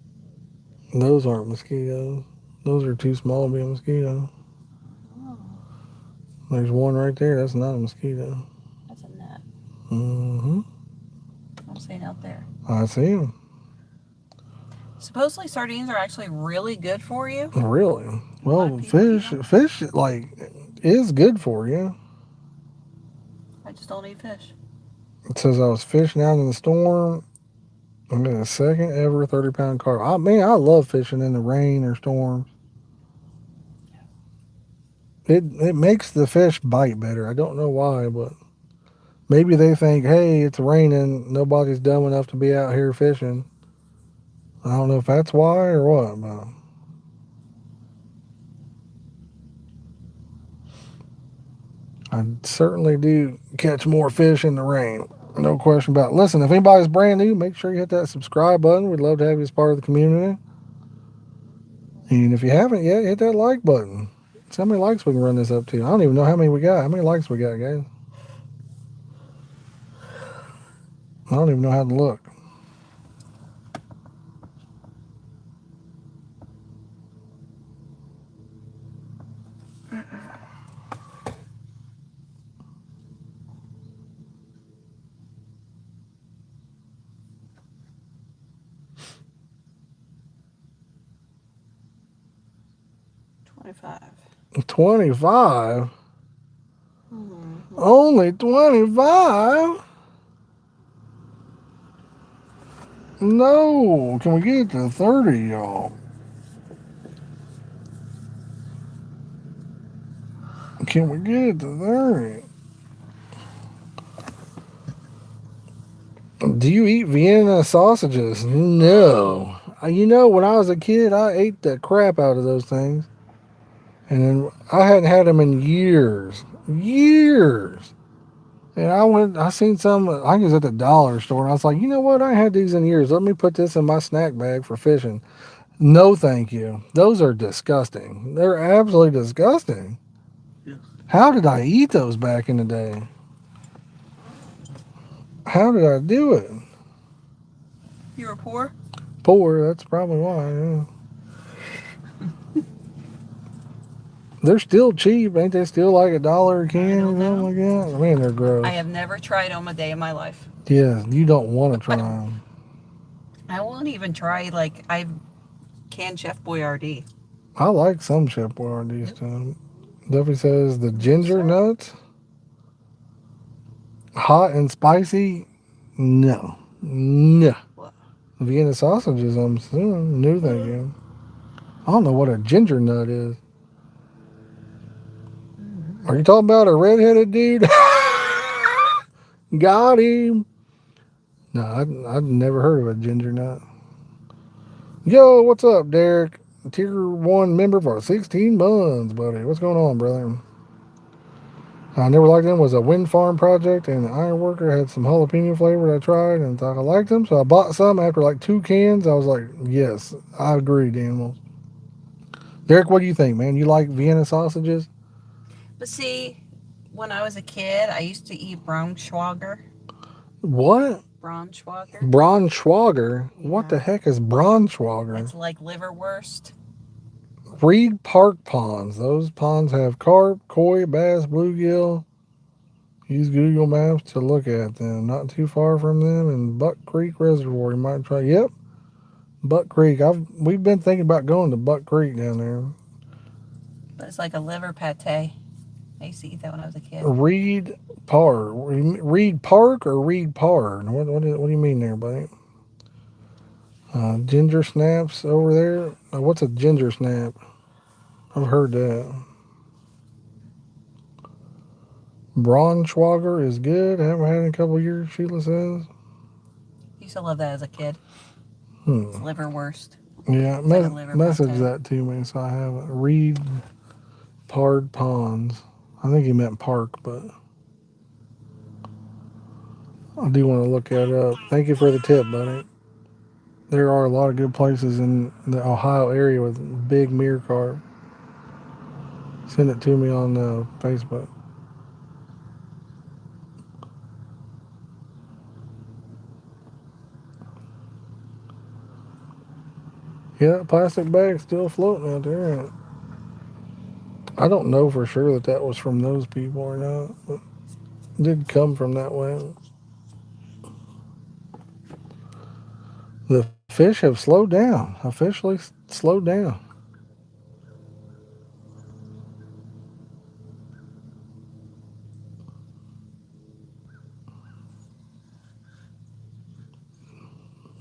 Those aren't mosquitoes. Those are too small to be a mosquito. Oh, There's one right there. That's not a mosquito. that's a net. Mm-hmm. I'm saying out there. I see them. Supposedly sardines are actually really good for you. Really? Well, people fish, like, is good for you. I just don't eat fish. It says I was fishing out in the storm. I'm in a second ever 30-pound carp. I mean, I love fishing in the rain or storms. It makes the fish bite better. I don't know why, but Maybe they think, hey, it's raining. Nobody's dumb enough to be out here fishing. I don't know if that's why or what, but I certainly do catch more fish in the rain. No question about it. Listen, if anybody's brand new, make sure you hit that subscribe button. We'd love to have you as part of the community. And if you haven't yet, hit that like button. See how many likes we can run this up to. I don't even know how many we got. How many likes we got, guys? I don't even know how to look. $25. 25? Mm-hmm. Only 25? No. Can we get it to 30, y'all? Can we get it to 30? Do you eat Vienna sausages? No. You know, when I was a kid, I ate the crap out of those things. And then I hadn't had them in years. Years. And I seen some, I was at the dollar store, and I was like, you know what? I ain't had these in years. Let me put this in my snack bag for fishing. No, thank you. Those are disgusting. They're absolutely disgusting. Yes. How did I eat those back in the day? How did I do it? You were poor? Poor, that's probably why, yeah. They're still cheap, ain't they? Still like $1 a can or something like that? Man, they're gross. I have never tried them a day in my life. Yeah, you don't want to try them. I won't even try, like, I've canned Chef Boyardee. I like some Chef Boyardee stuff. Duffy says the ginger nuts, hot and spicy. No, no. What? Vienna sausages, I'm assuming. New thing, yeah. I don't know what a ginger nut is. Are you talking about a redheaded dude? Got him. No, I'd never heard of a ginger nut. Yo, what's up, Derek? Tier 1 member for 16 months, buddy. What's going on, brother? I never liked them. Was a wind farm project, and the iron worker had some jalapeno flavor that I tried and thought I liked them. So I bought some after like 2 cans. I was like, yes, I agree, Daniel. Derek, what do you think, man? You like Vienna sausages? But see, when I was a kid, I used to eat Braunschweiger. What? Braunschweiger. Braunschweiger? Yeah. What the heck is Braunschweiger? It's like liverwurst. Reed Park ponds. Those ponds have carp, koi, bass, bluegill. Use Google Maps to look at them. Not too far from them in Buck Creek Reservoir. You might try. Yep, Buck Creek. We've been thinking about going to Buck Creek down there. But it's like a liver pate. I used to eat that when I was a kid. Reed Park. Reed Park or Reed Pard? What do you mean there, buddy? Ginger snaps over there. What's a ginger snap? I've heard that. Braunschweiger is good. I haven't had it in a couple of years, Sheila says. Used to love that as a kid. It's liverwurst. Yeah, like a liver message pate. that to me so I haven't. Reed Pard Ponds. I think he meant park, but I do want to look that up. Thank you for the tip, buddy. There are a lot of good places in the Ohio area with big mirror carp. Send it to me on Facebook. Yeah, plastic bag still floating out there. I don't know for sure that was from those people or not, but it did come from that way. The fish have slowed down, officially slowed down.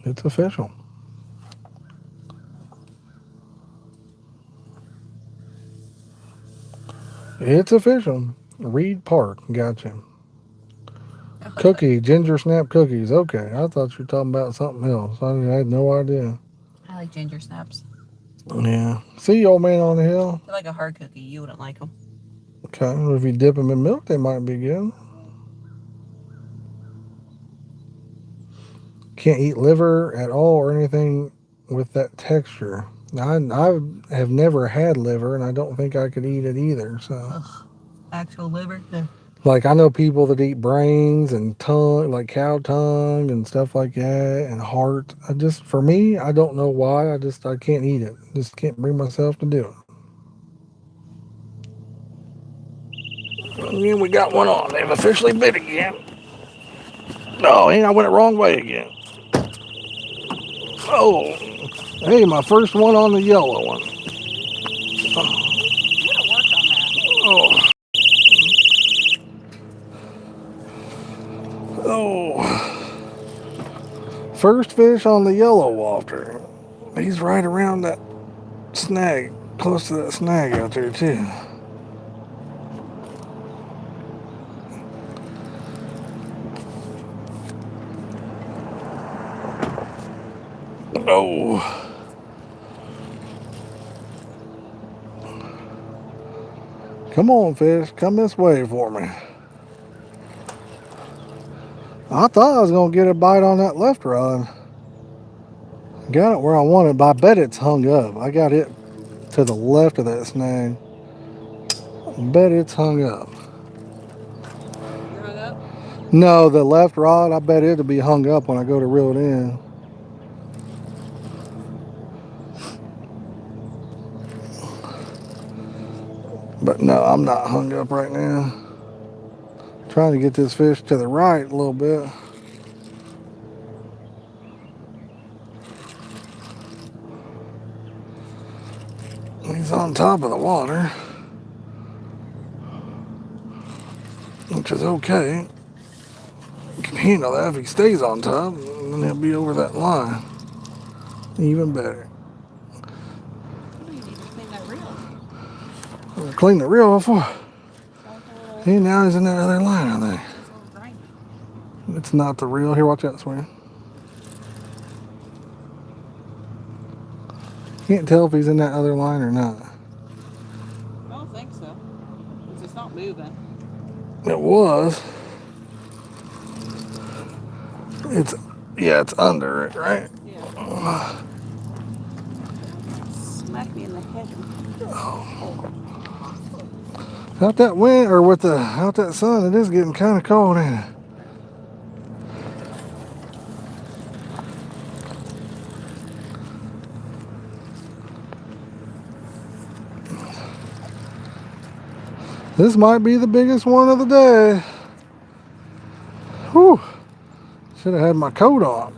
It's official. It's official. Reed Park, gotcha. Cookie, ginger snap cookies. Okay, I thought you were talking about something else. I had no idea. I like ginger snaps. Yeah. See, old man on the hill. They're like a hard cookie. You wouldn't like them. Okay, well, if you dip them in milk, they might be good. Can't eat liver at all or anything with that texture. I have never had liver, and I don't think I could eat it either. So, Ugh. Actual liver? No. like, I know people that eat brains and tongue, like cow tongue and stuff like that, and heart. For me, I don't know why. I can't eat it. Just can't bring myself to do it. And then we got one on. They've officially bit again. Oh, and I went the wrong way again. Oh, hey, my first one on the yellow one. You would have worked on that. Oh. Oh. First fish on the yellow water. He's right around that snag, close to that snag out there too. Oh. Come on, fish. Come this way for me. I thought I was going to get a bite on that left rod. Got it where I wanted, but I bet it's hung up. I got it to the left of that snag. I bet it's hung up. You hung up? No, the left rod, I bet it'll be hung up when I go to reel it in. But no, I'm not hung up right now. Trying to get this fish to the right a little bit. He's on top of the water, which is okay. You can handle that if he stays on top, and then he'll be over that line. Even better. You need to clean that reel. Clean the reel before. Hey, now he's in that other line, I think. It's all grindy. It's not the reel. Here, watch out, Swing. Can't tell if he's in that other line or not. I don't think so. Because it's not moving. It was. It's under it, right? Yeah. Smack me in the head. Out that wind, or out that sun, it is getting kind of cold, ain't it? This might be the biggest one of the day. Whew. Should have had my coat on.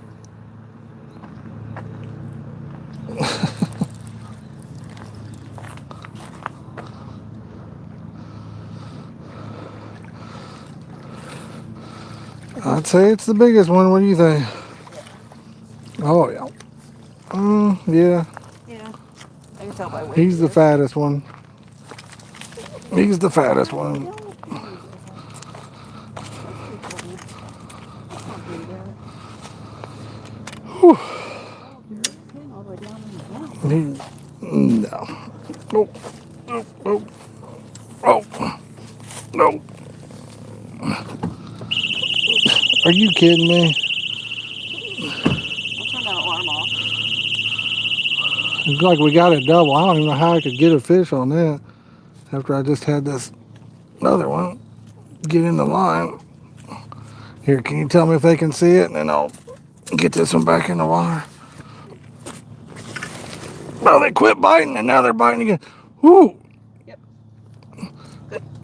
I'd say it's the biggest one. What do you think? Oh, yeah. Yeah. Yeah. I can tell by weight. He's the fattest one. He's the fattest one. Whew. No. Oh. Oh. Oh. Oh. No. Are you kidding me? I'll turn that alarm off. It's like we got a double. I don't even know how I could get a fish on that after I just had this other one get in the line. Here, can you tell me if they can see it? And then I'll get this one back in the water. Well, they quit biting and now they're biting again. Whoo! Yep.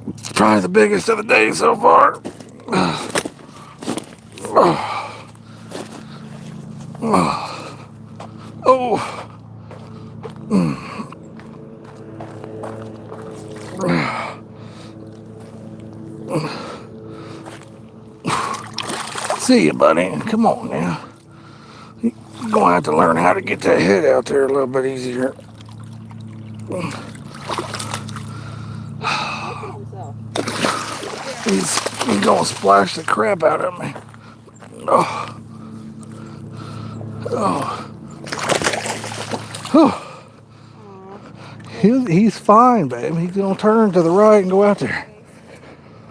It's probably the biggest of the day so far. Oh. See you, buddy. Come on now. You're gonna have to learn how to get that head out there a little bit easier. He's gonna splash the crap out of me. Oh. Oh. Oh. He's fine, babe. He's gonna turn to the right and go out there.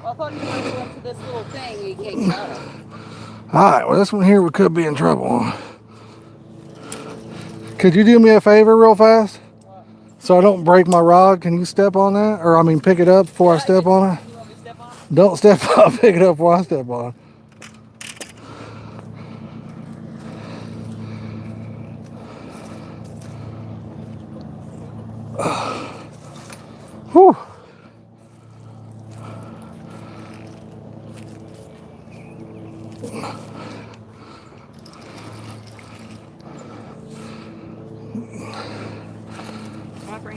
Well, I thought he was going to go up to this little thing and he can't get out of it. Alright, well, this one here we could be in trouble. Could you do me a favor real fast? What? So I don't break my rod. Can you step on that? Or I mean pick it up before I step on it? You want me to step on it? Don't step up, pick it up before I step on it. Whew.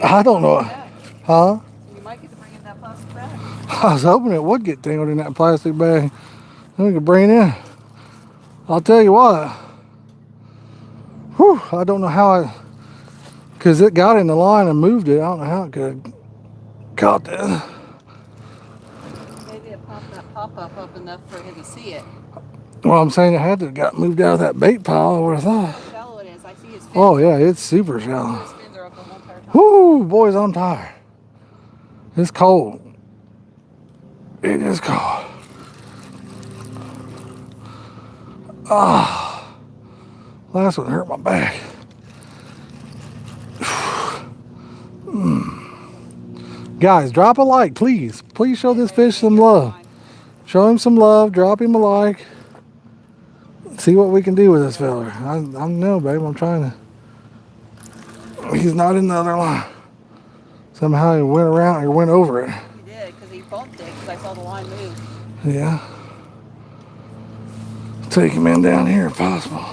I don't know. Huh? You might get to bring in that plastic bag. I was hoping it would get tangled in that plastic bag. Then we could bring it in. I'll tell you what. Whew, I don't know how because it got in the line and moved it. I don't know how it could have caught that. Maybe it popped that pop-up up enough for him to see it. Well, I'm saying it had to have got moved out of that bait pile, I would have thought. How shallow it is. I see his fins. Oh, yeah, it's super shallow. His fins are up the whole entire time. Whoo, boys, I'm tired. It's cold. It is cold. Ah, last one hurt my back. Guys, drop a like, please. Please show this fish some love. Show him some love. Drop him a like. See what we can do with this fella. I know, babe. I'm trying to. He's not in the other line. Somehow he went around or went over it. He did, because he bumped it, because I saw the line move. Yeah. Take him in down here if possible.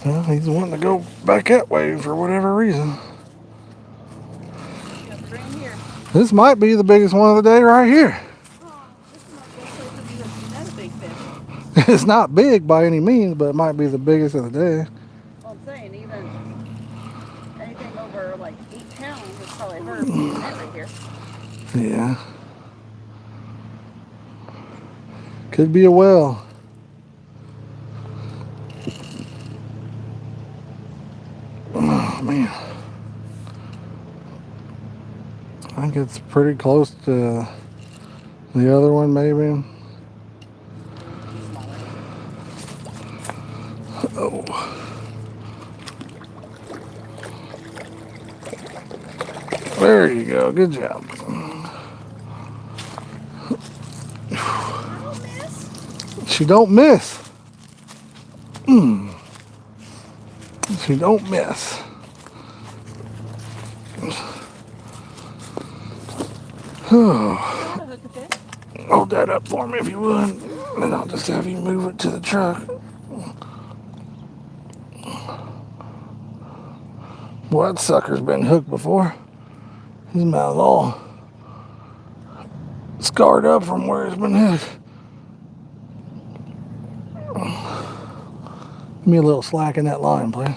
Well, he's wanting to go back that way for whatever reason. Yeah, bring him here. This might be the biggest one of the day right here. Oh, this might be close to being that's a big fish. It's not big by any means, but it might be the biggest of the day. Well, I'm saying, even anything over like 8 pounds is probably hurt being that right here. Yeah. Could be a whale. Oh, man. I think it's pretty close to the other one, maybe. Oh. There you go. Good job. She don't miss. She don't miss. Hold that up for me if you would, and I'll just have you move it to the truck. Well, that sucker's been hooked before. His mouth all scarred up from where it's been hooked. Give me a little slack in that line, please.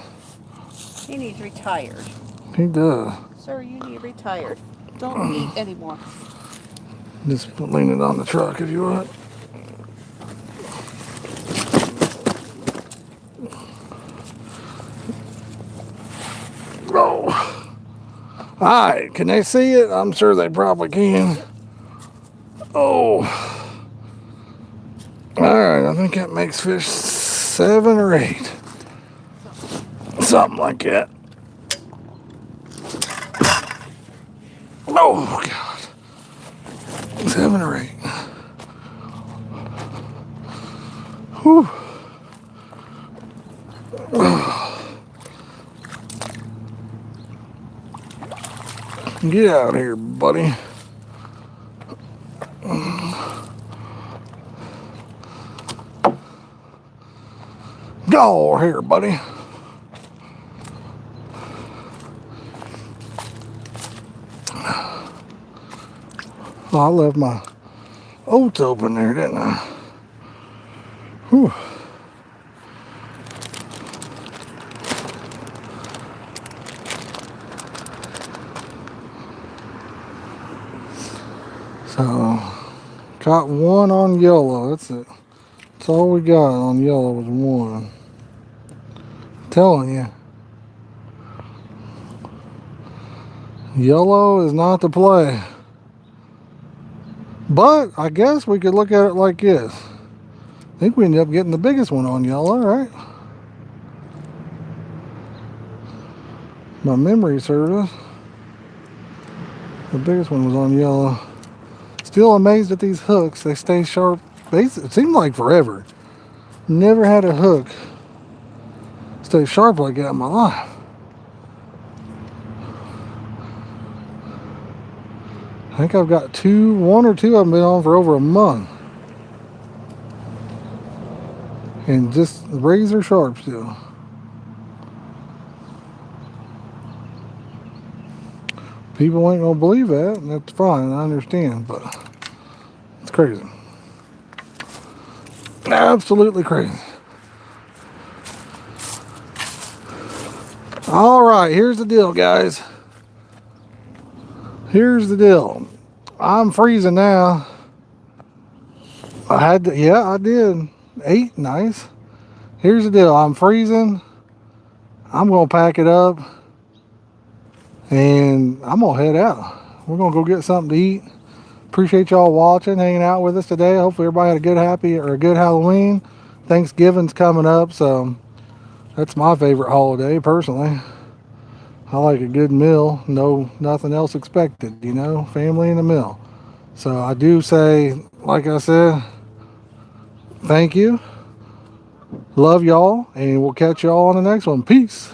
He needs retired. He does. Sir, you need retired. Don't eat anymore. Just lean it on the truck if you would. Oh. Alright, can they see it? I'm sure they probably can. Oh. Alright, I think that makes fish 7 or 8. Something like that. Oh, God. 7 or 8. Whew. Get out here, buddy. Go here, buddy. Oh, I left my oats open there, didn't I? Whew. So, caught one on yellow. That's it. That's all we got on yellow was one. Telling you. Yellow is not the play. But I guess we could look at it like this. I think we ended up getting the biggest one on yellow, right? My memory serves us. The biggest one was on yellow. Still amazed at these hooks. They stay sharp. It seemed like forever. Never had a hook stay sharp like that in my life. I think I've got one or two of them been on for over a month. And just razor sharp still. People ain't gonna believe that, and that's fine, I understand, but it's crazy. Absolutely crazy. All right, here's the deal, guys. Here's the deal. I'm freezing now. I did. 8, nice. Here's the deal. I'm freezing. I'm gonna pack it up, and I'm gonna head out. We're gonna go get something to eat. Appreciate y'all watching, hanging out with us today. Hopefully everybody had a good Halloween. Thanksgiving's coming up, so that's my favorite holiday personally. I like a good meal, nothing else expected, family and a meal. So I do say, like I said, thank you. Love y'all, and we'll catch y'all on the next one. Peace.